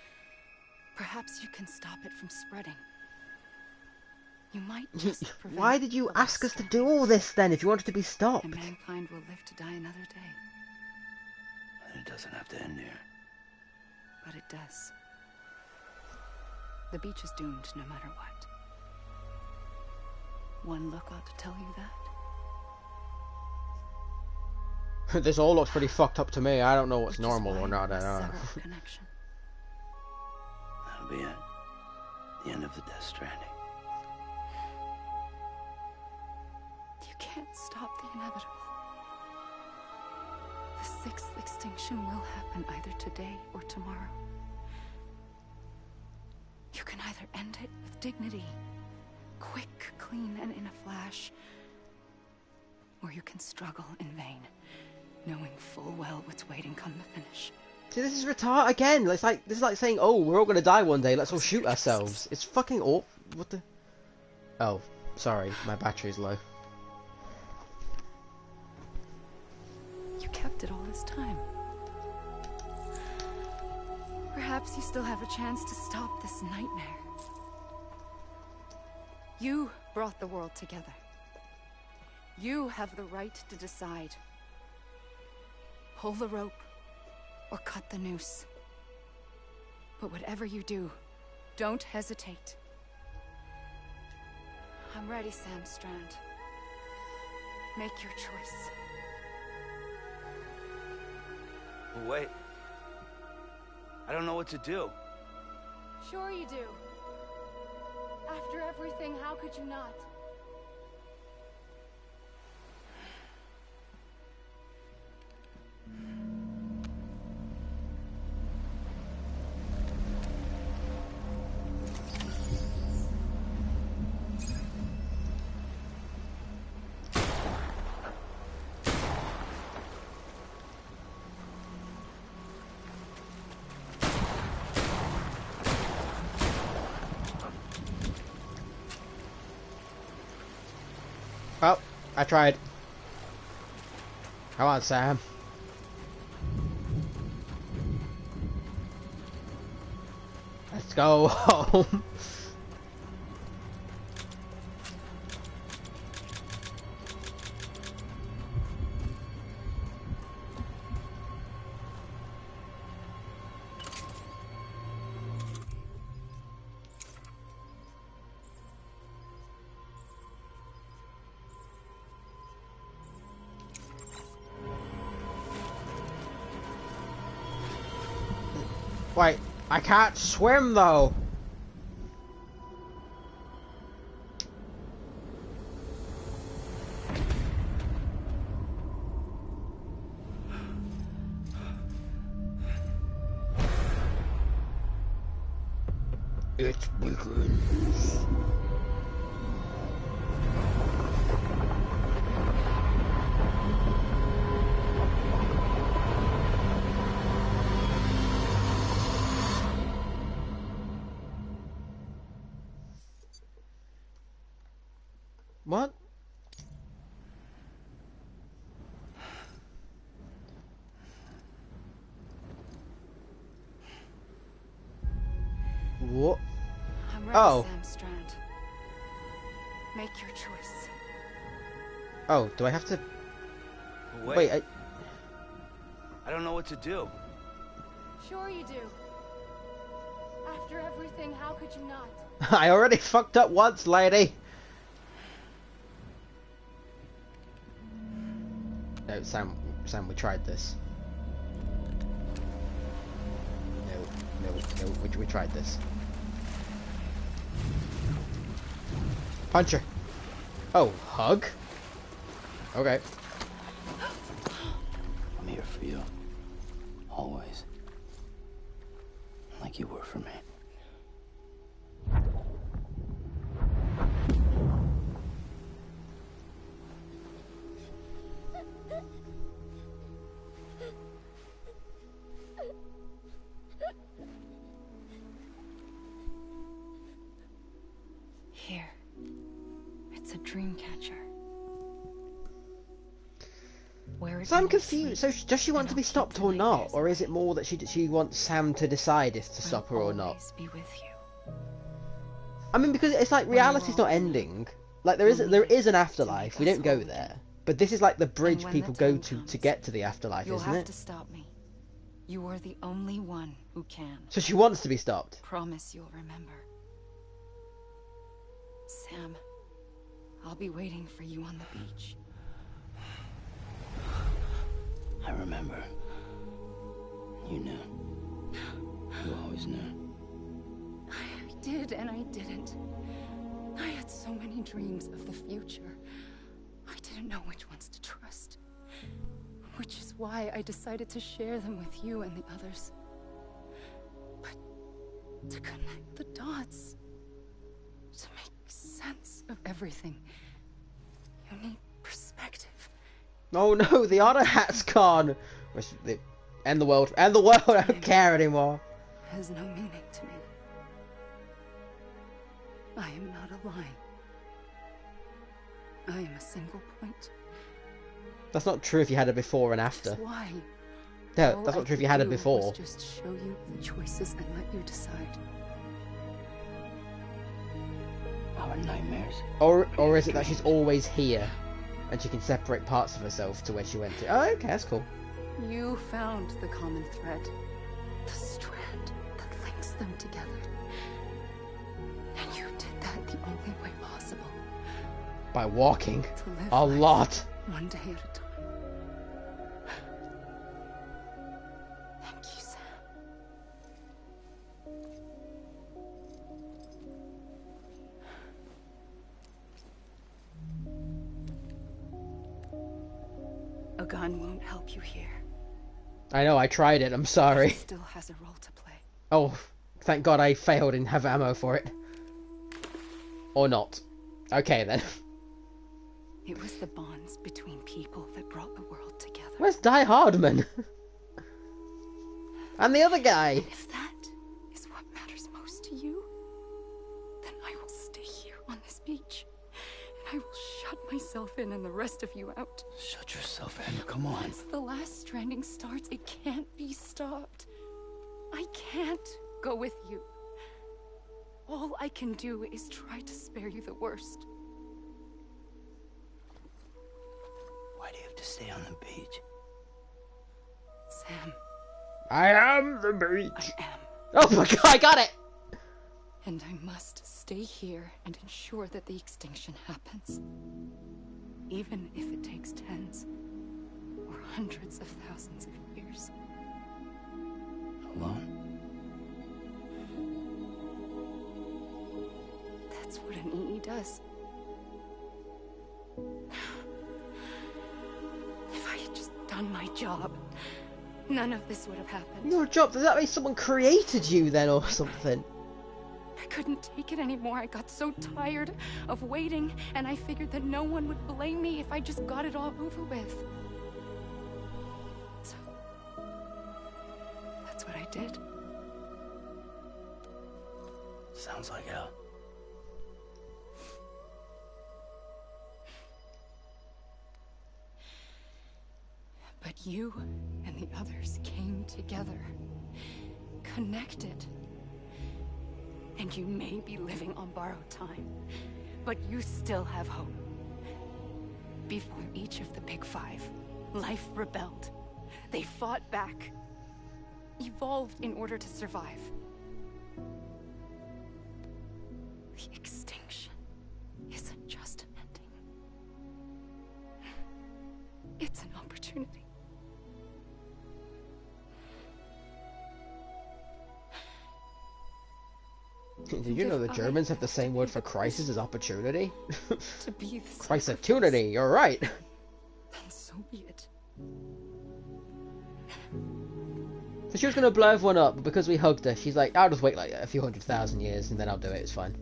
perhaps you can stop it from spreading. You might just prevent Why did you the ask last us to do all this then, if you wanted to be stopped? and mankind will live to die another day. It doesn't have to end here. But it does. The beach is doomed no matter what. One look ought to tell you that. This all looks pretty fucked up to me. I don't know what's Which is normal why or not. we I don't know. sever our connection. That'll be it. The end of the Death Stranding. You can't stop the inevitable. The sixth extinction will happen either today or tomorrow. You can either end it with dignity, quick, clean, and in a flash, or you can struggle in vain, knowing full well what's waiting come the finish. See, this is retard again. It's like this is like saying, "Oh, we're all gonna die one day. Let's all shoot ourselves." It's fucking awful. What the? Oh, sorry, my battery's low. You kept it all this time. Perhaps you still have a chance to stop this nightmare. You brought the world together. You have the right to decide. Pull the rope or cut the noose. But whatever you do, don't hesitate. I'm ready, Sam Strand. Make your choice. Wait. I don't know what to do. Sure you do. After everything, how could you not? Oh, I tried. Come on, Sam. Let's go home. Wait, I can't swim though. It begins. What? What? I'm ready, Oh. Sam Strand. Make your choice. Oh, do I have to... Wait, Wait, I don't know what to do. Sure you do. After everything, how could you not? I already fucked up once, lady. No, Sam, we tried this. No, we tried this. Punch her. Oh, hug? Okay. I'm here for you. Always. Like you were for me. Here. It's a dream catcher. So I'm confused. So does she want to be stopped or not? Or is it more that she wants Sam to decide if to stop her or not? Be with you. I mean, because it's like reality's not ending. Like there is an afterlife. We don't go there. But this is like the bridge people go to get to the afterlife, You'll isn't have it? to stop me. You are the only one who can. So she wants to be stopped. Promise you'll remember. Sam, I'll be waiting for you on the beach. I remember. You knew. You always knew. I did and I didn't. I had so many dreams of the future. I didn't know which ones to trust. Which is why I decided to share them with you and the others. But to connect the dots, to make sense of everything, you need perspective. Oh no, the other hat's gone. End the world. End the world. I don't care anymore. Has no meaning to me. I am not a line. I am a single point. That's not true if you had it before and after. That's why. No, that's not true if you had it before. Was just show you the choices and let you decide. Our nightmares. Or is it that she's always here, and she can separate parts of herself to where she went to? Oh, okay, that's cool. You found the common thread, the strand that links them together, and you did that the only way possible. By walking To live a life lot. one day at a time. Thank you, Sam. A gun won't help you here. I know, I tried it, I'm sorry. It still has a role to play. Oh, thank God I failed and have ammo for it. Or not. Okay then. It was the bonds between people that brought the world together. Where's Die Hardman? And the other guy. If that is what matters most to you, then I will stay here on this beach. And I will shut myself in and the rest of you out. Shut yourself in, come on. Once the last stranding starts, it can't be stopped. I can't go with you. All I can do is try to spare you the worst. Why do you have to stay on the beach? Sam. I am the beach. I am. Oh my God, I got it. And I must stay here and ensure that the extinction happens. Even if it takes tens or hundreds of thousands of years. Alone? this. If I had just done my job, none of this would have happened. Your job? Does that mean someone created you then or something? I couldn't take it anymore. I got so tired of waiting, and I figured that no one would blame me if I just got it all over with. So, that's what I did. Sounds like hell. But you and the others came together, connected. And you may be living on borrowed time, but you still have hope. Before each of the Big Five, life rebelled. They fought back, evolved in order to survive. The extinction isn't just an ending. It's an opportunity. Did you know the Germans have the same word for crisis as opportunity? To be the Crisis-opportunity, you're right. Then so be it. So she was going to blow everyone up, but because we hugged her, she's like, I'll just wait like a few 100,000 years and then I'll do it, it's fine.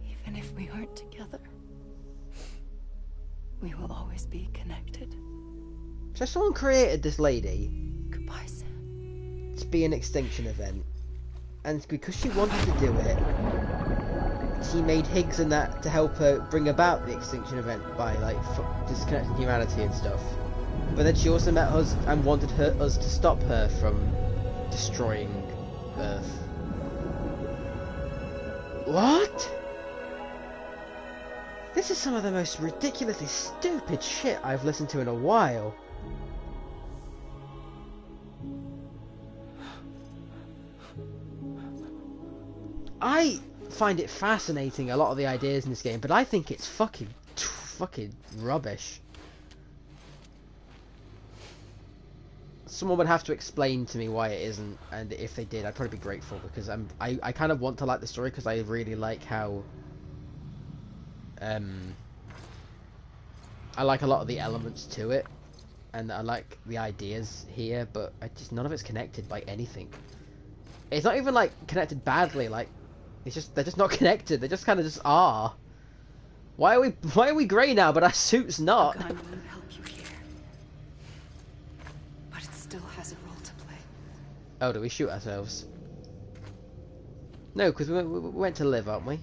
Even if we aren't together, we will always be connected. So someone created this lady. Goodbye, Sam. To be an extinction event. And because she wanted to do it, she made Higgs and that to help her bring about the extinction event by like disconnecting humanity and stuff. But then she also met us and wanted us to stop her from destroying Earth. What? This is some of the most ridiculously stupid shit I've listened to in a while. I find it fascinating, a lot of the ideas in this game, but I think it's fucking rubbish. Someone would have to explain to me why it isn't, and if they did, I'd probably be grateful, because I kind of want to like the story, because I really like how I like a lot of the elements to it, and I like the ideas here, but none of it's connected by anything. It's not even like connected badly, like they're just not connected. They just kind of just are. Why are we grey now, but our suit's not? A gun won't help you here, but it still has a role to play. Oh, do we shoot ourselves? No, because we went to live, aren't we?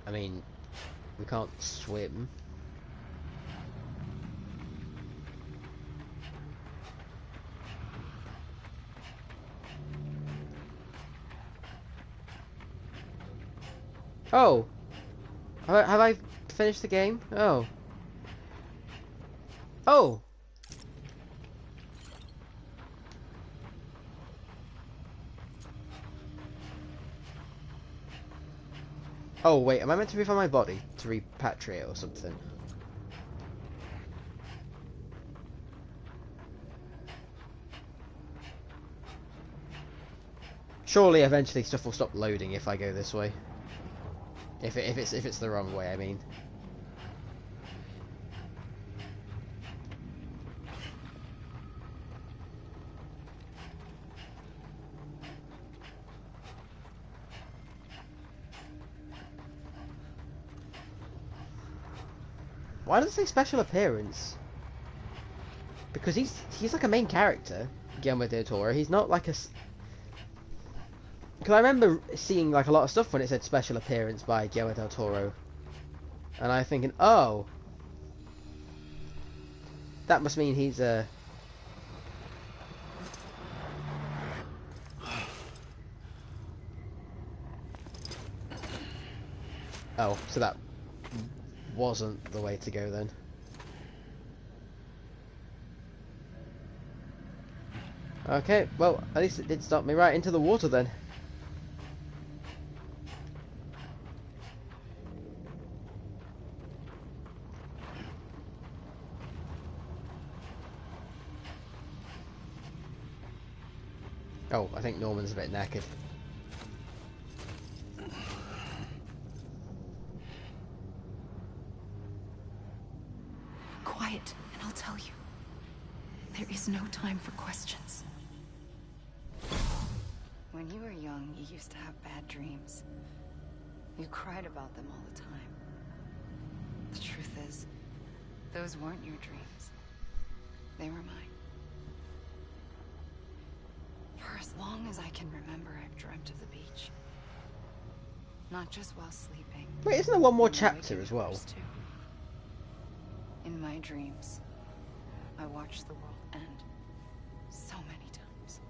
I mean, we can't swim. Oh! Have I finished the game? Oh. Oh! Oh wait, am I meant to refund my body to repatriate or something? Surely eventually stuff will stop loading if I go this way. If it's the wrong way, I mean. Why does it say special appearance? Because he's like a main character, Guillermo del Toro. He's not like a... Because I remember seeing like a lot of stuff when it said special appearance by Guillermo del Toro. And I thinking, oh. That must mean he's a... Oh, so that wasn't the way to go then. Okay, well, at least it did stop me right into the water then. Oh, I think Norman's a bit knackered. Quiet, and I'll tell you. There is no time for questions. When you were young, you used to have bad dreams. You cried about them all the time. The truth is, those weren't your dreams. They were mine. For as long as I can remember, I've dreamt of the beach. Not just while sleeping. Wait, isn't there one more in chapter waking as well? hours, too. In my dreams, I watched the world end so many times.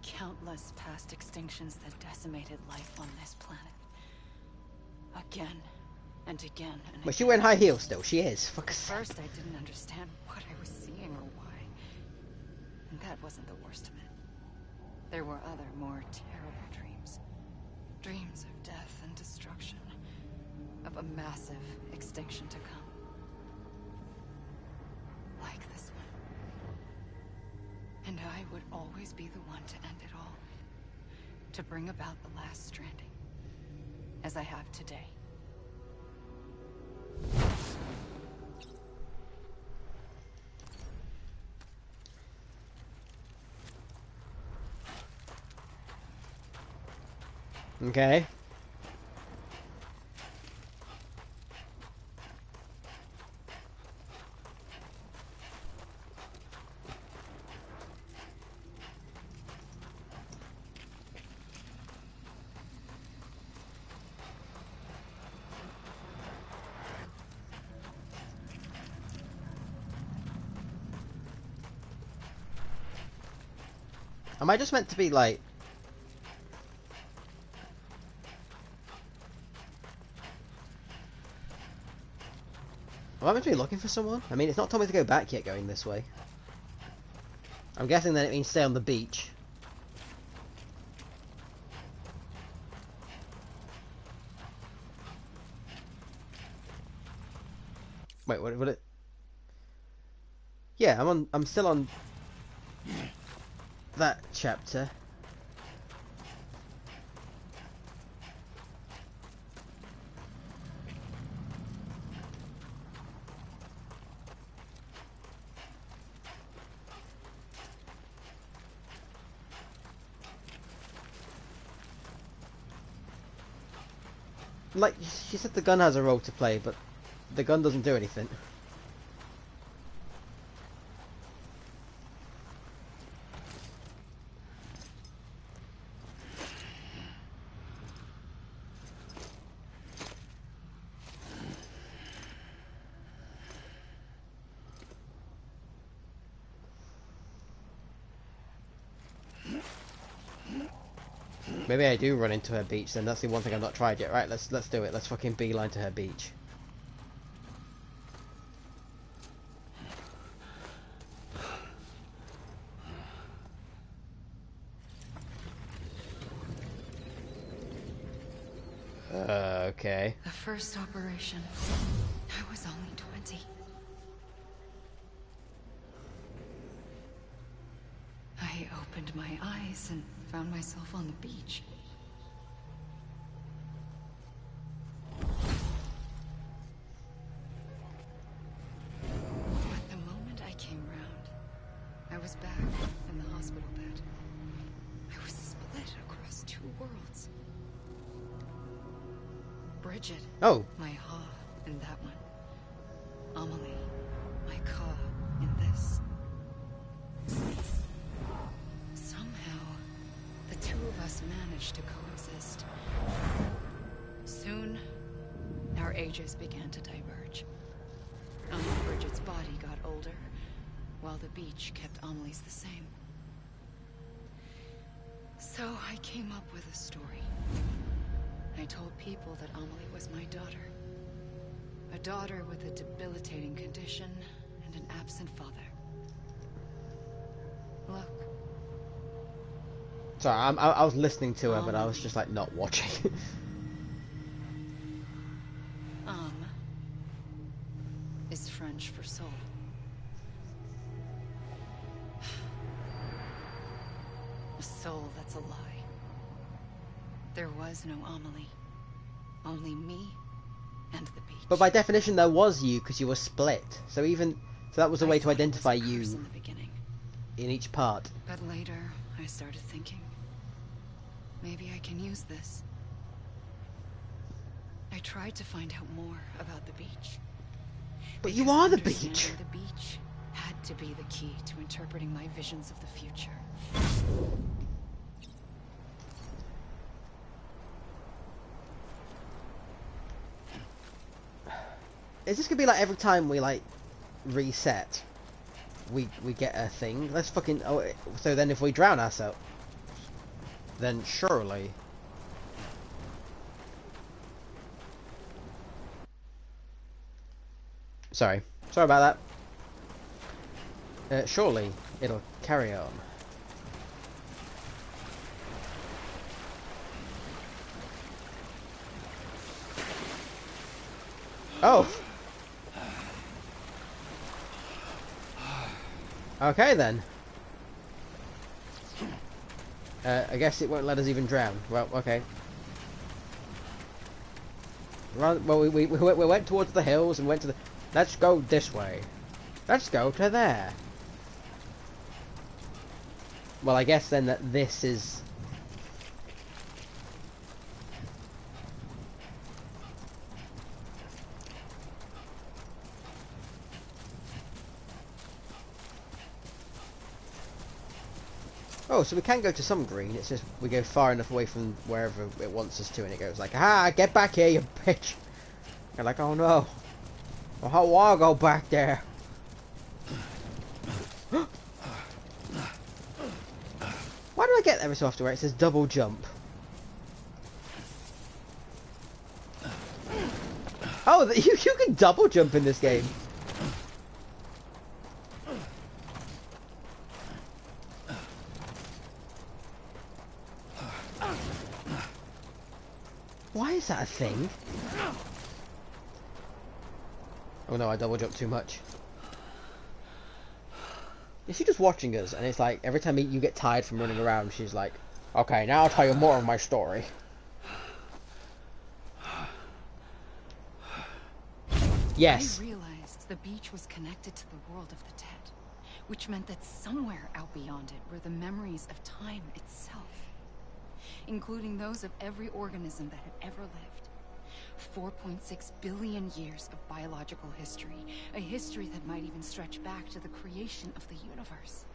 Countless past extinctions that decimated life on this planet. Again and again and But she again. wearing high heels still. She is. Fuck. At first, I didn't understand what I was seeing or why. And that wasn't the worst of it. There were other, more terrible dreams. Dreams of death and destruction. Of a massive extinction to come. Like this one. And I would always be the one to end it all. To bring about the last stranding. As I have today. Okay. Am I just meant to be like... Am I meant to be looking for someone? I mean, it's not told me to go back yet going this way. I'm guessing that it means stay on the beach. Wait, what would it... Yeah, I'm still on that chapter. Like, she said the gun has a role to play, but the gun doesn't do anything. Maybe I do run into her beach, then that's the one thing I've not tried yet. Right, let's do it. Let's fucking beeline to her beach. Okay. The first operation, I was only 20. I opened my eyes and found myself on the beach. But the moment I came round, I was back in the hospital bed. I was split across two worlds. Bridget. Oh. My Ha in that one. Amelie. My Ka in this. Somehow, the two of us managed to coexist. Soon, our ages began to diverge. Bridget's body got older, while the beach kept Amelie's the same. So I came up with a story. I told people that Amelie was my daughter. A daughter with a debilitating condition and an absent father. Look. Sorry, I was listening to her, but I was just like not watching. Is French for soul. A soul that's a lie. There was no Amelie. Only me and the beach. But by definition, there was you because you were split. So that was a way to identify you in the beginning. In each part. But later, I started thinking, maybe I can use this. I tried to find out more about the beach. But you are the beach. Understanding the beach had to be the key to interpreting my visions of the future. Is this gonna be like every time we like reset, we get a thing? Let's fucking. Oh, so then if we drown ourselves, then surely. Sorry about that. Surely it'll carry on. Oh. Okay then. I guess it won't let us even drown. Well, okay. Well, we went towards the hills and went to the... Let's go this way. Let's go to there. Well, I guess then that this is... Oh, so we can go to some green, it's just we go far enough away from wherever it wants us to, and it goes like, ah, get back here, you bitch! You're like, oh no. Well, how do I go back there? Why do I get every so often where it says double jump? Oh, you can double jump in this game. Why is that a thing? Oh no, I double jumped too much. Is she just watching us? And it's like, every time you get tired from running around, she's like, okay, now I'll tell you more of my story. Yes. I realized the beach was connected to the world of the dead, which meant that somewhere out beyond it were the memories of time itself, including those of every organism that had ever lived. 4.6 billion years of biological history, a history that might even stretch back to the creation of the universe.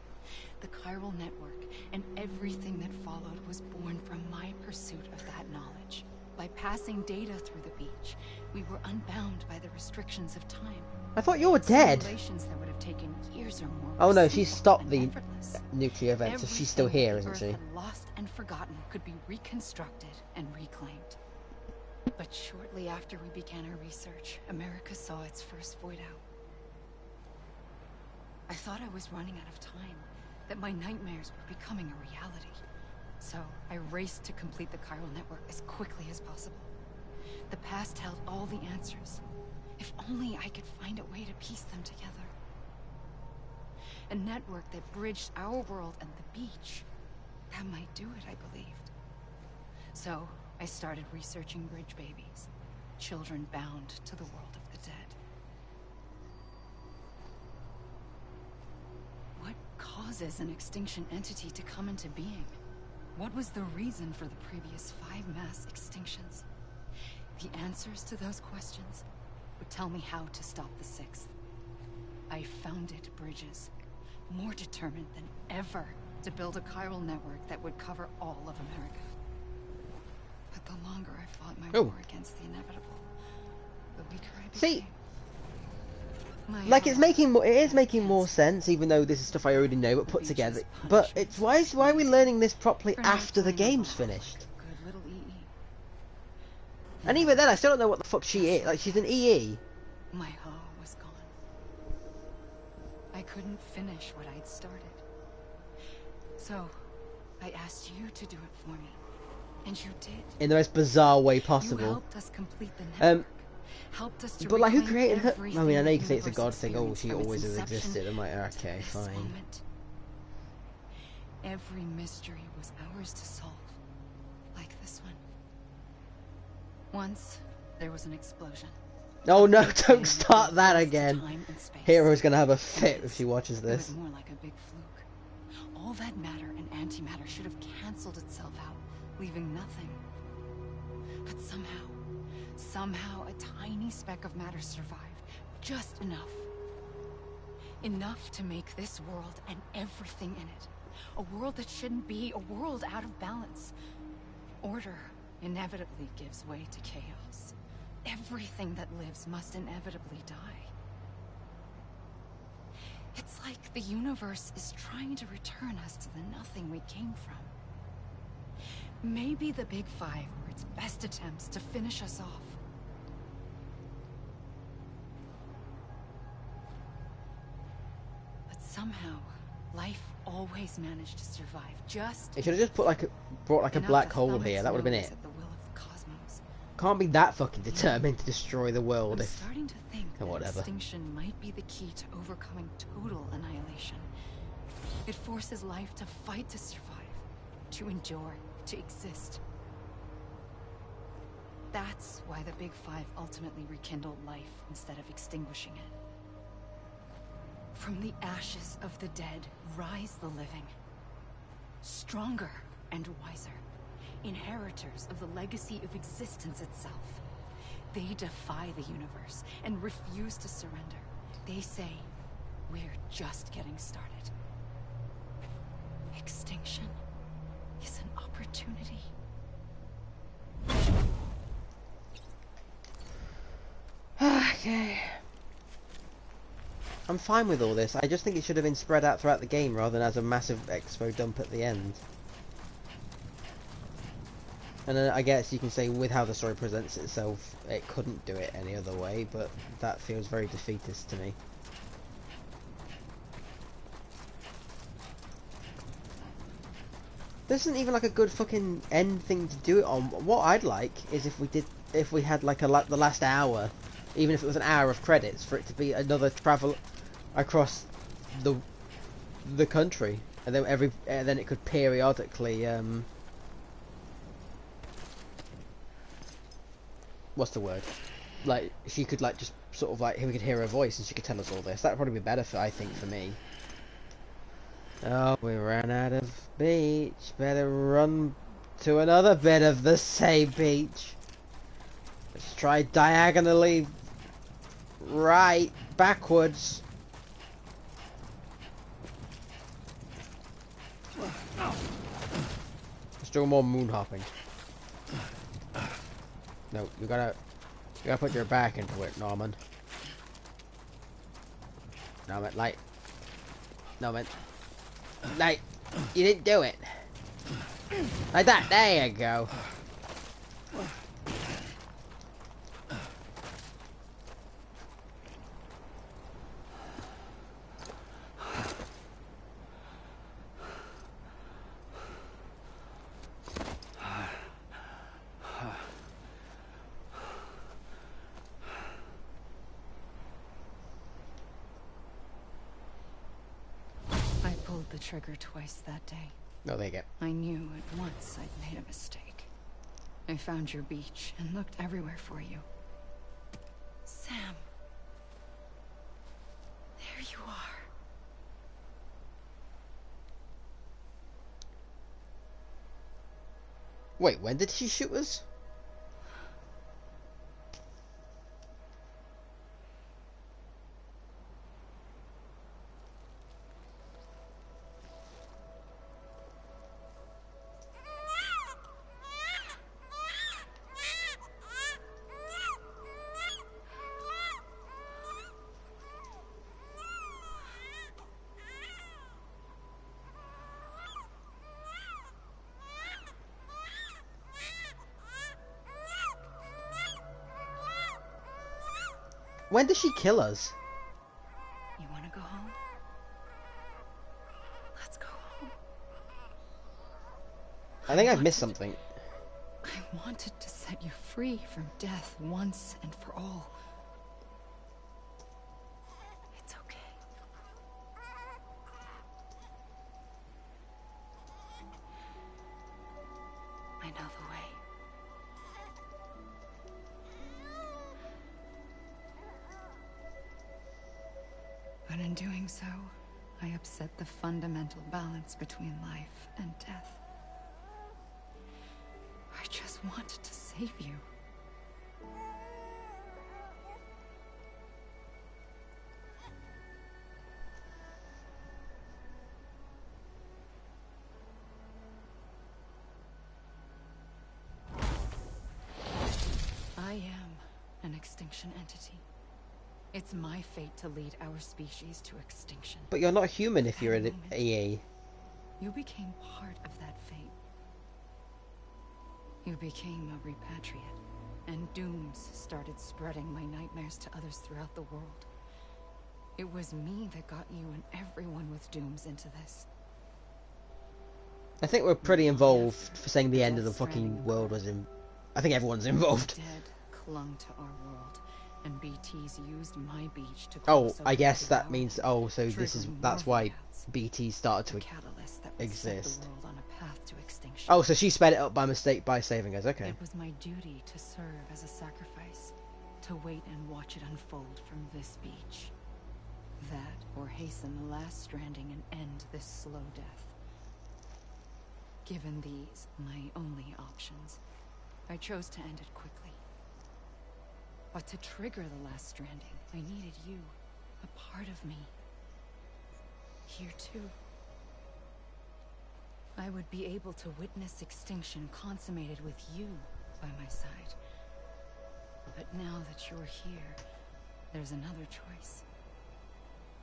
The chiral network and everything that followed was born from my pursuit of that knowledge. By passing data through the beach, we were unbound by the restrictions of time. I thought you were dead. Simulations that would have taken years or more. Oh no, she stopped the nuclear event, so she's still here, isn't she? Lost and forgotten could be reconstructed and reclaimed. But shortly after we began our research, America saw its first void out. I thought I was running out of time, that my nightmares were becoming a reality. So I raced to complete the chiral network as quickly as possible. The past held all the answers. If only I could find a way to piece them together. A network that bridged our world and the beach. That might do it, I believed. So I started researching bridge babies, children bound to the world of the dead. What causes an extinction entity to come into being? What was the reason for the previous 5 mass extinctions? The answers to those questions would tell me how to stop the 6th. I founded bridges, more determined than ever to build a chiral network that would cover all of America. But the longer I fought my war against the inevitable, the weaker I became. See, like it is making more sense, even though this is stuff I already know, but put together. But it's why are we learning this properly after the game's finished? Good little EE. And even then, I still don't know what the fuck she is. Like, she's an EE. My Ha was gone. I couldn't finish what I'd started. So, I asked you to do it for me. And you did. In the most bizarre way possible. You helped us complete the network. Helped us to but like, who created her? everything I mean, I know you the can say it's a universe god thing. Oh, experienced she from its always has inception existed. I'm like, to okay, this fine. moment. every mystery was ours to solve. Like this one. Once, there was an explosion. Oh no, don't start that again. Hero's gonna have a fit if she watches this. It was more like a big fluke. All that matter and antimatter should have cancelled itself out, leaving nothing. But somehow a tiny speck of matter survived. Just enough. Enough to make this world and everything in it. A world that shouldn't be, a world out of balance. Order inevitably gives way to chaos. Everything that lives must inevitably die. It's like the universe is trying to return us to the nothing we came from. Maybe the Big Five were its best attempts to finish us off. But somehow, life always managed to survive. It should have just brought like a black hole here. That would have been it. Can't be that fucking determined to destroy the world. I'm starting to think that whatever. Extinction might be the key to overcoming total annihilation. It forces life to fight to survive, to endure, to exist. That's why the Big Five ultimately rekindled life instead of extinguishing it. From the ashes of the dead rise the living. Stronger and wiser. Inheritors of the legacy of existence itself. They defy the universe and refuse to surrender. They say, we're just getting started. Extinction is an opportunity. Okay. I'm fine with all this. I just think it should have been spread out throughout the game rather than as a massive expo dump at the end. And then I guess you can say with how the story presents itself, it couldn't do it any other way, but that feels very defeatist to me. This isn't even like a good fucking end thing to do it on. What I'd like is if we had like the last hour, even if it was an hour of credits, for it to be another travel across the country, and then it could periodically what's the word? Like she could like just sort of like we could hear her voice and she could tell us all this. That'd probably be better I think for me. Oh, we ran out of beach. Better run to another bit of the same beach. Let's try diagonally right backwards. Let's do more moon hopping. No, you gotta put your back into it, Norman. Norman, light. Norman. Light. You didn't do it. Like that. There you go. The trigger twice that day. No, there you go. I knew at once I'd made a mistake. I found your beach and looked everywhere for you. Sam. There you are. Wait, when did she shoot us? When did she kill us? You want to go home? Let's go home. I think I've missed something. I wanted to set you free from death once and for all. It's okay. doing so, I upset the fundamental balance between life and death. I just wanted to save you. I am an extinction entity. It's my fate to lead our species to extinction. But you're not human if you're an moment, EA. You became part of that fate. You became a repatriate, and dooms started spreading my nightmares to others throughout the world. It was me that got you and everyone with dooms into this. I think we're pretty involved for saying the end of the fucking world was in. I think everyone's involved. Dead clung to our world, and BTs used my beach to. Oh, I guess that means. Oh, so that's why BT started to exist. The world on a path to extinction. Oh, so she sped it up by mistake by saving us. Okay. It was my duty to serve as a sacrifice, to wait and watch it unfold from this beach. That, or hasten the last stranding and end this slow death. Given these, my only options, I chose to end it quickly. But to trigger the last stranding, I needed you, a part of me. Here too. I would be able to witness extinction consummated with you by my side. But now that you're here, there's another choice.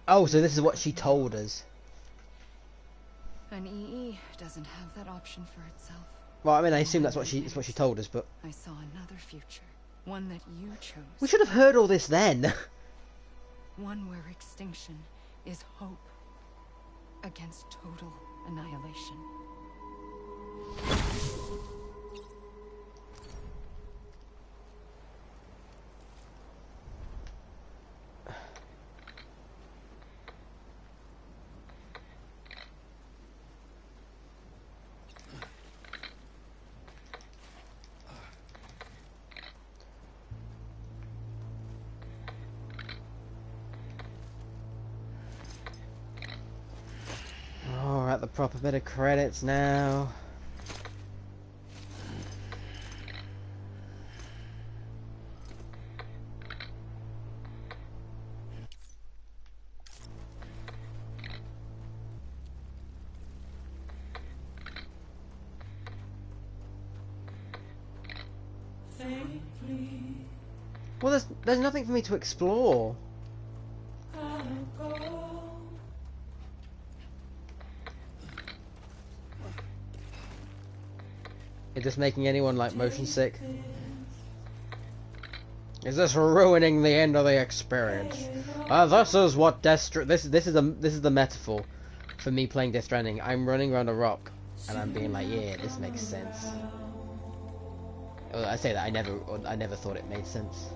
Oh, so this is what she told us. An EE doesn't have that option for itself. Well, I mean, I assume that's what she told us, but I saw another future, one that you chose. We should have heard all this then. One where extinction is hope against total annihilation. Oh, we're at the proper bit of credits now. Well, there's nothing for me to explore. Is this making anyone like motion sick? Is this ruining the end of the experience? This is what this is the metaphor for me playing Death Stranding. I'm running around a rock and I'm being like, yeah, this makes sense. Well, I say that I never thought it made sense.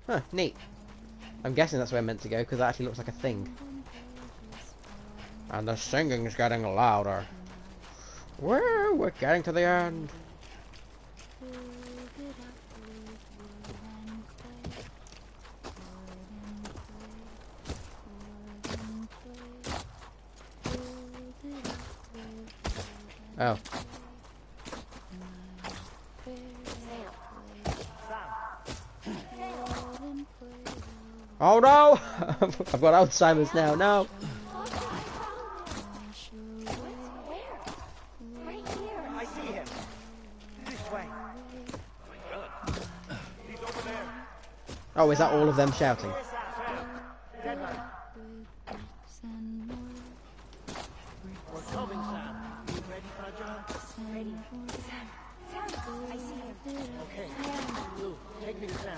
Huh, neat. I'm guessing that's where I'm meant to go, because that actually looks like a thing. And the singing's getting louder. Woo, we're getting to the end. Oh. Oh no! I've got Alzheimer's now, no! Right here. I see him. This way. He's over there. Oh, is that all of them shouting? We're coming, Sam. You ready for a job? Ready. Sam, I see him. Okay. Lou, take me to Sam.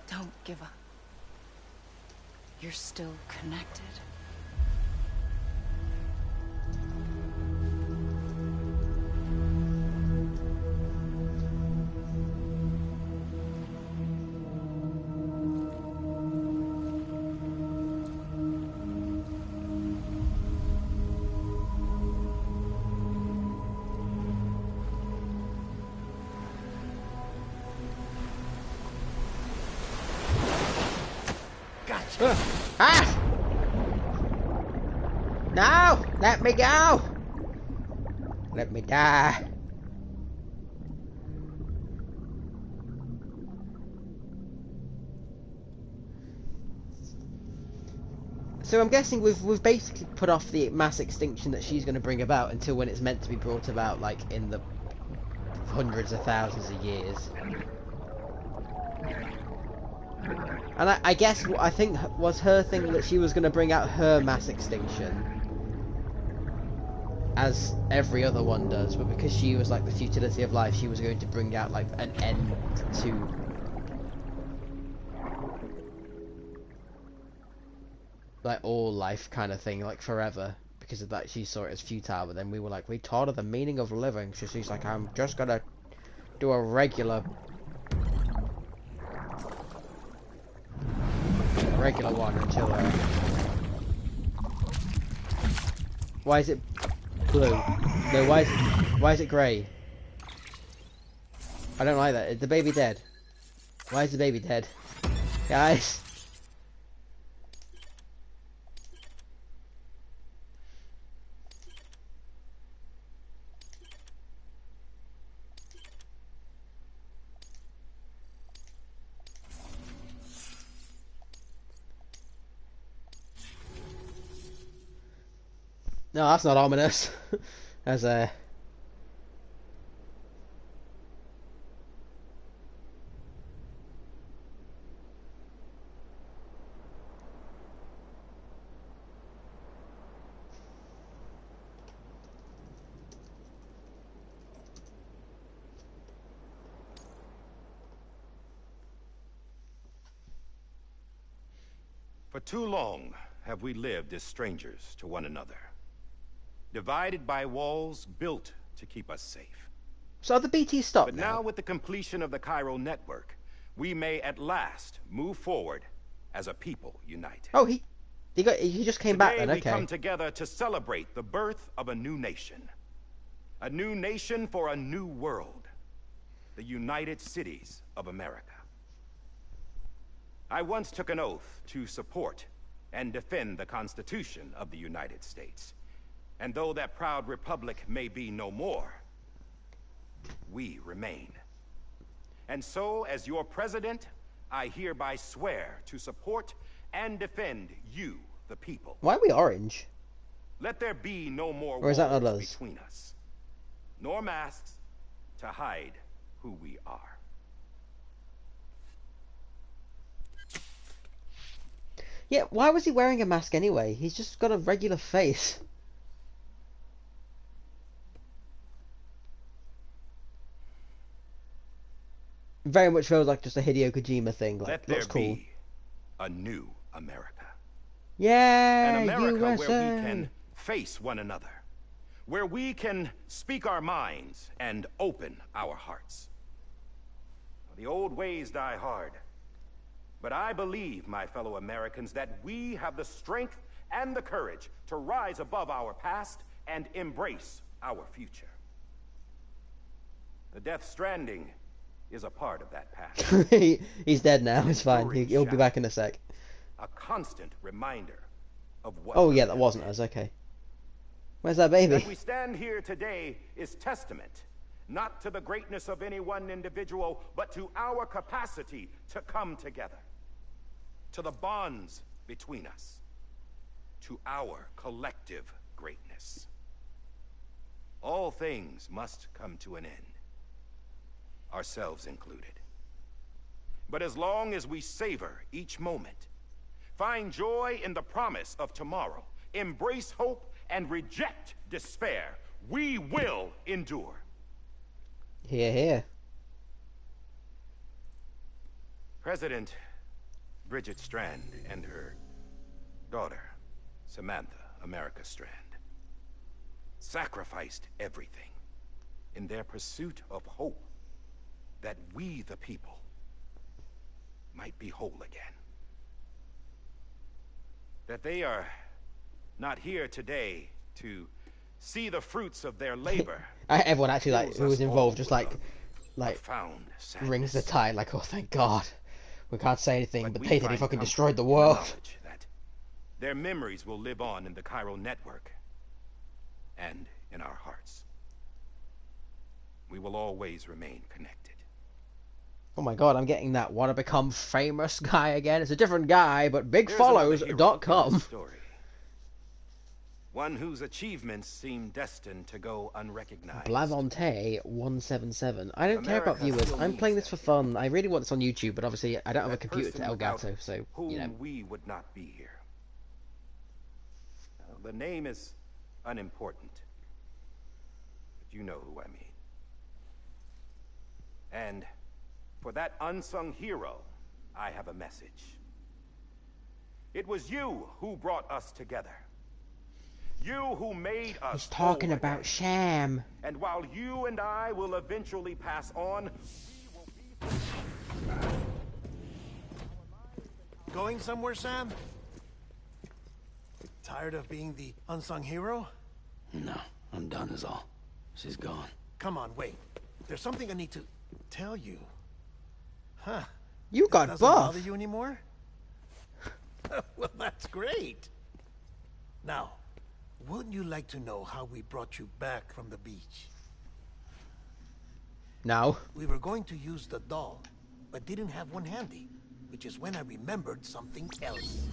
Don't give up. You're still connected. Ah! No! Let me go! Let me die. So I'm guessing we've basically put off the mass extinction that she's going to bring about until when it's meant to be brought about, like in the hundreds of thousands of years. And I guess what I think was her thing that she was going to bring out her mass extinction, as every other one does, but because she was like the futility of life, she was going to bring out like an end to like all life kind of thing, like forever, because of that she saw it as futile. But then we were like, we taught her the meaning of living, so she's like, I'm just gonna do a regular one until why is it blue? No, why is it grey? I don't like that. Is the baby dead? Why is the baby dead? Guys. No, that's not ominous. As a For too long have we lived as strangers to one another, divided by walls built to keep us safe. So the BT stopped But now. now with the completion of the chiral network, we may at last move forward as a people united. Oh, he just came back then. Today Okay. we come together to celebrate the birth of a new nation. A new nation for a new world. The United Cities of America. I once took an oath to support and defend the Constitution of the United States. And though that proud republic may be no more, we remain. And so, as your president, I hereby swear to support and defend you, the people. Why are we orange? Let there be no more Or is that not walls us? between us, nor masks to hide who we are. Yeah, why was he wearing a mask anyway? He's just got a regular face. Very much feels like just a Hideo Kojima thing. Like, Let there looks cool. be a new America. Yeah, An America where USA. we can face one another, where we can speak our minds and open our hearts. The old ways die hard, but I believe, my fellow Americans, that we have the strength and the courage to rise above our past and embrace our future. The Death Stranding is a part of that past. He's dead now. It's fine. He'll be back in a sec. A constant reminder of what. Oh yeah, that wasn't us. Okay. Where's that baby? That we stand here today is testament, not to the greatness of any one individual, but to our capacity to come together, to the bonds between us, to our collective greatness. All things must come to an end, ourselves included. But as long as we savor each moment, find joy in the promise of tomorrow, embrace hope, and reject despair, we will endure. Hear, hear. President Bridget Strand and her daughter, Samantha America Strand, sacrificed everything in their pursuit of hope that we, the people, might be whole again. That they are not here today to see the fruits of their labor. Everyone actually, like, who was involved just like found rings the tide, like, oh thank God, we can't say anything, but they fucking destroyed the world. That their memories will live on in the chiral network and in our hearts. We will always remain connected. Oh my God, I'm getting that wanna become famous guy again. It's a different guy, but bigfollows.com. One whose achievements seem destined to go unrecognized. Blavonte 177. I don't care about viewers. I'm playing this for fun. I really want this on YouTube, but obviously I don't have a computer to Elgato, so you know. We would not be here. The name is unimportant, but you know who I mean. And for that unsung hero, I have a message. It was you who brought us together. You who made us. He's talking about Sham. And while you and I will eventually pass on, Going somewhere, Sam? Tired of being the unsung hero? No, I'm done is all. She's gone. Come on, wait. There's something I need to tell you. Huh. You got Doesn't buff. bother you anymore? Well, that's great. Now, wouldn't you like to know how we brought you back from the beach? No. We were going to use the doll, but didn't have one handy, which is when I remembered something else.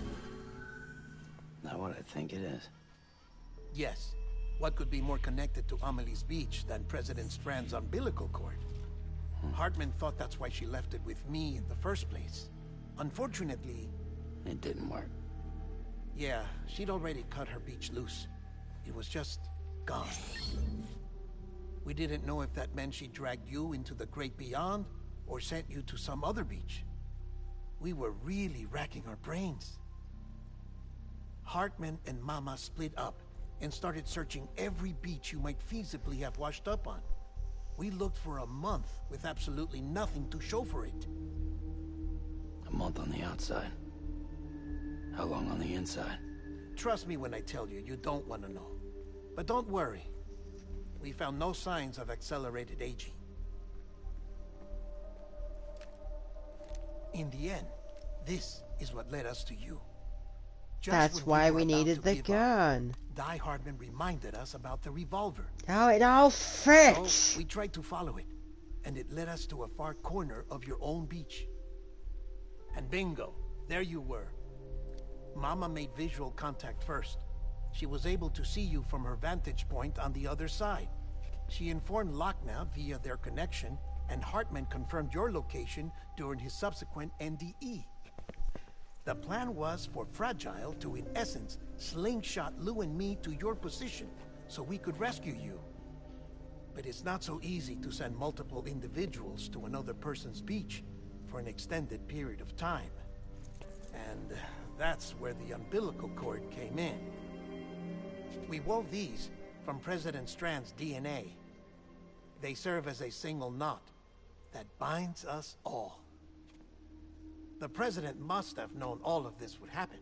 Not what I think it is. Yes. What could be more connected to Amelie's beach than President Strand's umbilical cord? Hartman thought that's why she left it with me in the first place. Unfortunately... It didn't work. Yeah, she'd already cut her beach loose. It was just gone. We didn't know if that meant she dragged you into the great beyond, or sent you to some other beach. We were really racking our brains. Hartman and Mama split up and started searching every beach you might feasibly have washed up on. We looked for a month with absolutely nothing to show for it. A month on the outside. How long on the inside? Trust me when I tell you, you don't want to know. But don't worry. We found no signs of accelerated aging. In the end, this is what led us to you. That's why we needed the gun. Die Hardman reminded us about the revolver. How it all fits. So we tried to follow it, and it led us to a far corner of your own beach. And bingo, there you were. Mama made visual contact first. She was able to see you from her vantage point on the other side. She informed Lochna via their connection, and Hartman confirmed your location during his subsequent NDE. The plan was for Fragile to, in essence, slingshot Lou and me to your position so we could rescue you. But it's not so easy to send multiple individuals to another person's beach for an extended period of time. And That's where the umbilical cord came in. We wove these from President Strand's DNA. They serve as a single knot that binds us all. The President must have known all of this would happen.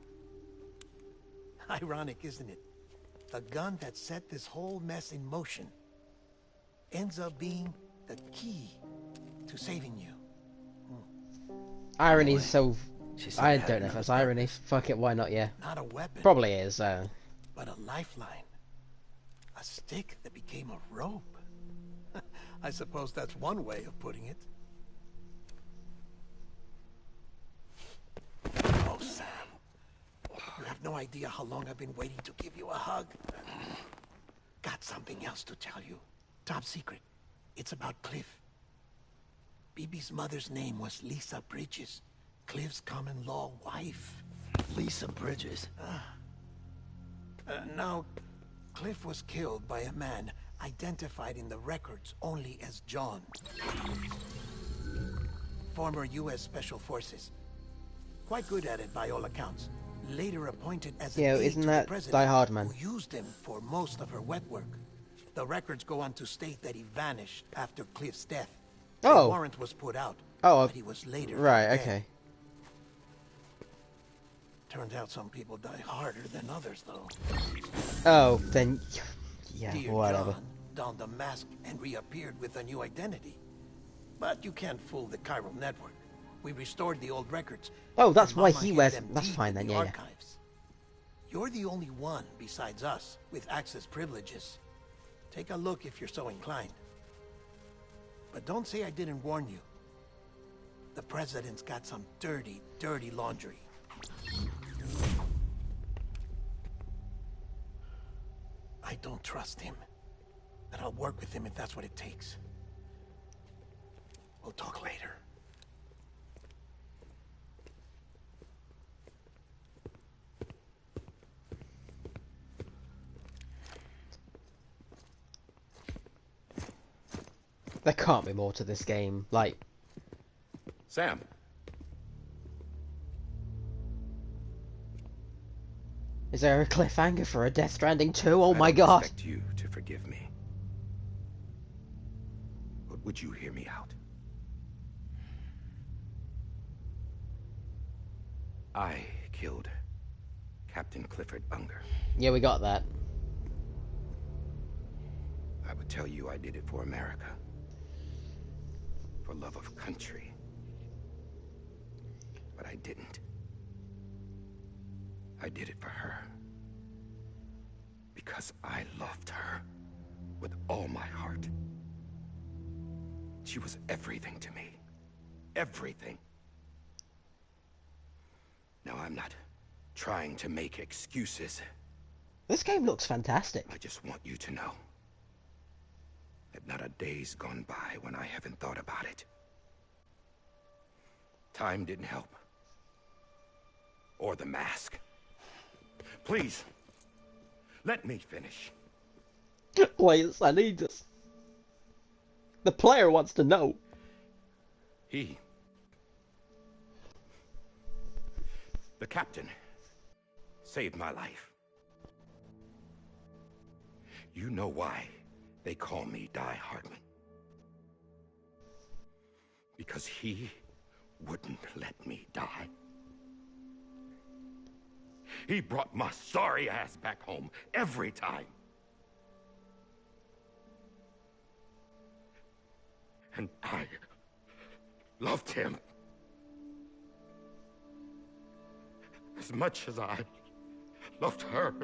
Ironic, isn't it? The gun that set this whole mess in motion ends up being the key to saving you. Irony is so... said I it had don't know if another that's irony. Fuck it, why not, yeah. Not a weapon. Probably is, But a lifeline. A stick that became a rope. I suppose that's one way of putting it. Oh, Sam. You have no idea how long I've been waiting to give you a hug. Got something else to tell you. Top secret. It's about Cliff. BB's mother's name was Lisa Bridges. Cliff's common-law wife. Lisa Bridges? Now, Cliff was killed by a man identified in the records only as John. Former U.S. Special Forces. Quite good at it by all accounts. Later appointed as an aide isn't to that the president, Die Hard, man? who used him for most of her wet work. The records go on to state that he vanished after Cliff's death. Oh. The warrant was put out, Oh, but he was later right, dead. okay. Turns out some people die harder than others, though. Oh, then... Yeah, Dear whatever. John donned a mask and reappeared with a new identity. But you can't fool the chiral network. We restored the old records. Oh, that's and why Mama he hid wears... them That's deep fine in then, the yeah, yeah. archives. You're the only one besides us with access privileges. Take a look if you're so inclined. But don't say I didn't warn you. The president's got some dirty, dirty laundry. I don't trust him. But I'll work with him if that's what it takes. We'll talk later. There can't be more to this game. Like... Sam. Is there a cliffhanger for a Death Stranding 2? Oh I my don't god! expect you to forgive me. But would you hear me out? I killed Captain Clifford Unger. Yeah, we got that. I would tell you I did it for America. For love of country. But I didn't. I did it for her. Because I loved her with all my heart. She was everything to me. Everything. Now, I'm not trying to make excuses. This game looks fantastic. I just want you to know that not a day's gone by when I haven't thought about it. Time didn't help. Or the mask. Please, let me finish. Please, I need this. The player wants to know. The captain, saved my life. You know why they call me Die Hardman. Because he wouldn't let me die. He brought my sorry ass back home every time. And I loved him as much as I loved her.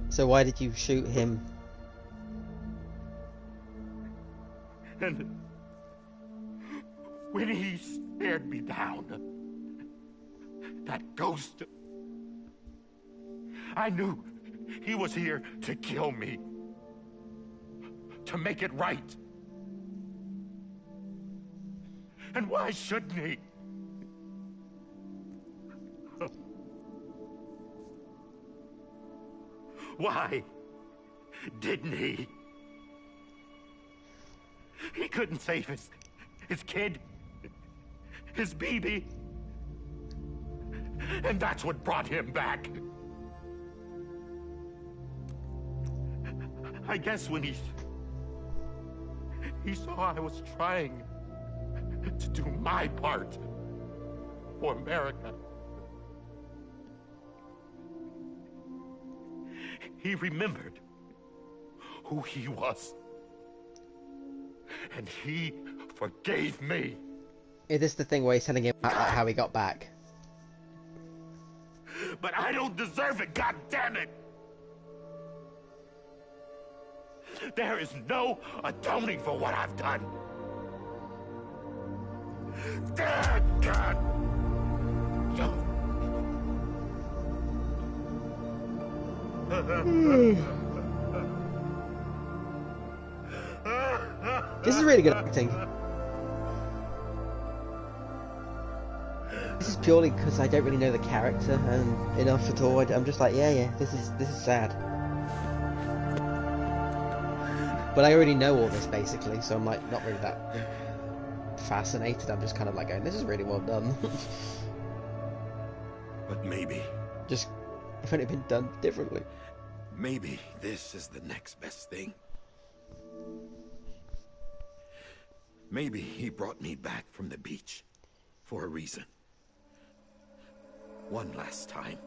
So why did you shoot him? And when he stared me down, that ghost, I knew he was here to kill me, to make it right. And why shouldn't he? Why didn't he? He couldn't save his kid, his BB. And that's what brought him back. I guess when he saw I was trying to do my part for America, he remembered who he was. And he forgave me. Is this the thing where he's telling him about, like, how he got back? But I don't deserve it, God damn it! There is no atoning for what I've done. God! This is really good acting. This is purely because I don't really know the character enough at all. I'm just like, yeah, this is sad. But I already know all this basically, so I'm like not really that fascinated. I'm just kind of like going, this is really well done. But maybe, just if it had been done differently. Maybe this is the next best thing. Maybe he brought me back from the beach for a reason. One last time.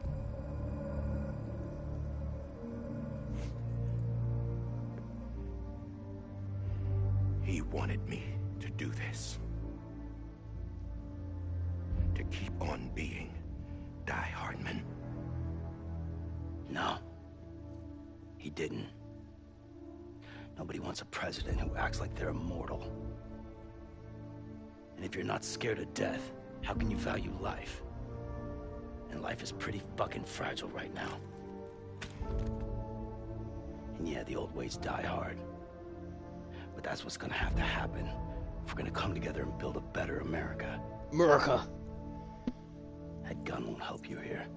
He wanted me to do this. To keep on being Die Hardman. No. He didn't. Nobody wants a president who acts like they're immortal. And if you're not scared of death, how can you value life? And life is pretty fucking fragile right now. And yeah, the old ways die hard. But that's what's gonna have to happen if we're gonna come together and build a better America. America! That gun won't help you here.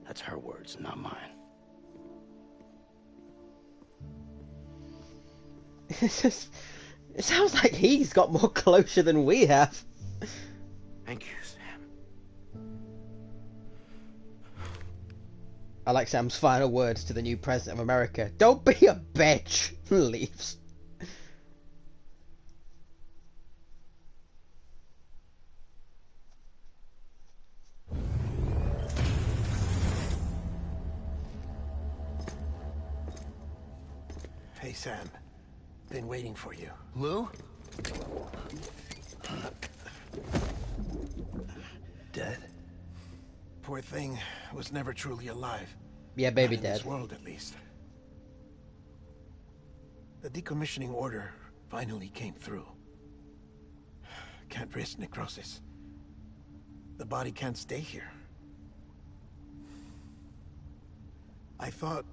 That's her words, not mine. It sounds like he's got more closure than we have. Thank you, Sam. I like Sam's final words to the new president of America. Don't be a bitch! Leaves. Hey, Sam. Been waiting for you. Lou? Dead? Poor thing was never truly alive. Yeah, baby Not in dead. this world, at least. The decommissioning order finally came through. Can't risk necrosis. The body can't stay here. I thought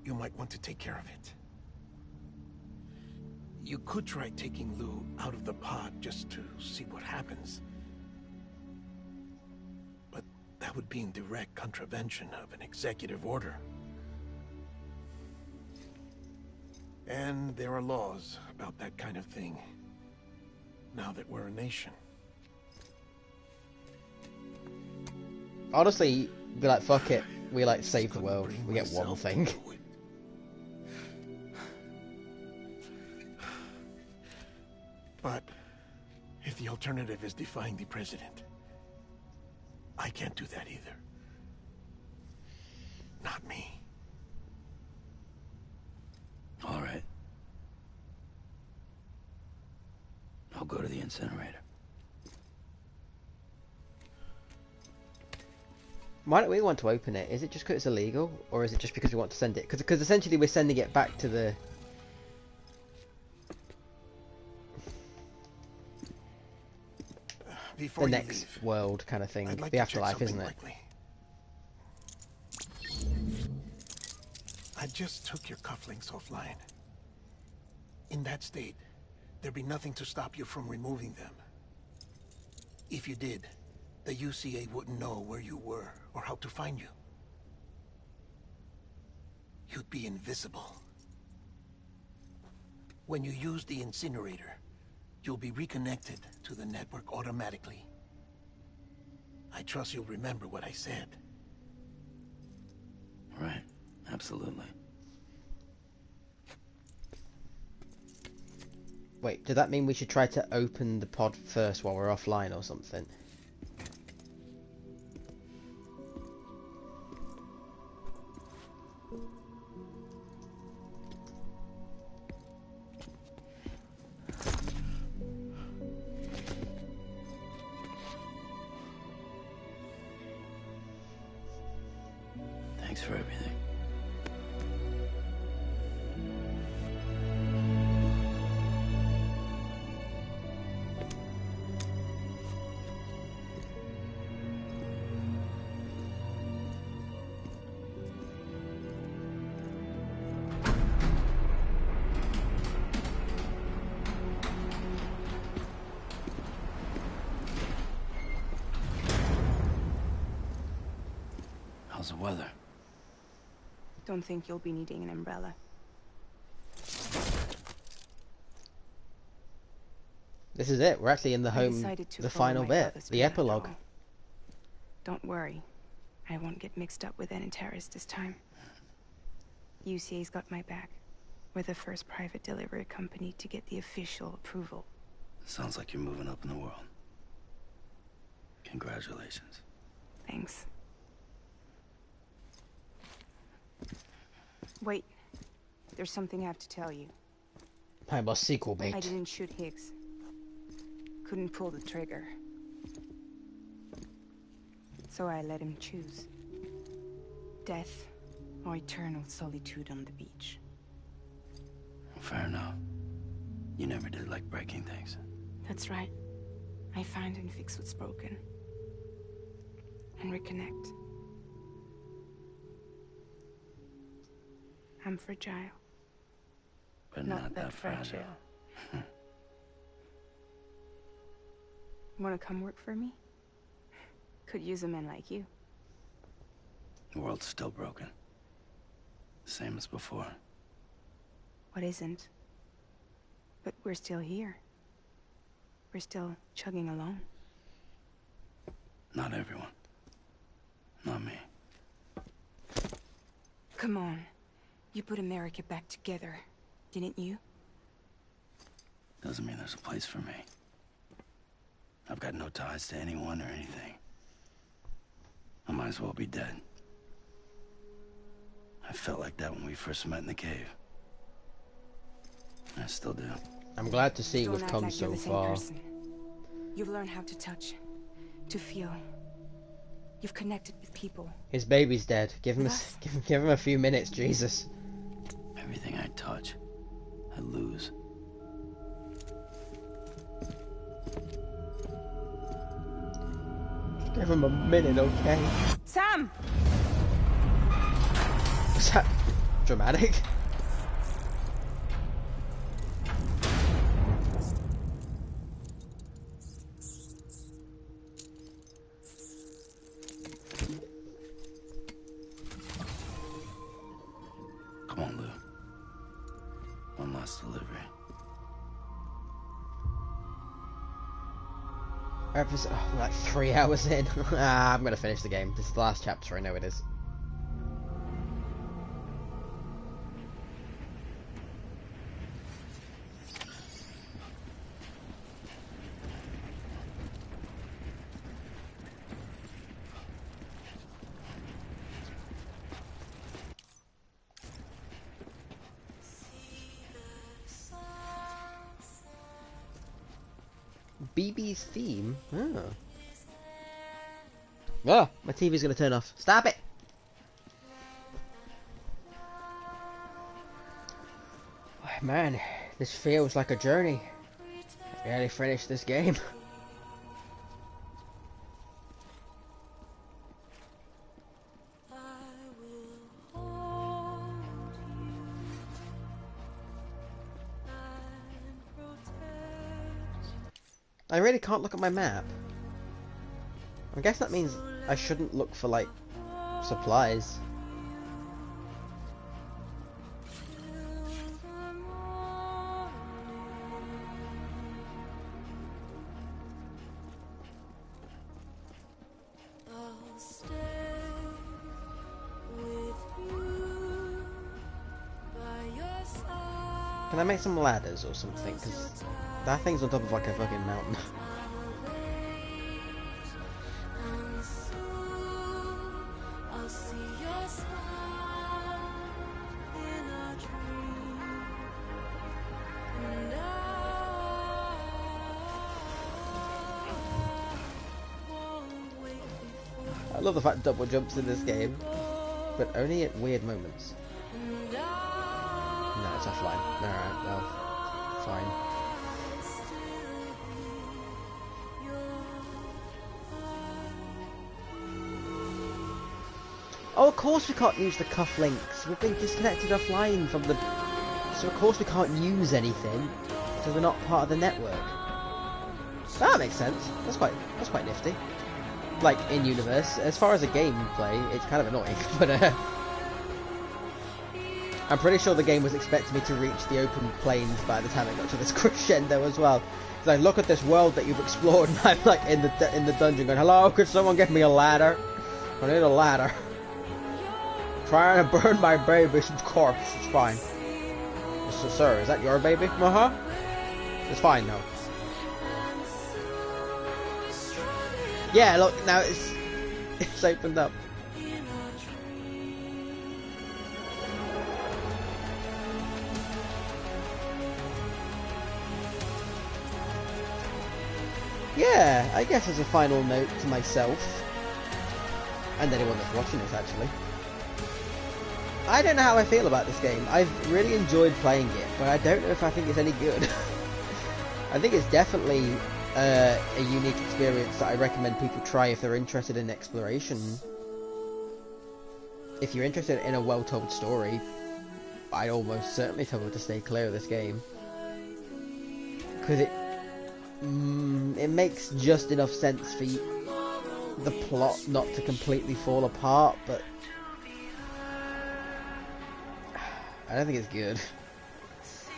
you might want to take care of it. You could try taking Lou out of the pod just to see what happens. But that would be in direct contravention of an executive order. And there are laws about that kind of thing, now that we're a nation. Honestly, be like, fuck it. We like save the world. We get one thing. But if the alternative is defying the president, I can't do that either. Not me. All right. I'll go to the incinerator. Why don't we want to open it? Is it just because it's illegal? Or is it just because we want to send it? Because essentially we're sending it back to the... Before the you next leave, world kind of thing. I'd like The to check afterlife, isn't something it? quickly. I just took your cufflinks offline. In that state, there'd be nothing to stop you from removing them. If you did, the UCA wouldn't know where you were or how to find you. You'd be invisible. When you use the incinerator, you'll be reconnected to the network automatically. I trust you'll remember what I said. Right. Absolutely. Wait, did that mean we should try to open the pod first while we're offline or something? Thanks for everything. How's the weather? Don't think you'll be needing an umbrella. This is it. We're actually in the I home, decided to the follow final my bit, father's the path, epilogue. though. Don't worry. I won't get mixed up with Antares this time. UCA's got my back. We're the first private delivery company to get the official approval. Sounds like you're moving up in the world. Congratulations. Thanks. Wait. There's something I have to tell you. I'm a sequel bait. I didn't shoot Higgs. Couldn't pull the trigger. So I let him choose. Death or eternal solitude on the beach. Fair enough. You never did like breaking things. That's right. I find and fix what's broken. And reconnect. I'm fragile. But not that fragile. Wanna come work for me? Could use a man like you. The world's still broken. Same as before. What isn't? But we're still here. We're still chugging along. Not everyone. Not me. Come on. You put America back together, didn't you? Doesn't mean there's a place for me. I've got no ties to anyone or anything. I might as well be dead. I felt like that when we first met in the cave. I still do. I'm glad to see Don't we've act come like you're so the same far. person. You've learned how to touch, to feel. You've connected with people. His baby's dead. Give him give him a few minutes, Jesus. Everything I touch, I lose. Give him a minute, okay? Sam! Was that dramatic? Come on, Lou. One last delivery. Episode, we're like 3 hours in. I'm gonna finish the game. This is the last chapter, I know it is. BB's theme? Oh. Oh, my TV's gonna turn off. Stop it! Oh, man, this feels like a journey. I barely finished this game. I really can't look at my map. I guess that means I shouldn't look for, like, supplies. Can I make some ladders or something? Because that thing's on top of like a fucking mountain. I love the fact double jumps in this game, but only at weird moments. No, it's offline. Alright, well, fine. Oh, of course we can't use the cufflinks. We've been disconnected offline from the... So of course we can't use anything, because we're not part of the network. That makes sense. That's quite nifty. Like, in universe. As far as a gameplay, it's kind of annoying, but I'm pretty sure the game was expecting me to reach the open plains by the time I got to this crescendo as well. So I look at this world that you've explored, and I'm like in the dungeon going, "Hello, could someone get me a ladder? I need a ladder." Trying to burn my baby's corpse. It's fine. So, sir, is that your baby? Uh-huh. It's fine though. Yeah, look, now it's opened up. Yeah, I guess as a final note to myself, and anyone that's watching this actually, I don't know how I feel about this game. I've really enjoyed playing it, but I don't know if I think it's any good. I think it's definitely a unique experience that I recommend people try if they're interested in exploration. If you're interested in a well-told story, I'd almost certainly tell them to stay clear of this game. Because it makes just enough sense for the plot not to completely fall apart, but I don't think it's good.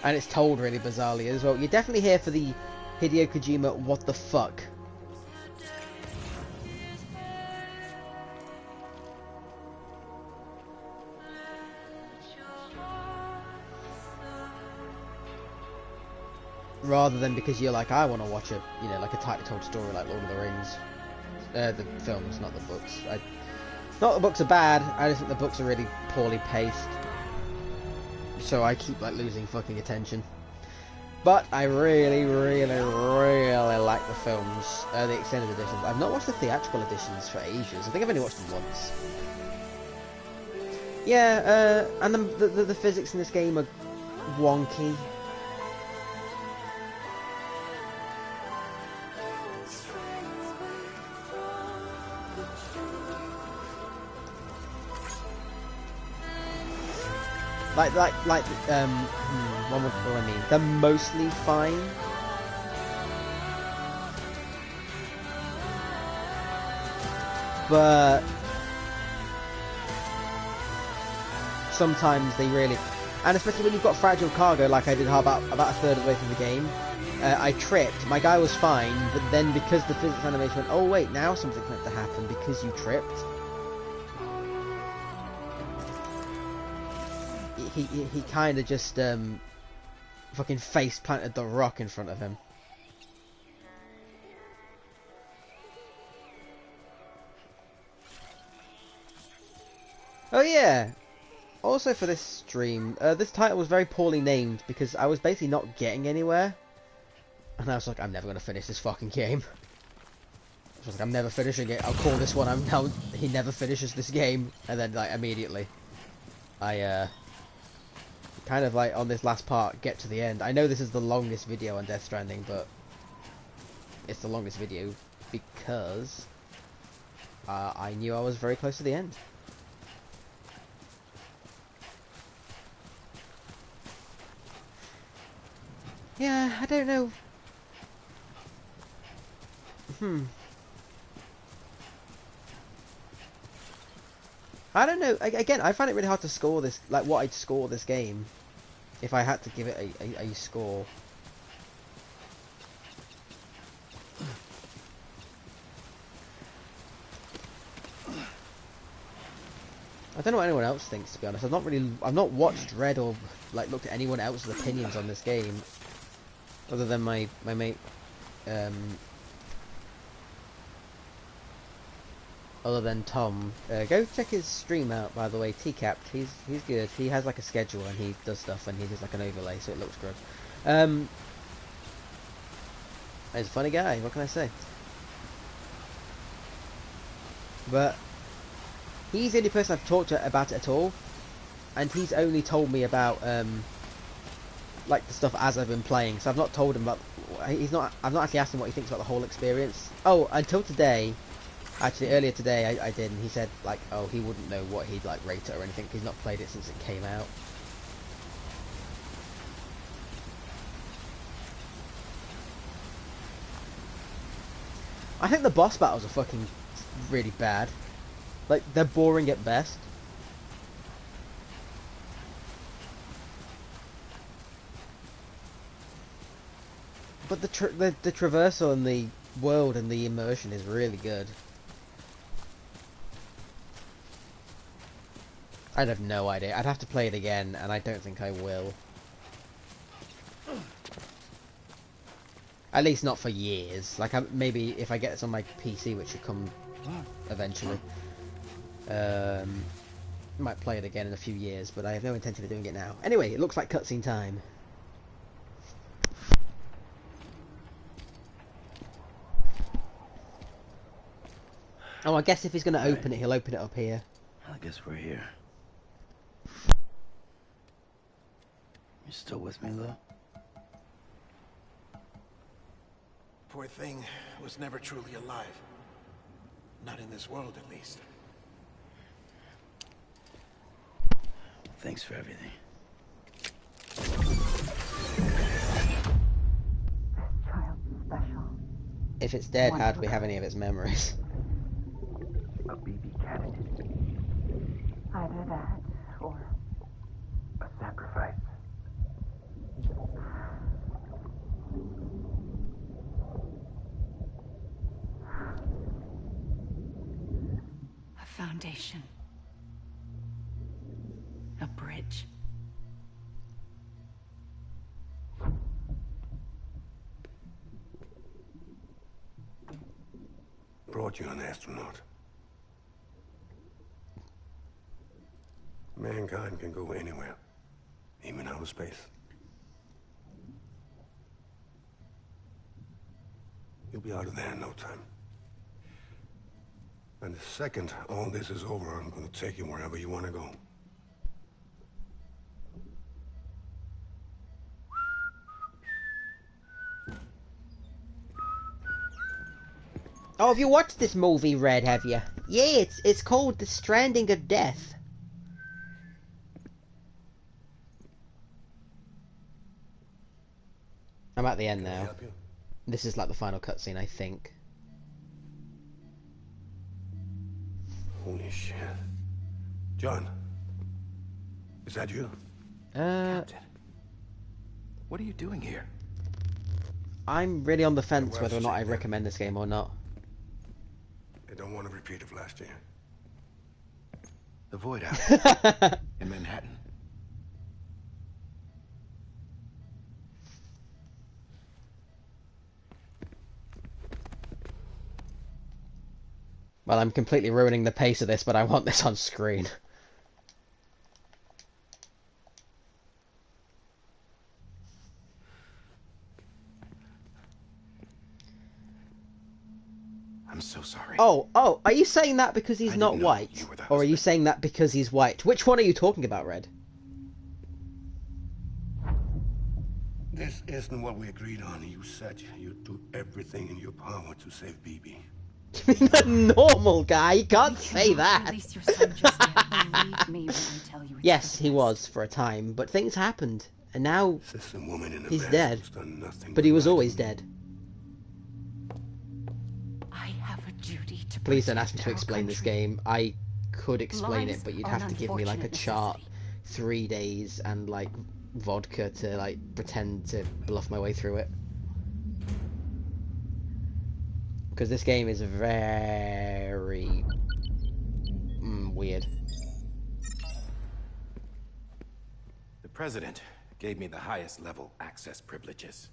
And it's told really bizarrely as well. You're definitely here for the Hideo Kojima what the fuck. Rather than because you're like, I want to watch like a tightly told story like Lord of the Rings. The films, not the books. Not the books are bad, I just think the books are really poorly paced. So I keep like losing fucking attention. But I really, really, really like the films, the extended editions. I've not watched the theatrical editions for ages. I think I've only watched them once. Yeah, and the physics in this game are wonky. What do I mean? They're mostly fine. But sometimes they really, and especially when you've got fragile cargo like I did about a third of the way through the game, I tripped, my guy was fine, but then because the physics animation went, oh wait, now something's meant to happen because you tripped. He kind of just fucking face planted the rock in front of him. Oh yeah. Also for this stream, this title was very poorly named because I was basically not getting anywhere, and I was like, I'm never gonna finish this fucking game. I was like, I'm never finishing it. I'll call this one. He never finishes this game, and then like immediately, I kind of like on this last part get to the end. I know this is the longest video on Death Stranding, but it's the longest video because I knew I was very close to the end. Yeah, I don't know. I don't know. Again, I find it really hard to score this, like what I'd score this game if I had to give it a score. don't know what anyone else thinks, to be honest. I've not watched Red or like looked at anyone else's opinions on this game, other than my mate, other than Tom. Go check his stream out, by the way. T-Capped. He's good. He has like a schedule and he does stuff and he does like an overlay, so it looks good. He's a funny guy. What can I say? But he's the only person I've talked to about it at all, and he's only told me about like the stuff as I've been playing. So I've not told him about. I've not actually asked him what he thinks about the whole experience. Oh, until today. Actually, earlier today I did, and he said like, oh, he wouldn't know what he'd like rate it or anything. He's not played it since it came out. I think the boss battles are fucking really bad. Like, they're boring at best. But the traversal and the world and the immersion is really good. I'd have no idea. I'd have to play it again, and I don't think I will. At least not for years. Like, maybe if I get this on my PC, which should come eventually. Might play it again in a few years, but I have no intention of doing it now. Anyway, it looks like cutscene time. Oh, I guess if he's going to open it, he'll open it up here. I guess we're here. You still with me, though? Poor thing was never truly alive. Not in this world, at least. Thanks for everything. If it's dead, how do we have any of its memories? A BB candidate. Either that, or a sacrifice. A foundation. A bridge. Brought you an astronaut. Mankind can go anywhere, even outer space. You'll be out of there in no time. And the second all this is over, I'm going to take you wherever you want to go. Oh, have you watched this movie, Red, have you? Yeah, it's called The Stranding of Death. I'm at the end now. This is like the final cutscene, I think. Holy shit. John, is that you? Captain, what are you doing here? I'm really on the fence whether or not I recommend this game or not. I don't want to repeat of last year. The Void House in Manhattan. Well, I'm completely ruining the pace of this, but I want this on screen. I'm so sorry. Oh, are you saying that because he's not white? Or are you saying that because he's white? Which one are you talking about, Red? This isn't what we agreed on. You said you'd do everything in your power to save BB. The normal guy, you can't say that. Release your son just yet. Believe me when I tell you it's Yes, he was for a time, but things happened, and now he's dead. But he was always dead. I have a duty to Please don't ask me to explain this game. I could explain it, but you'd have to give me like a chart, 3 days, and like vodka to like pretend to bluff my way through it. Because this game is very weird. President gave me the highest level access privileges.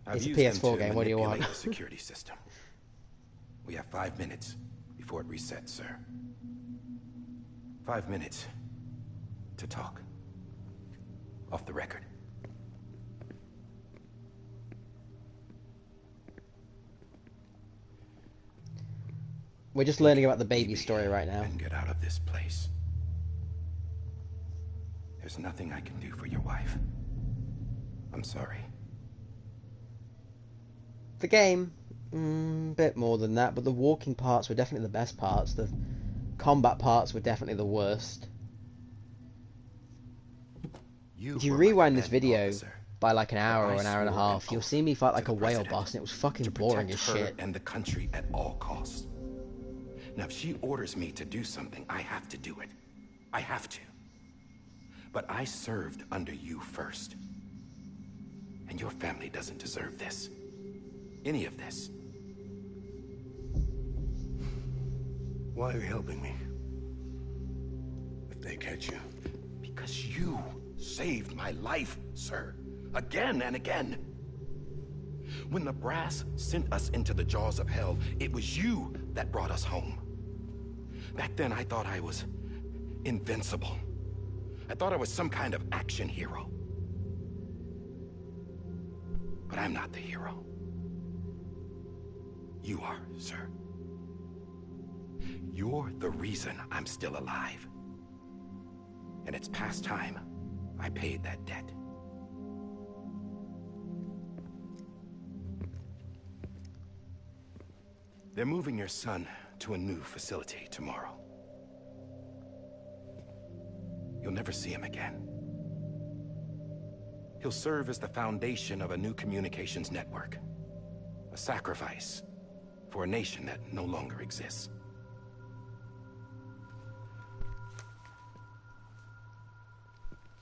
I've It's a used them PS4 to game, what do you manipulate want? the security system. We have 5 minutes before it resets, sir. 5 minutes to talk. Off the record. We're just learning about the baby story right now. And get out of this place. There's nothing I can do for your wife. I'm sorry. The game, bit more than that, but the walking parts were definitely the best parts. The combat parts were definitely the worst. If you rewind this video by like an hour or an hour and a half, you'll see me fight like a whale boss, and it was fucking boring as shit. And the country at all costs. Now, if she orders me to do something, I have to do it. I have to. But I served under you first. And your family doesn't deserve this. Any of this. Why are you helping me? If they catch you. Because you saved my life, sir. Again and again. When the brass sent us into the jaws of hell, it was you that brought us home. Back then, I thought I was invincible. I thought I was some kind of action hero. But I'm not the hero. You are, sir. You're the reason I'm still alive. And it's past time I paid that debt. They're moving your son to a new facility tomorrow. You'll never see him again. He'll serve as the foundation of a new communications network. A sacrifice for a nation that no longer exists.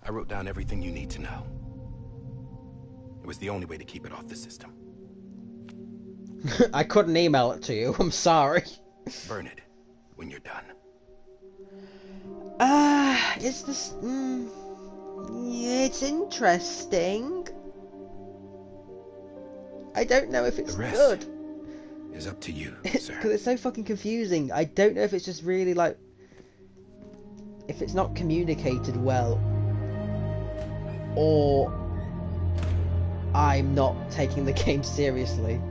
I wrote down everything you need to know. It was the only way to keep it off the system. I couldn't email it to you, I'm sorry. Burn it when you're done. Is this... it's interesting. I don't know if it's The rest good. is up to you, sir. Because it's so fucking confusing. I don't know if it's just really like... if it's not communicated well. Or... I'm not taking the game seriously.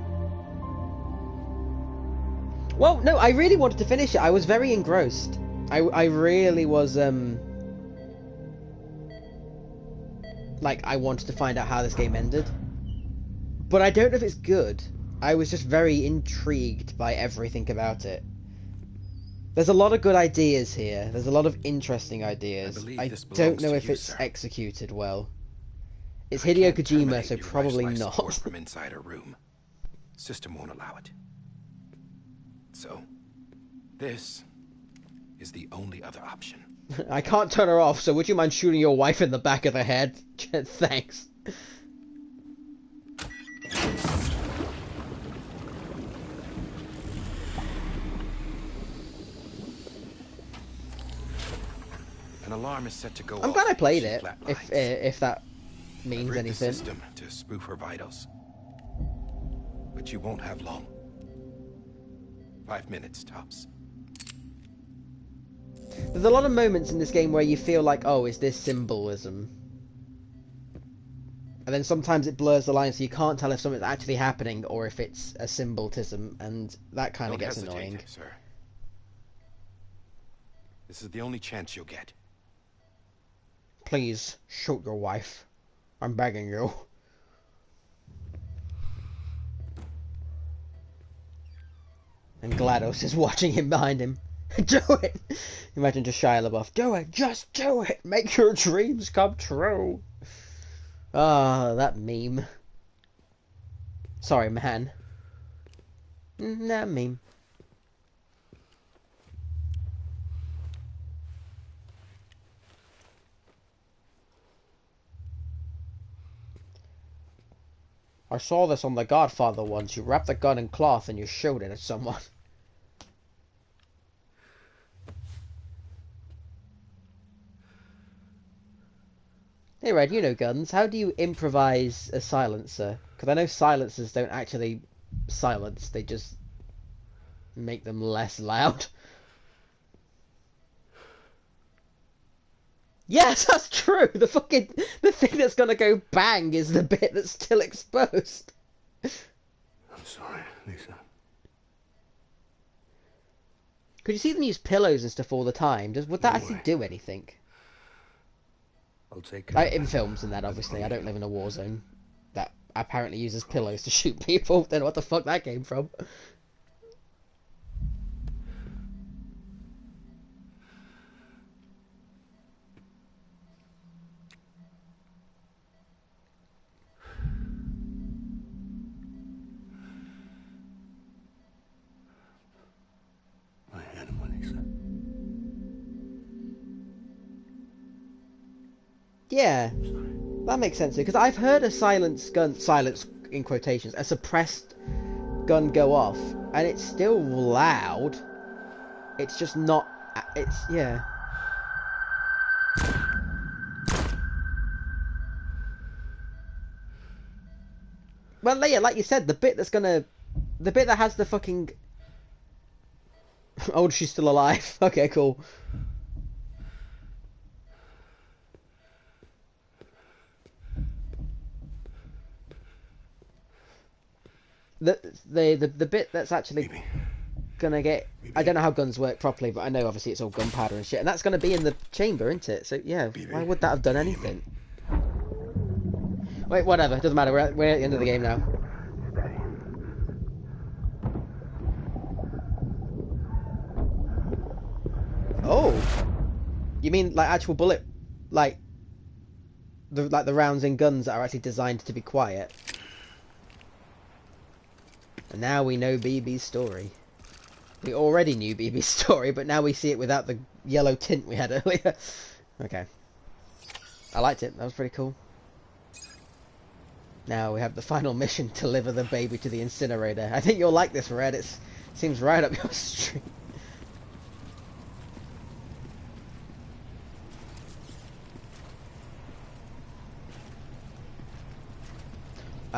Well, no, I really wanted to finish it. I was very engrossed. I really was, like, I wanted to find out how this game ended. But I don't know if it's good. I was just very intrigued by everything about it. There's a lot of good ideas here. There's a lot of interesting ideas. I don't know if it's executed well. It's Hideo Kojima, so probably not. From inside a room. System won't allow it. So, this is the only other option. I can't turn her off, so would you mind shooting your wife in the back of the head? Thanks. An alarm is set to go off. I'm glad I played She it, flatlines. if that means I rigged anything. the system to spoof her vitals. But you won't have long. 5 minutes, tops. There's a lot of moments in this game where you feel like, oh, is this symbolism? And then sometimes it blurs the line, so you can't tell if something's actually happening or if it's a symbolism, and that kind of Don't gets hesitate, annoying. sir. This is the only chance you'll get. Please, shoot your wife. I'm begging you. And GLaDOS is watching him behind him. Do it! Imagine just Shia LaBeouf. Do it! Just do it! Make your dreams come true! Ah, that meme. Sorry, man. That meme. I saw this on The Godfather once. You wrap the gun in cloth and you shoot it at someone. Hey Red, you know guns. How do you improvise a silencer? Because I know silencers don't actually silence; they just make them less loud. Yes, that's true. The thing that's gonna go bang is the bit that's still exposed. I'm sorry, Lisa. Could you see them use pillows and stuff all the time? Would that actually do anything? I'll take care of In it. films and that, obviously. I don't live in a war zone that apparently uses pillows to shoot people. Don't know what the fuck that came from. My animal, Lisa. Yeah, that makes sense because I've heard a silence in quotations, a suppressed gun go off, and it's still loud. It's just not. Yeah. Well, yeah, like you said, the bit that has the fucking. Oh, she's still alive. Okay, cool. The bit that's actually gonna get. I don't know how guns work properly, but I know obviously it's all gunpowder and shit, and that's gonna be in the chamber, isn't it? So yeah, why would that have done anything? Wait, whatever. It doesn't matter. We're at the end of the game now. Oh, you mean like actual bullet, like the rounds in guns that are actually designed to be quiet? And now we know BB's story. We already knew BB's story, but now we see it without the yellow tint we had earlier. Okay. I liked it. That was pretty cool. Now we have the final mission: deliver the baby to the incinerator. I think you'll like this, Red. It seems right up your street.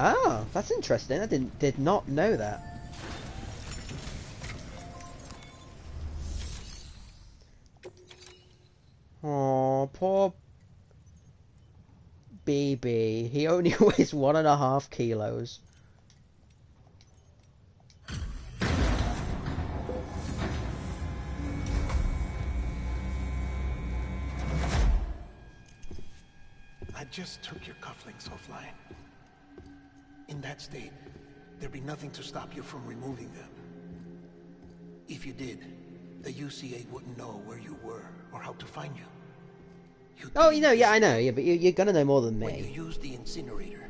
Ah, that's interesting. I did not know that. Oh, poor baby. He only weighs 1.5 kilos. I just took your cufflinks offline. In that state, there'd be nothing to stop you from removing them. If you did, the UCA wouldn't know where you were or how to find you. Oh, you know, yeah, I know, yeah, but you're gonna know more than me. When you use the incinerator,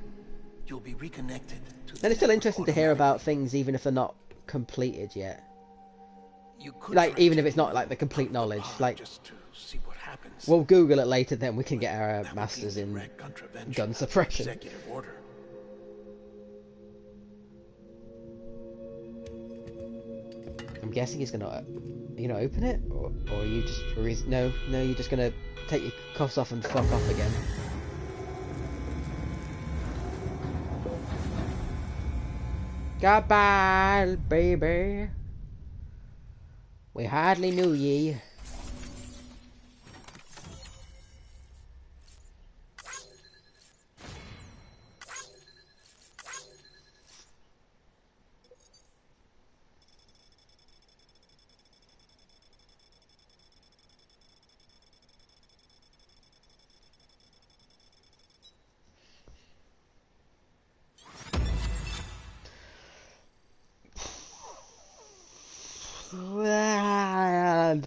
you'll be reconnected to. And it's still interesting to hear about things even if they're not completed yet. Like, even if it's not like the complete knowledge, like. Just to see what happens. We'll Google it later, then we can get our masters in gun suppression. Executive order. I'm guessing he's gonna, open it, or are you just no, you're just gonna take your cuffs off and fuck off again. Goodbye, baby. We hardly knew ye.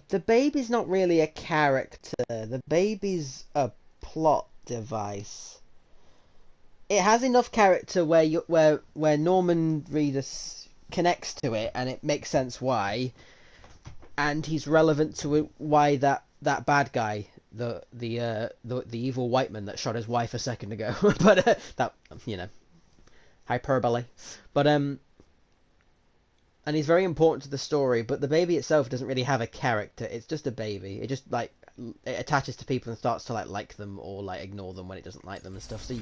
The baby's not really a character. The baby's a plot device. It has enough character where Norman Reedus connects to it, and it makes sense why. And he's relevant to it, why that bad guy, the evil white man that shot his wife a second ago, but that hyperbole, but and he's very important to the story, but the baby itself doesn't really have a character. It's just a baby. It just, like, it attaches to people and starts to like them or like ignore them when it doesn't like them and stuff. So,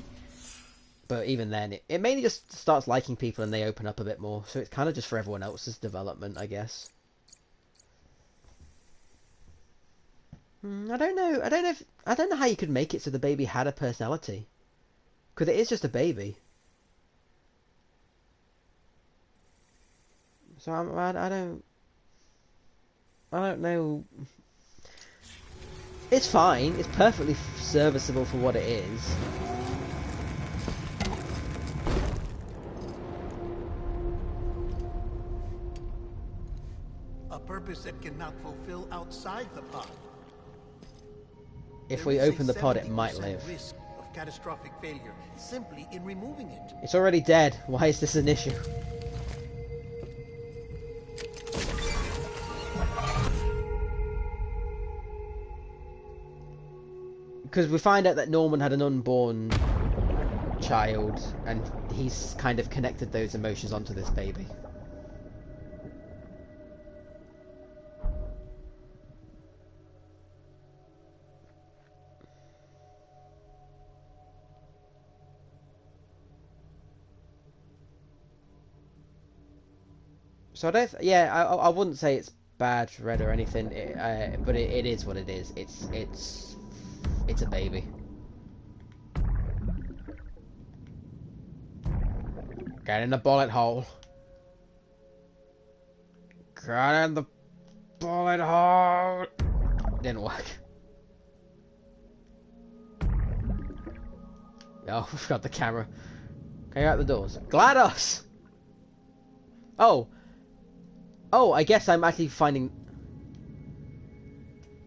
but even then, it mainly just starts liking people and they open up a bit more. So it's kind of just for everyone else's development, I guess. I don't know. I don't know how you could make it so the baby had a personality, because it is just a baby. So I don't know. It's fine. It's perfectly serviceable for what it is. A purpose that cannot fulfill outside the pod. If we open the pod, it might live. Risk of catastrophic failure simply in removing it. It's already dead. Why is this an issue? Because we find out that Norman had an unborn child, and he's kind of connected those emotions onto this baby. So I don't. I wouldn't say it's bad read or anything, but it is what it is. It's a baby. Get in the bullet hole. Get in the bullet hole. Didn't work. Oh, we forgot the camera. Okay, out the doors. GLaDOS! Oh, I guess I'm actually finding...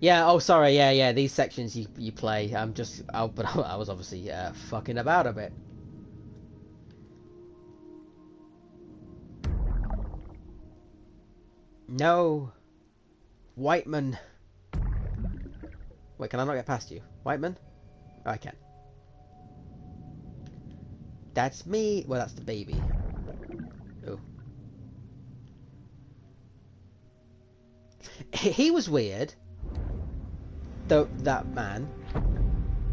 Yeah, oh, sorry, yeah, these sections you play, but I was obviously fucking about a bit. No. Whiteman. Wait, can I not get past you? Whiteman? Oh, I can. That's me. Well, that's the baby. Oh. He was weird. That man.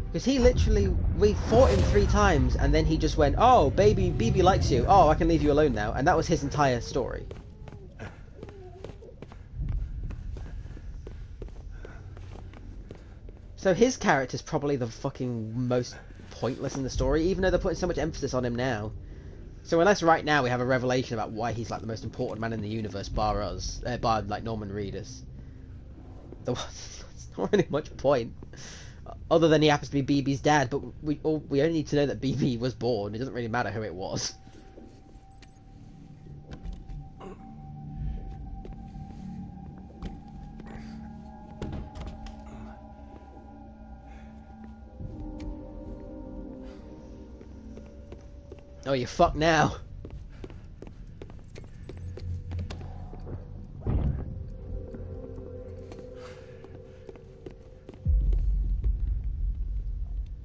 Because he literally... We fought him 3 times and then he just went, oh, BB likes you. Oh, I can leave you alone now. And that was his entire story. So his character's probably the fucking most pointless in the story, even though they're putting so much emphasis on him now. So unless right now we have a revelation about why he's like the most important man in the universe, bar us, bar like Norman Reedus, there's not really much point. Other than he happens to be BB's dad, but we only need to know that BB was born. It doesn't really matter who it was. Oh, you're fucked now.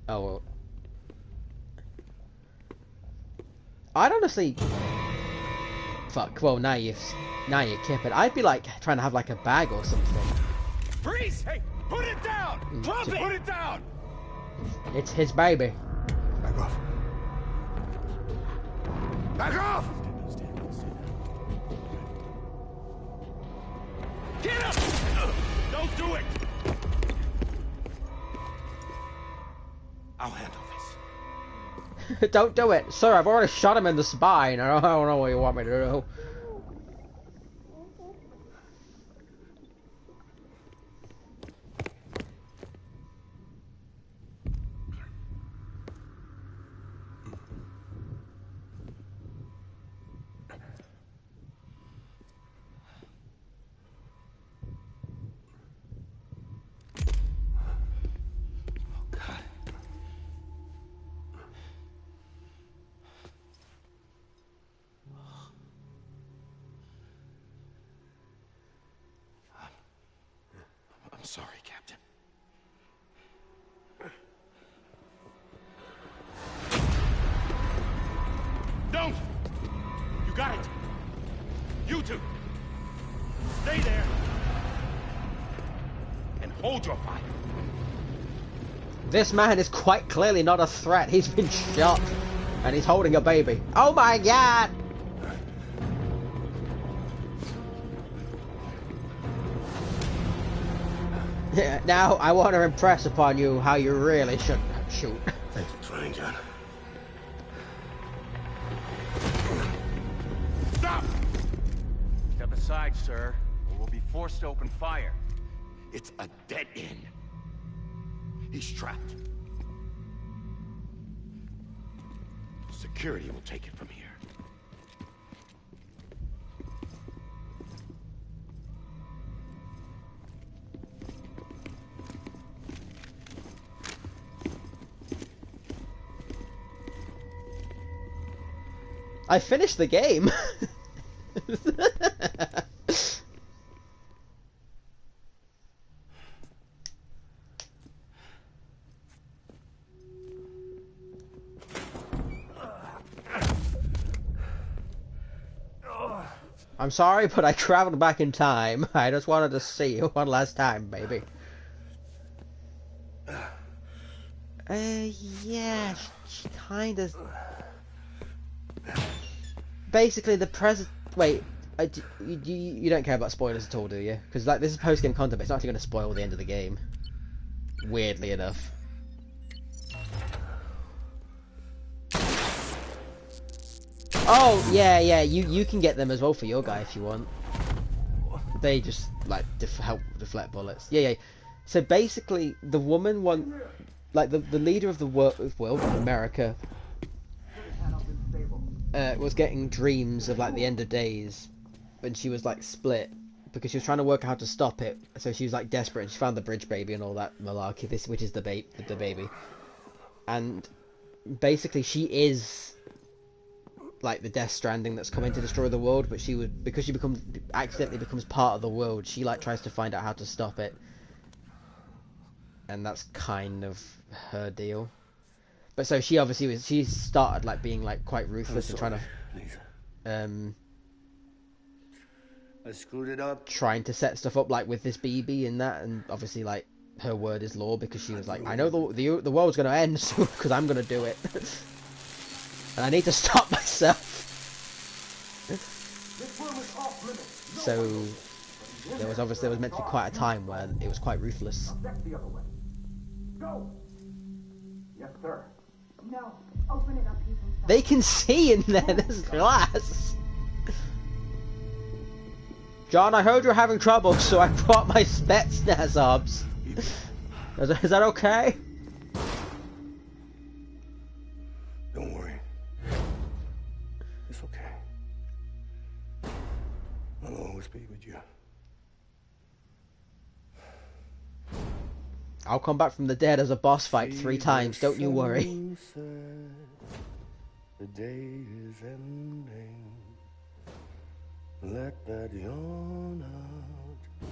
Oh, well. I'd honestly... Fuck, well, now you're kipping. I'd be like, trying to have like a bag or something. Freeze! Hey, put it down! Drop it! Put it down! It's his baby. Back off. Back off! Get up! Don't do it! I'll handle this. Don't do it. Sir, I've already shot him in the spine. I don't know what you want me to do. I'm sorry, Captain. Don't! You got it! You two! Stay there! And hold your fire. This man is quite clearly not a threat. He's been shot. And he's holding a baby. Oh my god! Yeah, now I want to impress upon you how you really should shoot. Thanks for trying, John. Stop! Step aside, sir, or we'll be forced to open fire. It's a dead end. He's trapped. Security will take it from here. I finished the game. I'm sorry, but I traveled back in time. I just wanted to see you one last time, baby. Yeah, she kind of... Basically, the president... Wait, you don't care about spoilers at all, do you? Because like, this is post-game content, but it's not actually going to spoil the end of the game. Weirdly enough. Oh, yeah, you can get them as well for your guy if you want. They just, like, help deflect bullets. Yeah. So basically, the woman like, the leader of the world of America, was getting dreams of, like, the end of days. And she was, like, split. Because she was trying to work out how to stop it. So she was, like, desperate, and she found the bridge baby and all that malarkey, which is the baby. And basically, she is... like the Death Stranding that's coming to destroy the world, but because she accidentally becomes part of the world, she like tries to find out how to stop it, and that's kind of her deal. But so she obviously she started like being like quite ruthless and trying to I screwed it up, trying to set stuff up like with this BB and that, and obviously like her word is law, because she was like, I know the world's gonna end, so because I'm gonna do it. And I need to stop myself. So there was meant to be quite a time where it was quite ruthless. Go. Yes, sir. No, open it up even. They can see in there. There's glass. John, I heard you're having trouble, so I brought my Spetsnazobs. Is that okay? Don't worry. It's okay. I'll always be with you. I'll come back from the dead as a boss fight 3 times, don't you worry. The day is ending. Let that yawn out.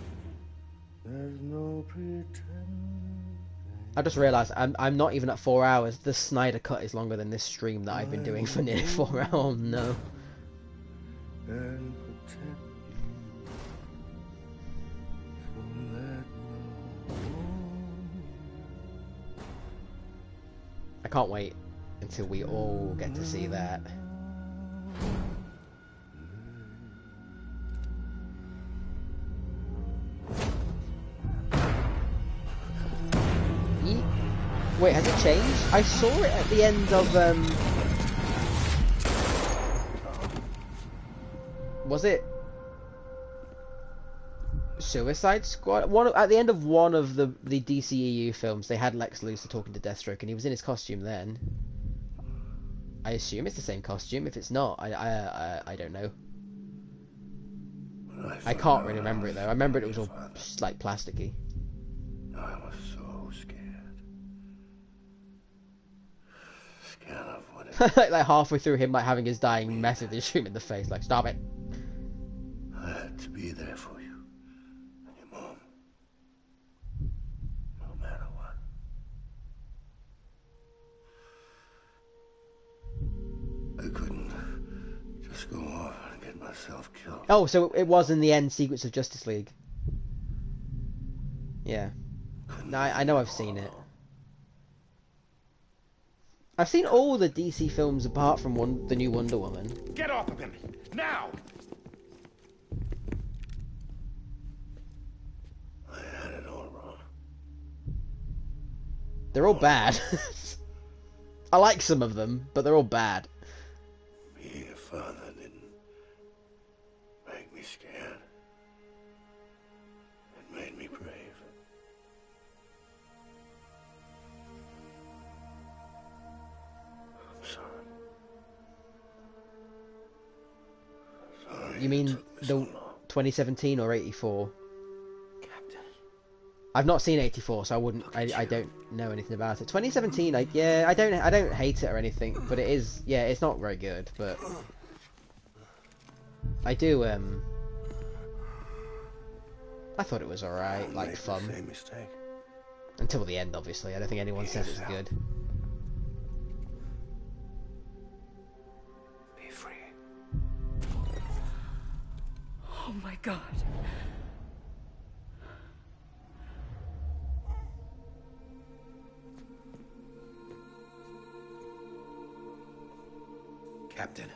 There's no pretending. I just realised I'm not even at 4 hours. The Snyder cut is longer than this stream that I've been doing for nearly 4 hours. Oh no. And protect you. So let I can't wait until we all get to see that. Wait, has it changed? I saw it at the end of, was it Suicide Squad? At the end of one of the DCEU films, they had Lex Luthor talking to Deathstroke, and he was in his costume then. I assume it's the same costume. If it's not, I don't know. I can't really remember it though. I remember it was all just, like, plasticky. I was so scared. Scared of what it Like halfway through him like having his dying message, shoot him in the face, like, stop it. I had to be there for you and your mom. No matter what. I couldn't just go off and get myself killed. Oh, so it was in the end sequence of Justice League. Yeah. No, I know I've seen it. I've seen all the DC films apart from the new Wonder Woman. Get off of him! Now! I had it all wrong. They're all bad. I like some of them, but they're all bad. Being a father didn't make me scared. It made me brave. I'm sorry. You mean the 2017 or 84? I've not seen 84, so I wouldn't. I don't know anything about it. 2017, I don't hate it or anything, but it is. Yeah, it's not very good, but I do. I thought it was alright, like fun. Same mistake. Until the end, obviously. I don't think anyone says it's good. Be free. Oh my god. Captain,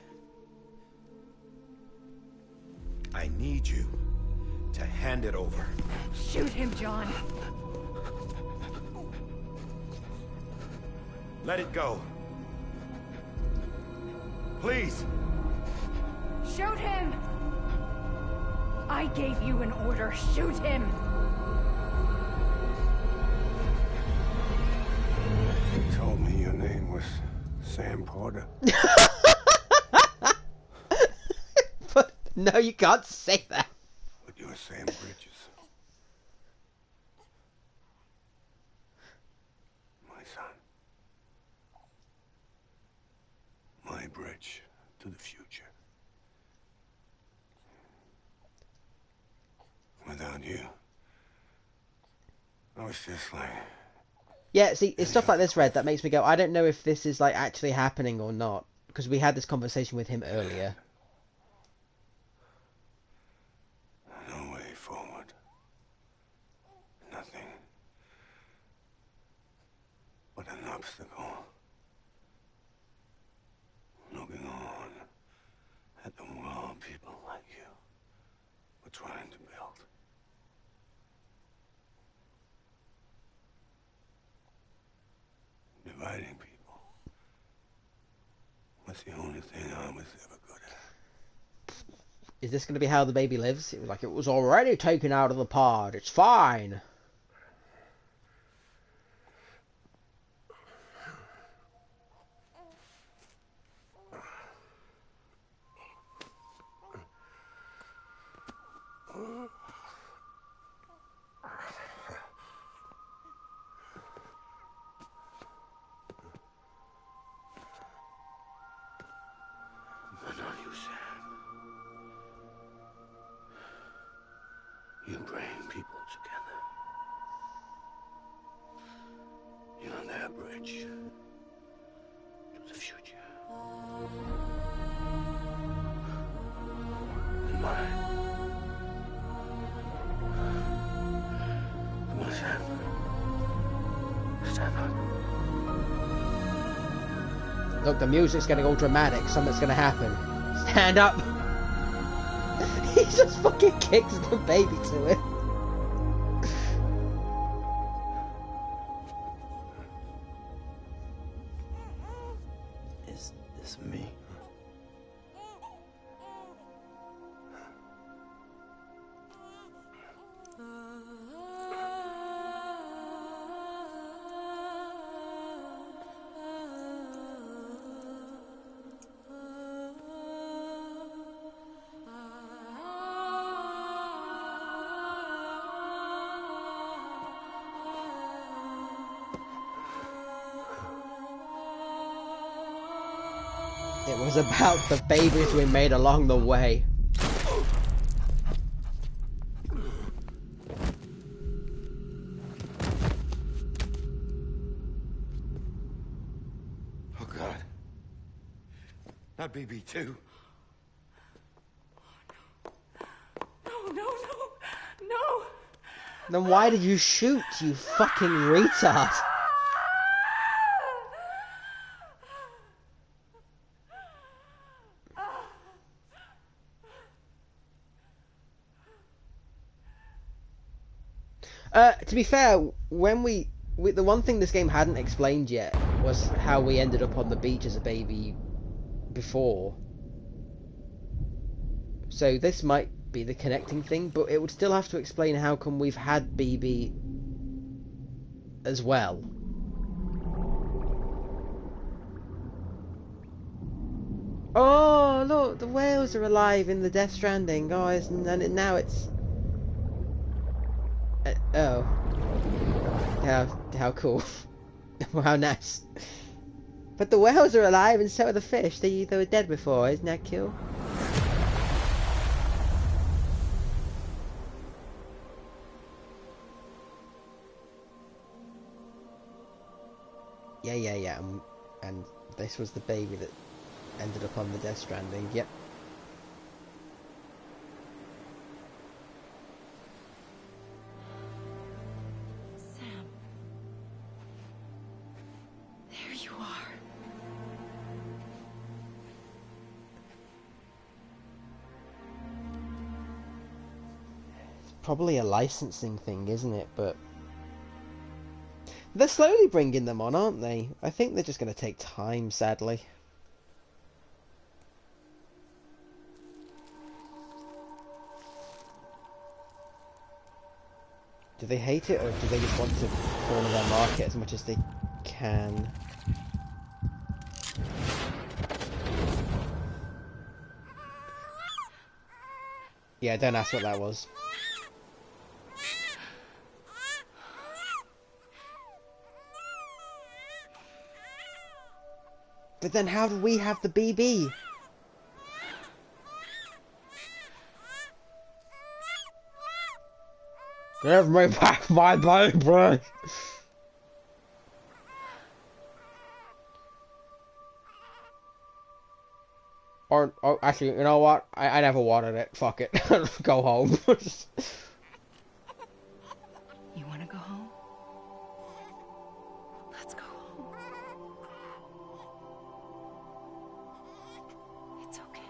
I need you to hand it over. Shoot him, John. Let it go. Please. Shoot him! I gave you an order. Shoot him! You told me your name was Sam Porter. But no, you can't say that. But you're Sam Bridges. My son. My bridge to the future. Without you, I was just like... Yeah, see, it's stuff like this, Red, that makes me go, I don't know if this is, like, actually happening or not. Because we had this conversation with him earlier. No way forward. Nothing but an obstacle. Looking on at the world people like you were trying to build. Dividing people was the only thing I was ever good at. Is this going to be how the baby lives? It was like, it was already taken out of the pod. It's fine. But not you, Sam. You bring people together. You're their bridge to the future. And mine. Come on, Sam. Stand up. Look, the music's getting all dramatic. Something's going to happen. Stand up. He just fucking kicks the baby to it. Is this me? It was about the babies we made along the way. Oh, God. Not BB2. No, no, no, no! Then why did you shoot, you fucking retard? To be fair, when the one thing this game hadn't explained yet was how we ended up on the beach as a baby before. So this might be the connecting thing, but it would still have to explain how come we've had BB as well. Oh, look, the whales are alive in the Death Stranding, guys, and now it's... oh. How cool. How nice. But the whales are alive and so are the fish. They were dead before, isn't that cool? Yeah. And this was the baby that ended up on the Death Stranding. Yep. Sam. There you are. It's probably a licensing thing, isn't it? But they're slowly bringing them on, aren't they? I think they're just going to take time, sadly. Do they hate it, or do they just want to corner their market as much as they can? Yeah, don't ask what that was. But then how do we have the BB? Give me back my baby! Or, oh, actually, you know what? I never wanted it. Fuck it. Go home. You want to go home? Let's go home. It's okay.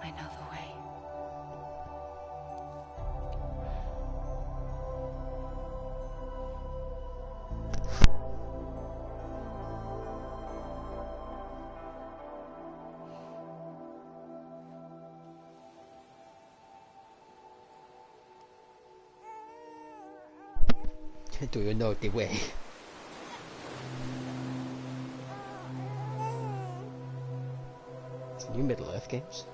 I know the way. Do you know the way? New Middle Earth games.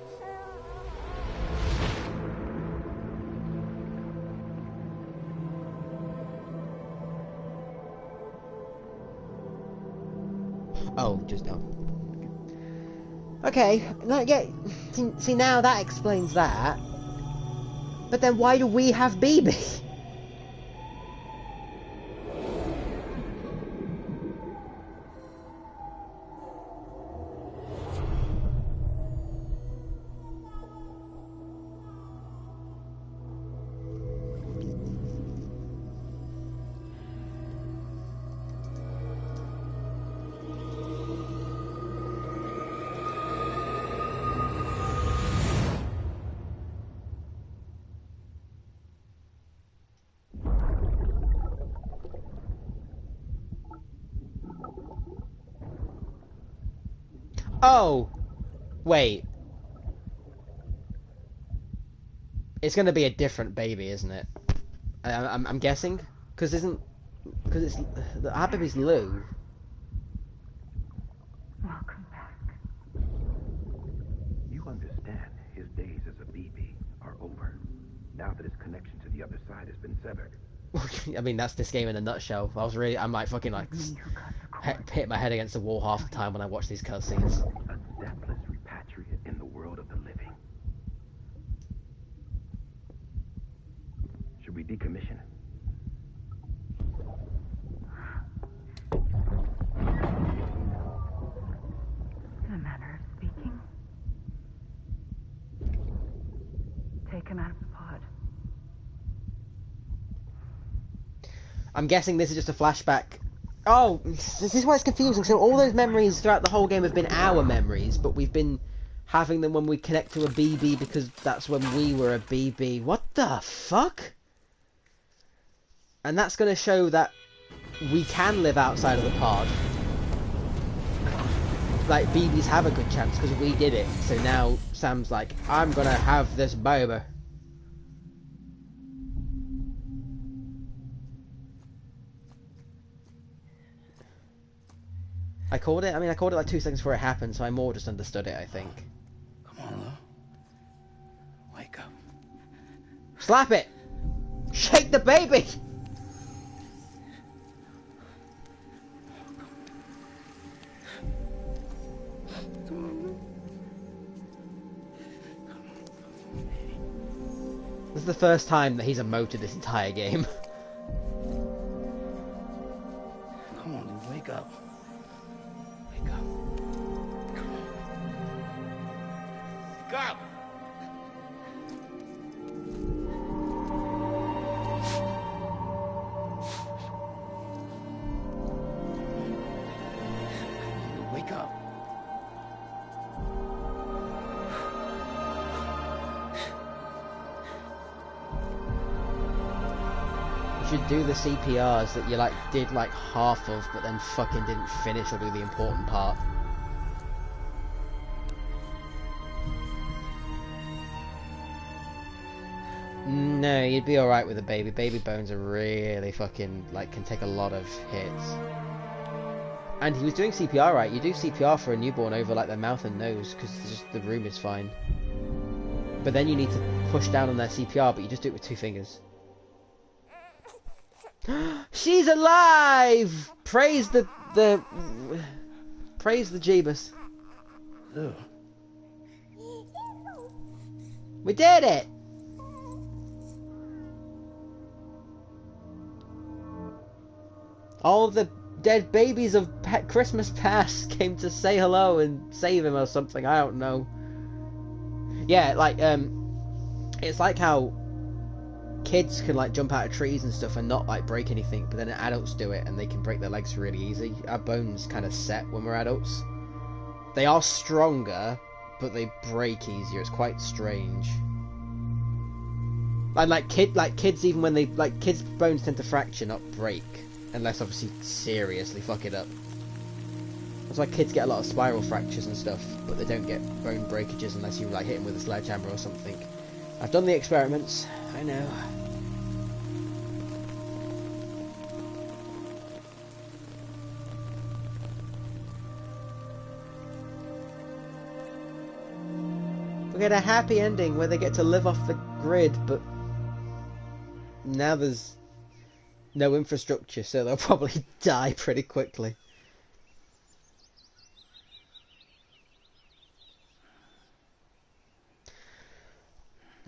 Oh, just now. Okay, no, yeah. See, now that explains that. But then why do we have BB? Oh, wait. It's gonna be a different baby, isn't it? I'm guessing, because it's our baby's Lou. Welcome back. You understand his days as a BB are over, now that his connection to the other side has been severed. I mean, that's this game in a nutshell. I'm like fucking like hit my head against the wall half the time when I watch these cutscenes. A deathless repatriate in the world of the living. Should we decommission it? In a manner of speaking. I'm guessing this is just a flashback. Oh, this is why it's confusing. So all those memories throughout the whole game have been our memories, but we've been having them when we connect to a BB because that's when we were a BB. What the fuck? And that's going to show that we can live outside of the pod. Like, BBs have a good chance because we did it. So now Sam's like, I'm going to have this baby. I called it like 2 seconds before it happened, so I more just understood it, I think. Come on, Lou. Wake up. Slap it! Shake the baby! This is the first time that he's emoted this entire game. Come on, Lou, wake up. Wake up. Wake up! Lou, wake up. You should do the CPRs that you like did like half of, but then fucking didn't finish or do the important part. No, you'd be alright with a baby. Baby bones are really fucking, like, can take a lot of hits. And he was doing CPR right. You do CPR for a newborn over, like, their mouth and nose, because just the room is fine. But then you need to push down on their CPR, but you just do it with 2 fingers. She's alive! Praise the Jeebus. Lou. We did it! All of the dead babies of Christmas past came to say hello and save him or something, I don't know. Yeah, like, it's like how kids can, like, jump out of trees and stuff and not, like, break anything, but then adults do it and they can break their legs really easy. Our bones kind of set when we're adults. They are stronger, but they break easier. It's quite strange. And, like, kids, even when they, like, kids' bones tend to fracture, not break. Unless, obviously, seriously fuck it up. That's why kids get a lot of spiral fractures and stuff, but they don't get bone breakages unless you, like, hit them with a sledgehammer or something. I've done the experiments. I know. We get a happy ending where they get to live off the grid, but now there's no infrastructure, so they'll probably die pretty quickly.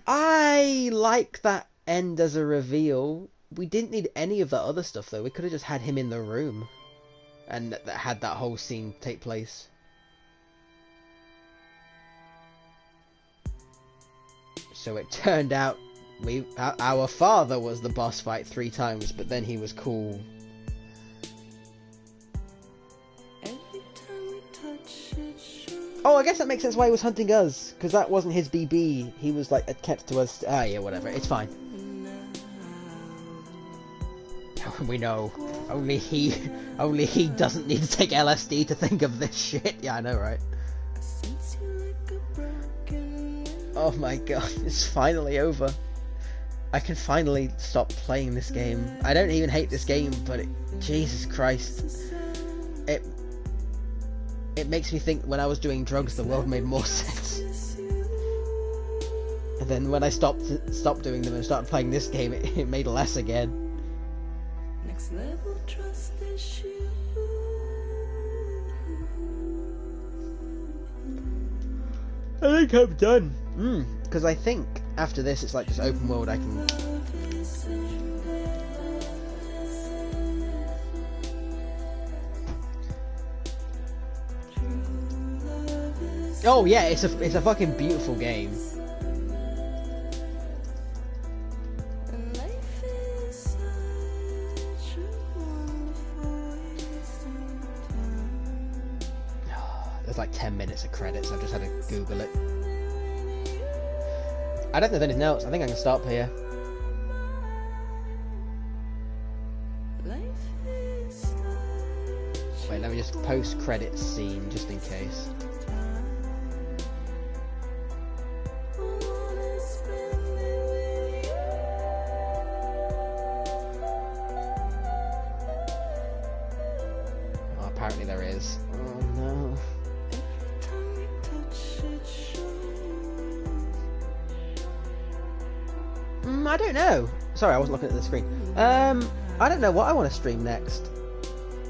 I like that end as a reveal. We didn't need any of that other stuff, though. We could have just had him in the room and had that whole scene take place. So it turned out our father was the boss fight 3 times, but then he was cool. Oh, I guess that makes sense why he was hunting us, because that wasn't his BB. He was like kept to us. Ah, yeah, whatever. It's fine. We know. Only he doesn't need to take LSD to think of this shit. Yeah, I know, right? Oh my god, it's finally over. I can finally stop playing this game. I don't even hate this game, but Jesus Christ. It makes me think when I was doing drugs the world made more sense. And then when I stopped doing them and started playing this game, it made less again. Next level trust issue. I think I'm done. Because I think after this it's like just open world. I can. Oh yeah, it's a fucking beautiful game. there's like 10 minutes of credits. I've just had to Google it. I don't think there's anything else. I think I can stop here. Wait, let me just post-credits scene just in case. Oh, apparently there is. Oh no. I don't know. Sorry, I wasn't looking at the screen. I don't know what I want to stream next.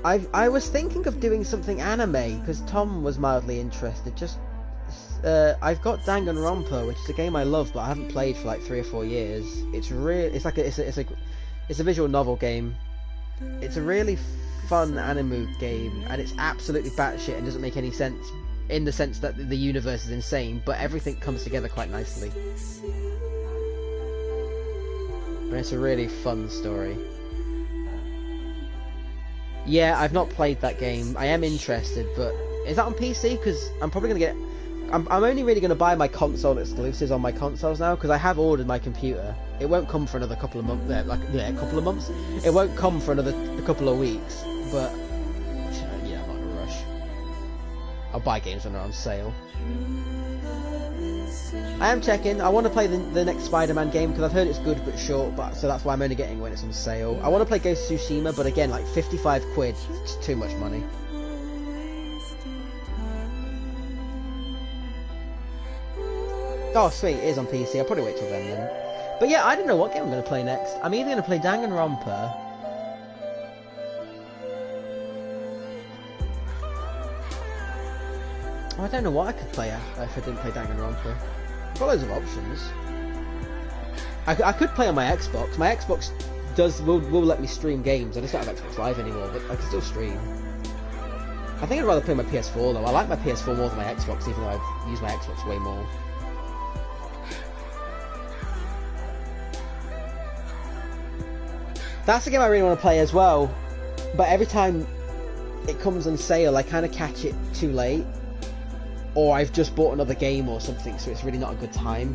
I was thinking of doing something anime because Tom was mildly interested. Just I've got Danganronpa, which is a game I love, but I haven't played for like 3 or 4 years. It's a visual novel game. It's a really fun anime game, and it's absolutely batshit and doesn't make any sense in the sense that the universe is insane, but everything comes together quite nicely. And it's a really fun story. Yeah, I've not played that game. I am interested, but is that on PC? Because I'm probably going to get... I'm only really going to buy my console exclusives on my consoles now, because I have ordered my computer. It won't come for another couple of months. A couple of months? It won't come for another couple of weeks, but... yeah, I'm not in a rush. I'll buy games when they're on sale. I am checking. I want to play the next Spider-Man game because I've heard it's good but short, so that's why I'm only getting when it's on sale. I want to play Ghost of Tsushima, but again, like 55 quid, it's too much money. Oh, sweet, it is on PC. I'll probably wait till then. But yeah, I don't know what game I'm going to play next. I'm either going to play Danganronpa. Oh, I don't know what I could play if I didn't play Danganronpa. I've got loads of options. I could play on my Xbox. My Xbox will let me stream games. I just don't have Xbox Live anymore, but I can still stream. I think I'd rather play my PS4 though. I like my PS4 more than my Xbox, even though I've used my Xbox way more. That's the game I really want to play as well, but every time it comes on sale, I kind of catch it too late. Or I've just bought another game or something, so it's really not a good time.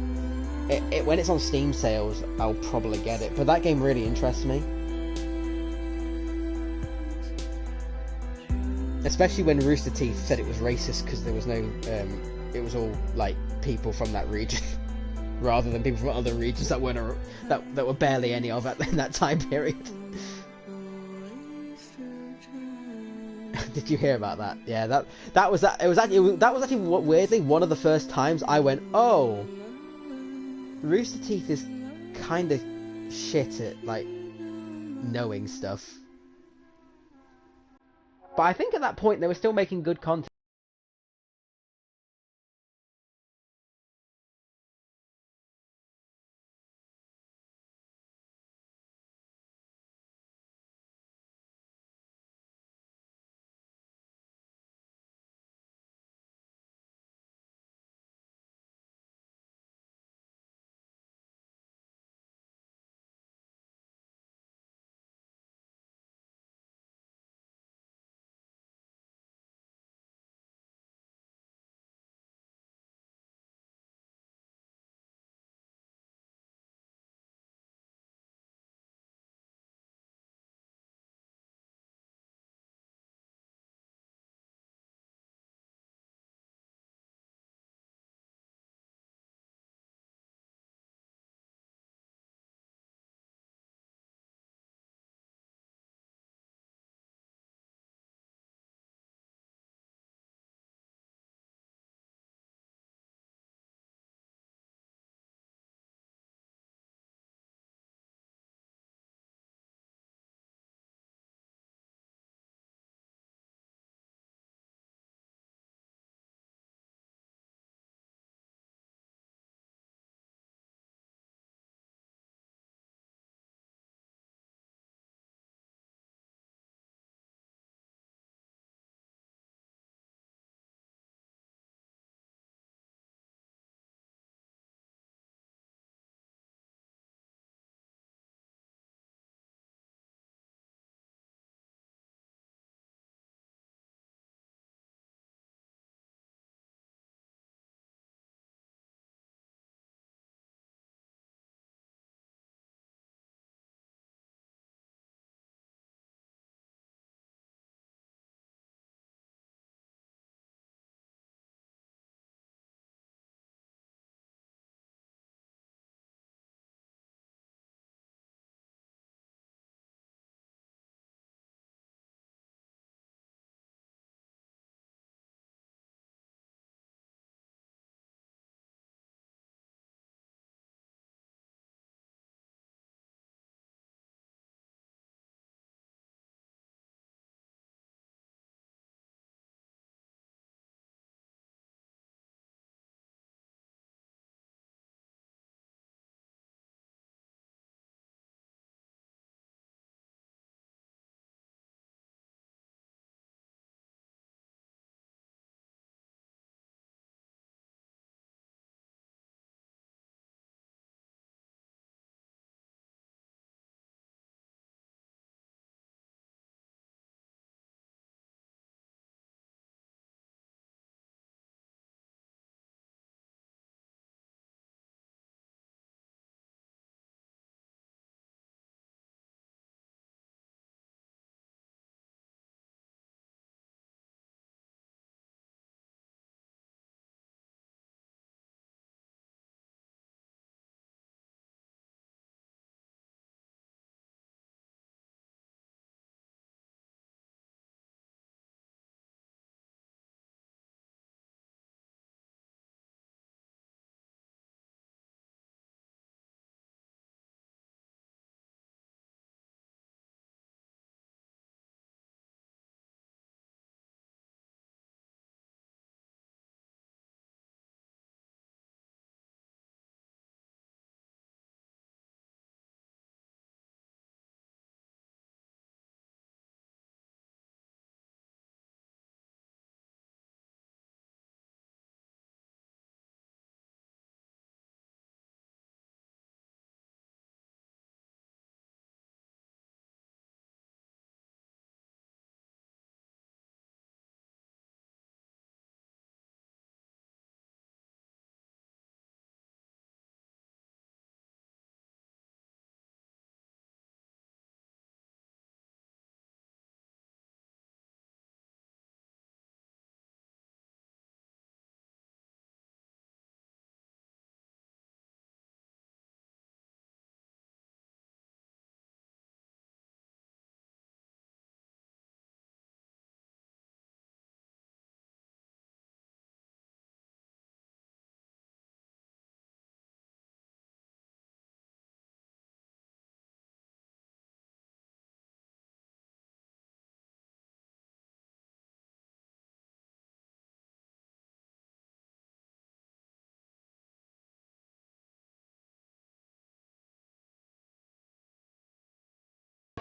When it's on Steam sales, I'll probably get it. But that game really interests me. Especially when Rooster Teeth said it was racist because there was no... it was all, like, people from that region. Rather than people from other regions that weren't... that were barely any of in that time period. Did you hear about that? Yeah, that was actually weirdly one of the first times I went, oh, Rooster Teeth is kind of shit at like knowing stuff. But I think at that point they were still making good content.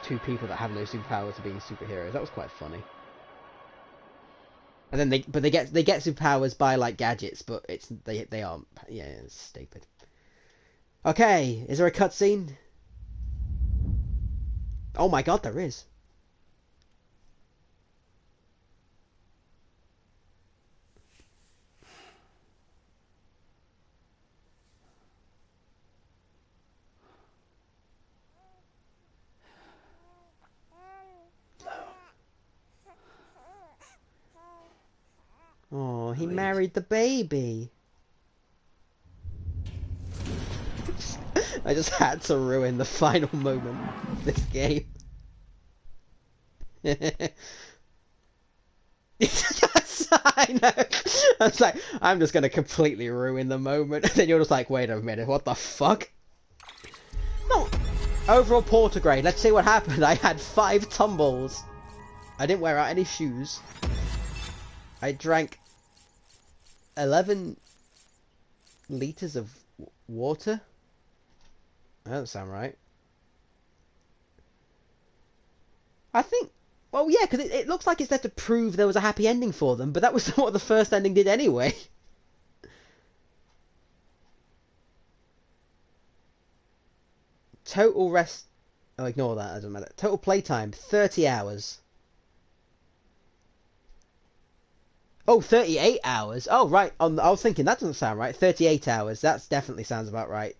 two people that have no superpowers are being superheroes. That was quite funny. And then they get superpowers by like gadgets, but they aren't. Yeah, it's stupid. Okay, is there a cutscene? Oh my god, there is. Oh, he married the baby. I just had to ruin the final moment of this game. Yes, I know. I was like, I'm just gonna completely ruin the moment. And then you're just like, wait a minute, what the fuck? No. Overall porter grade. Let's see what happened. I had 5 tumbles. I didn't wear out any shoes. I drank 11 liters of water. That doesn't sound right. I think, well, yeah, because it looks like it's there to prove there was a happy ending for them, but that was what the first ending did anyway. Total rest... Oh, ignore that, it doesn't matter. Total playtime, 30 hours. Oh, 38 hours. Oh, right. I was thinking, that doesn't sound right. 38 hours. That definitely sounds about right.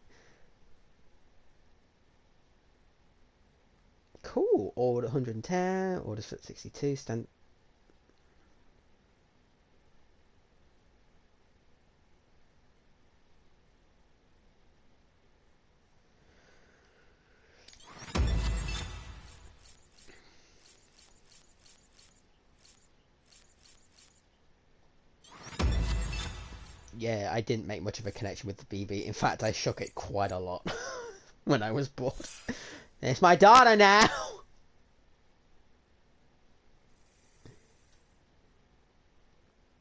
Cool. Order 110. Orders for 62. Stand. Yeah, I didn't make much of a connection with the BB. In fact, I shook it quite a lot when I was bored. It's my daughter now!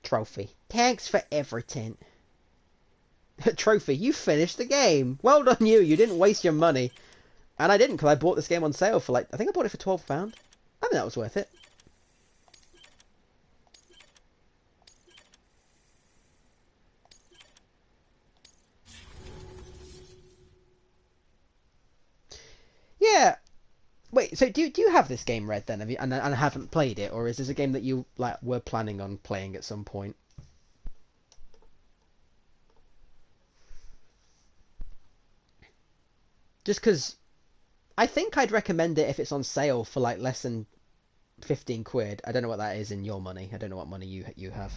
Trophy. Thanks for everything. Trophy, you finished the game! Well done you, you didn't waste your money. And I didn't, because I bought this game on sale for like, I think I bought it for £12. I think that was worth it. Yeah. Wait, so do you have this game, Red, then? Have you, and haven't played it, or is this a game that you like were planning on playing at some point? Just because I think I'd recommend it if it's on sale for like less than 15 quid. I don't know what that is in your money. I don't know what money you have.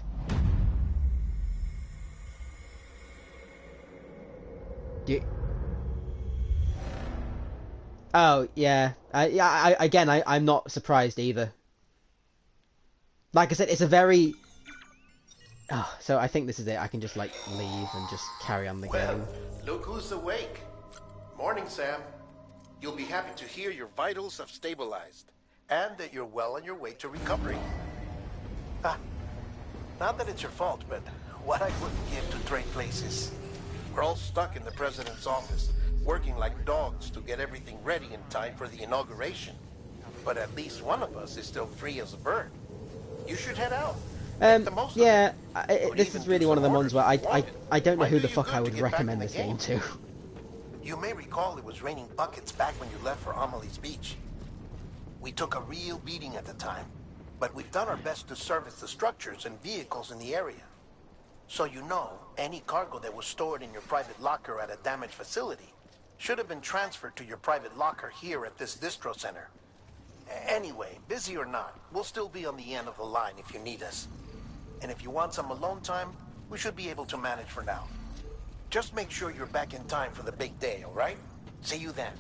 Do you... Oh, yeah. I'm not surprised either. Like I said, it's a very... Oh, so I think this is it. I can just, like, leave and just carry on the game. Look who's awake. Morning, Sam. You'll be happy to hear your vitals have stabilized, and that you're well on your way to recovery. Not that it's your fault, but what I wouldn't give to trade places. We're all stuck in the president's office, working like dogs to get everything ready in time for the inauguration. But at least one of us is still free as a bird. You should head out. Yeah, this is really one of the ones where I don't know who the fuck I would recommend this game to. You may recall it was raining buckets back when you left for Amelie's Beach. We took a real beating at the time, but we've done our best to service the structures and vehicles in the area. So you know, any cargo that was stored in your private locker at a damaged facility should have been transferred to your private locker here at this distro center. Anyway, busy or not, we'll still be on the end of the line if you need us. And if you want some alone time, we should be able to manage for now. Just make sure you're back in time for the big day, all right? See you then.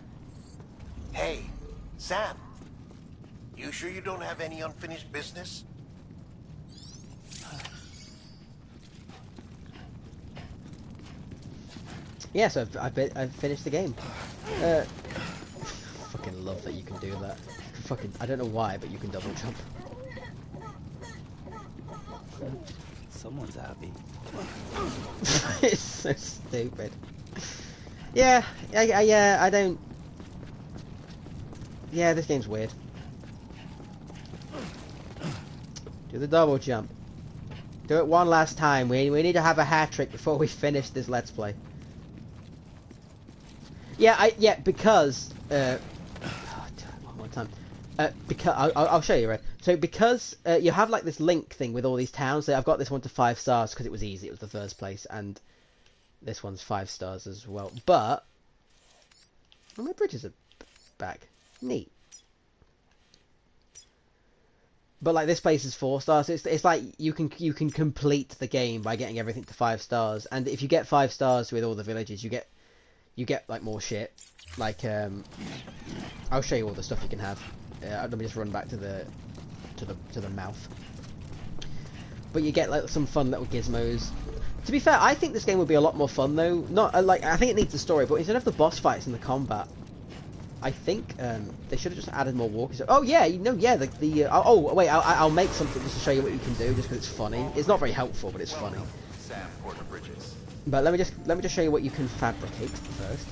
Hey, Sam. You sure you don't have any unfinished business? Yeah, so I've finished the game. Fucking love that you can do that. Fucking, I don't know why, but you can double jump. Someone's happy. It's so stupid. Yeah, I don't... Yeah, this game's weird. Do the double jump. Do it one last time. We need to have a hat trick before we finish this Let's Play. Yeah, because one more time. Because I'll show you, right? So because you have like this link thing with all these towns. So I've got this one to 5 stars because it was easy. It was the first place, and this one's 5 stars as well. But my bridges are back. Neat. But like this place is 4 stars. So it's like you can complete the game by getting everything to 5 stars. And if you get 5 stars with all the villages, you get like more shit. Like I'll show you all the stuff you can have. Let me just run back to the mouth. But you get like some fun little gizmos. To be fair, I think this game would be a lot more fun though. Not like I think it needs a story, but instead of the boss fights and the combat, I think they should have just added more walkers. Oh yeah, oh wait, I'll make something just to show you what you can do, just because it's funny. It's not very helpful, but it's funny. But let me just show you what you can fabricate first.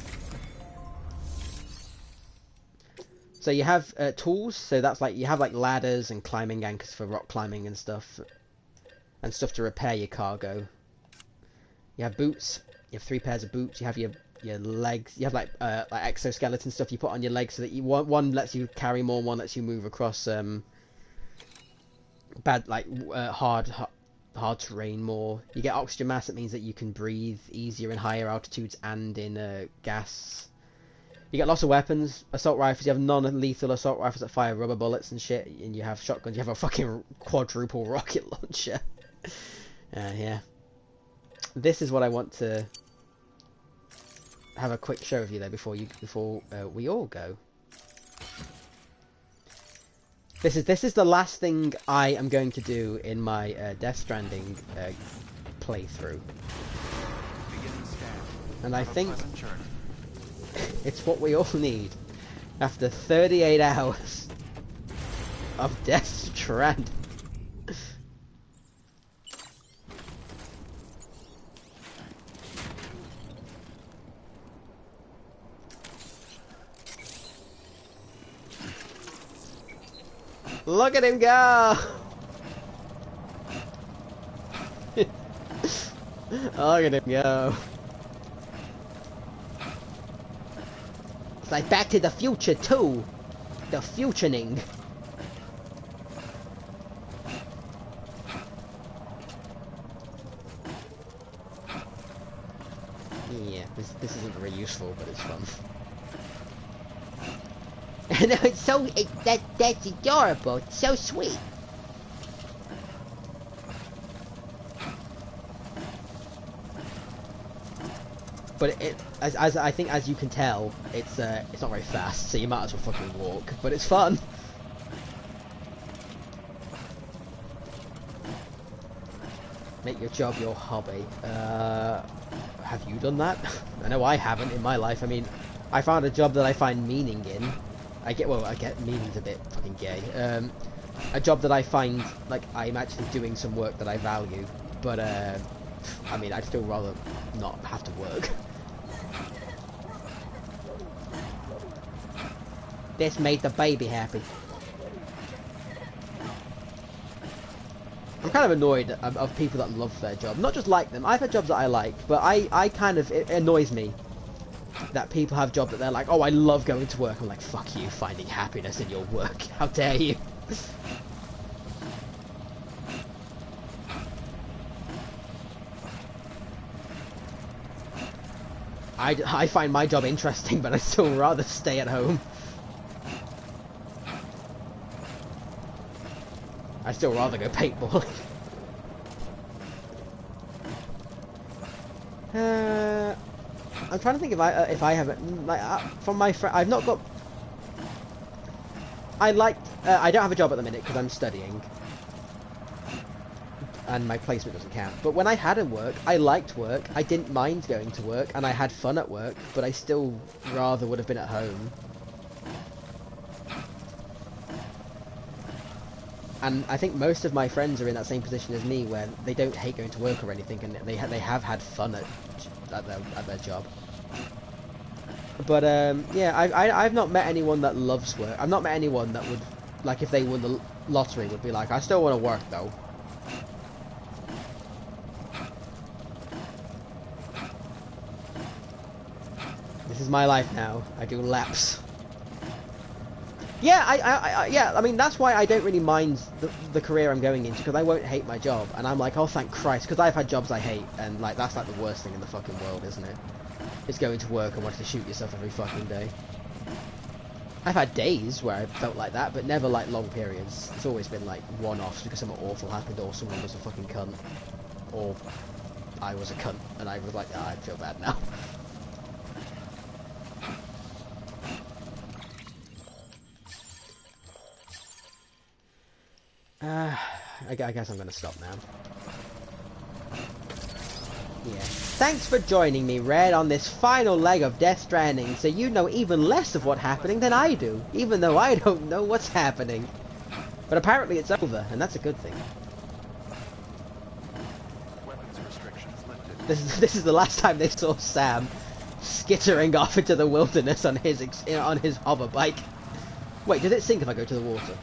So you have tools. So that's like you have like ladders and climbing anchors for rock climbing and stuff to repair your cargo. You have boots. You have 3 pairs of boots. You have your legs. You have like exoskeleton stuff you put on your legs so that one lets you carry more, one lets you move across hard terrain more. You get oxygen mask. That means that you can breathe easier in higher altitudes and in gas. You get lots of weapons. Assault rifles. You have non-lethal assault rifles that fire rubber bullets and shit. And you have shotguns. You have a fucking quadruple rocket launcher. Yeah. This is what I want to have a quick show of you though before we all go. This is the last thing I am going to do in my Death Stranding playthrough, and I think it's what we all need after 38 hours of Death Stranding. Look at him go! Look at him go. It's like Back to the Future 2. The futuring. Yeah, this isn't very useful, but it's fun. No, it's that's adorable. It's so sweet. But as I think, as you can tell, it's not very fast, so you might as well fucking walk. But it's fun. Make your job your hobby. Have you done that? I know I haven't in my life. I mean, I found a job that I find meaning in. I get meaning's a bit fucking gay. A job that I find like I'm actually doing some work that I value, but I mean, I'd still rather not have to work. This made the baby happy. I'm kind of annoyed of people that love their job. Not just like them. I've had jobs that I like, but I kind of, it annoys me that people have jobs that they're like, oh, I love going to work. I'm like, fuck you, finding happiness in your work. How dare you? I find my job interesting, but I'd still rather stay at home. I'd still rather go paintballing. I'm trying to think if I have it like from my friend. I've not got. I don't have a job at the minute because I'm studying, and my placement doesn't count. But when I had a work, I liked work. I didn't mind going to work, and I had fun at work. But I still rather would have been at home. And I think most of my friends are in that same position as me, where they don't hate going to work or anything, and they have had fun at their job. But yeah, I've not met anyone that loves work. I've not met anyone that would, like, if they won the lottery, would be like, I still want to work though. This is my life now. I do laps. Yeah, I mean, that's why I don't really mind the career I'm going into, because I won't hate my job. And I'm like, oh, thank Christ, because I've had jobs I hate, and, like, that's, like, the worst thing in the fucking world, isn't it? It's going to work and wanting to shoot yourself every fucking day. I've had days where I felt like that, but never, like, long periods. It's always been, like, one-offs because something awful happened, or someone was a fucking cunt. Or I was a cunt, and I was like, oh, I feel bad now. I guess I'm gonna stop now. Yeah. Thanks for joining me, Red, on this final leg of Death Stranding, so you know even less of what's happening than I do, even though I don't know what's happening. But apparently it's over, and that's a good thing. Weapons restrictions lifted. This is the last time they saw Sam skittering off into the wilderness on his hover bike. Wait, does it sink if I go to the water?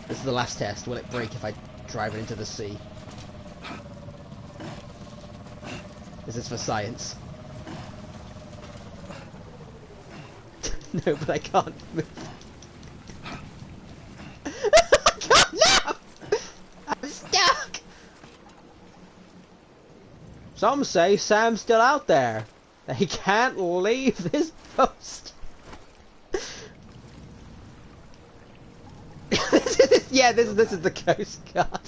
This is the last test. Will it break if I drive it into the sea? This is for science. No, but I can't move. I can't now! I'm stuck! Some say Sam's still out there. He can't leave this post. Yeah, this is the Coast Guard.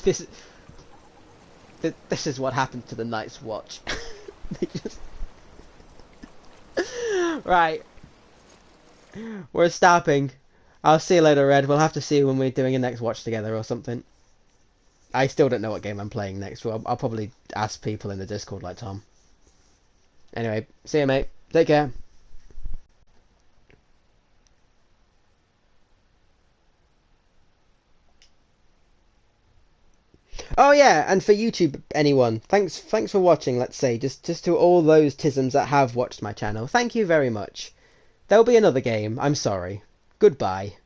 This is what happened to the Night's Watch. They just... Right. We're stopping. I'll see you later, Red. We'll have to see when we're doing a next watch together or something. I still don't know what game I'm playing next. Well, I'll probably ask people in the Discord like Tom. Anyway, see you, mate. Take care. Oh yeah, and for YouTube, anyone, thanks for watching. Let's say just to all those tisms that have watched my channel, thank you very much. There'll be another game. I'm sorry. Goodbye.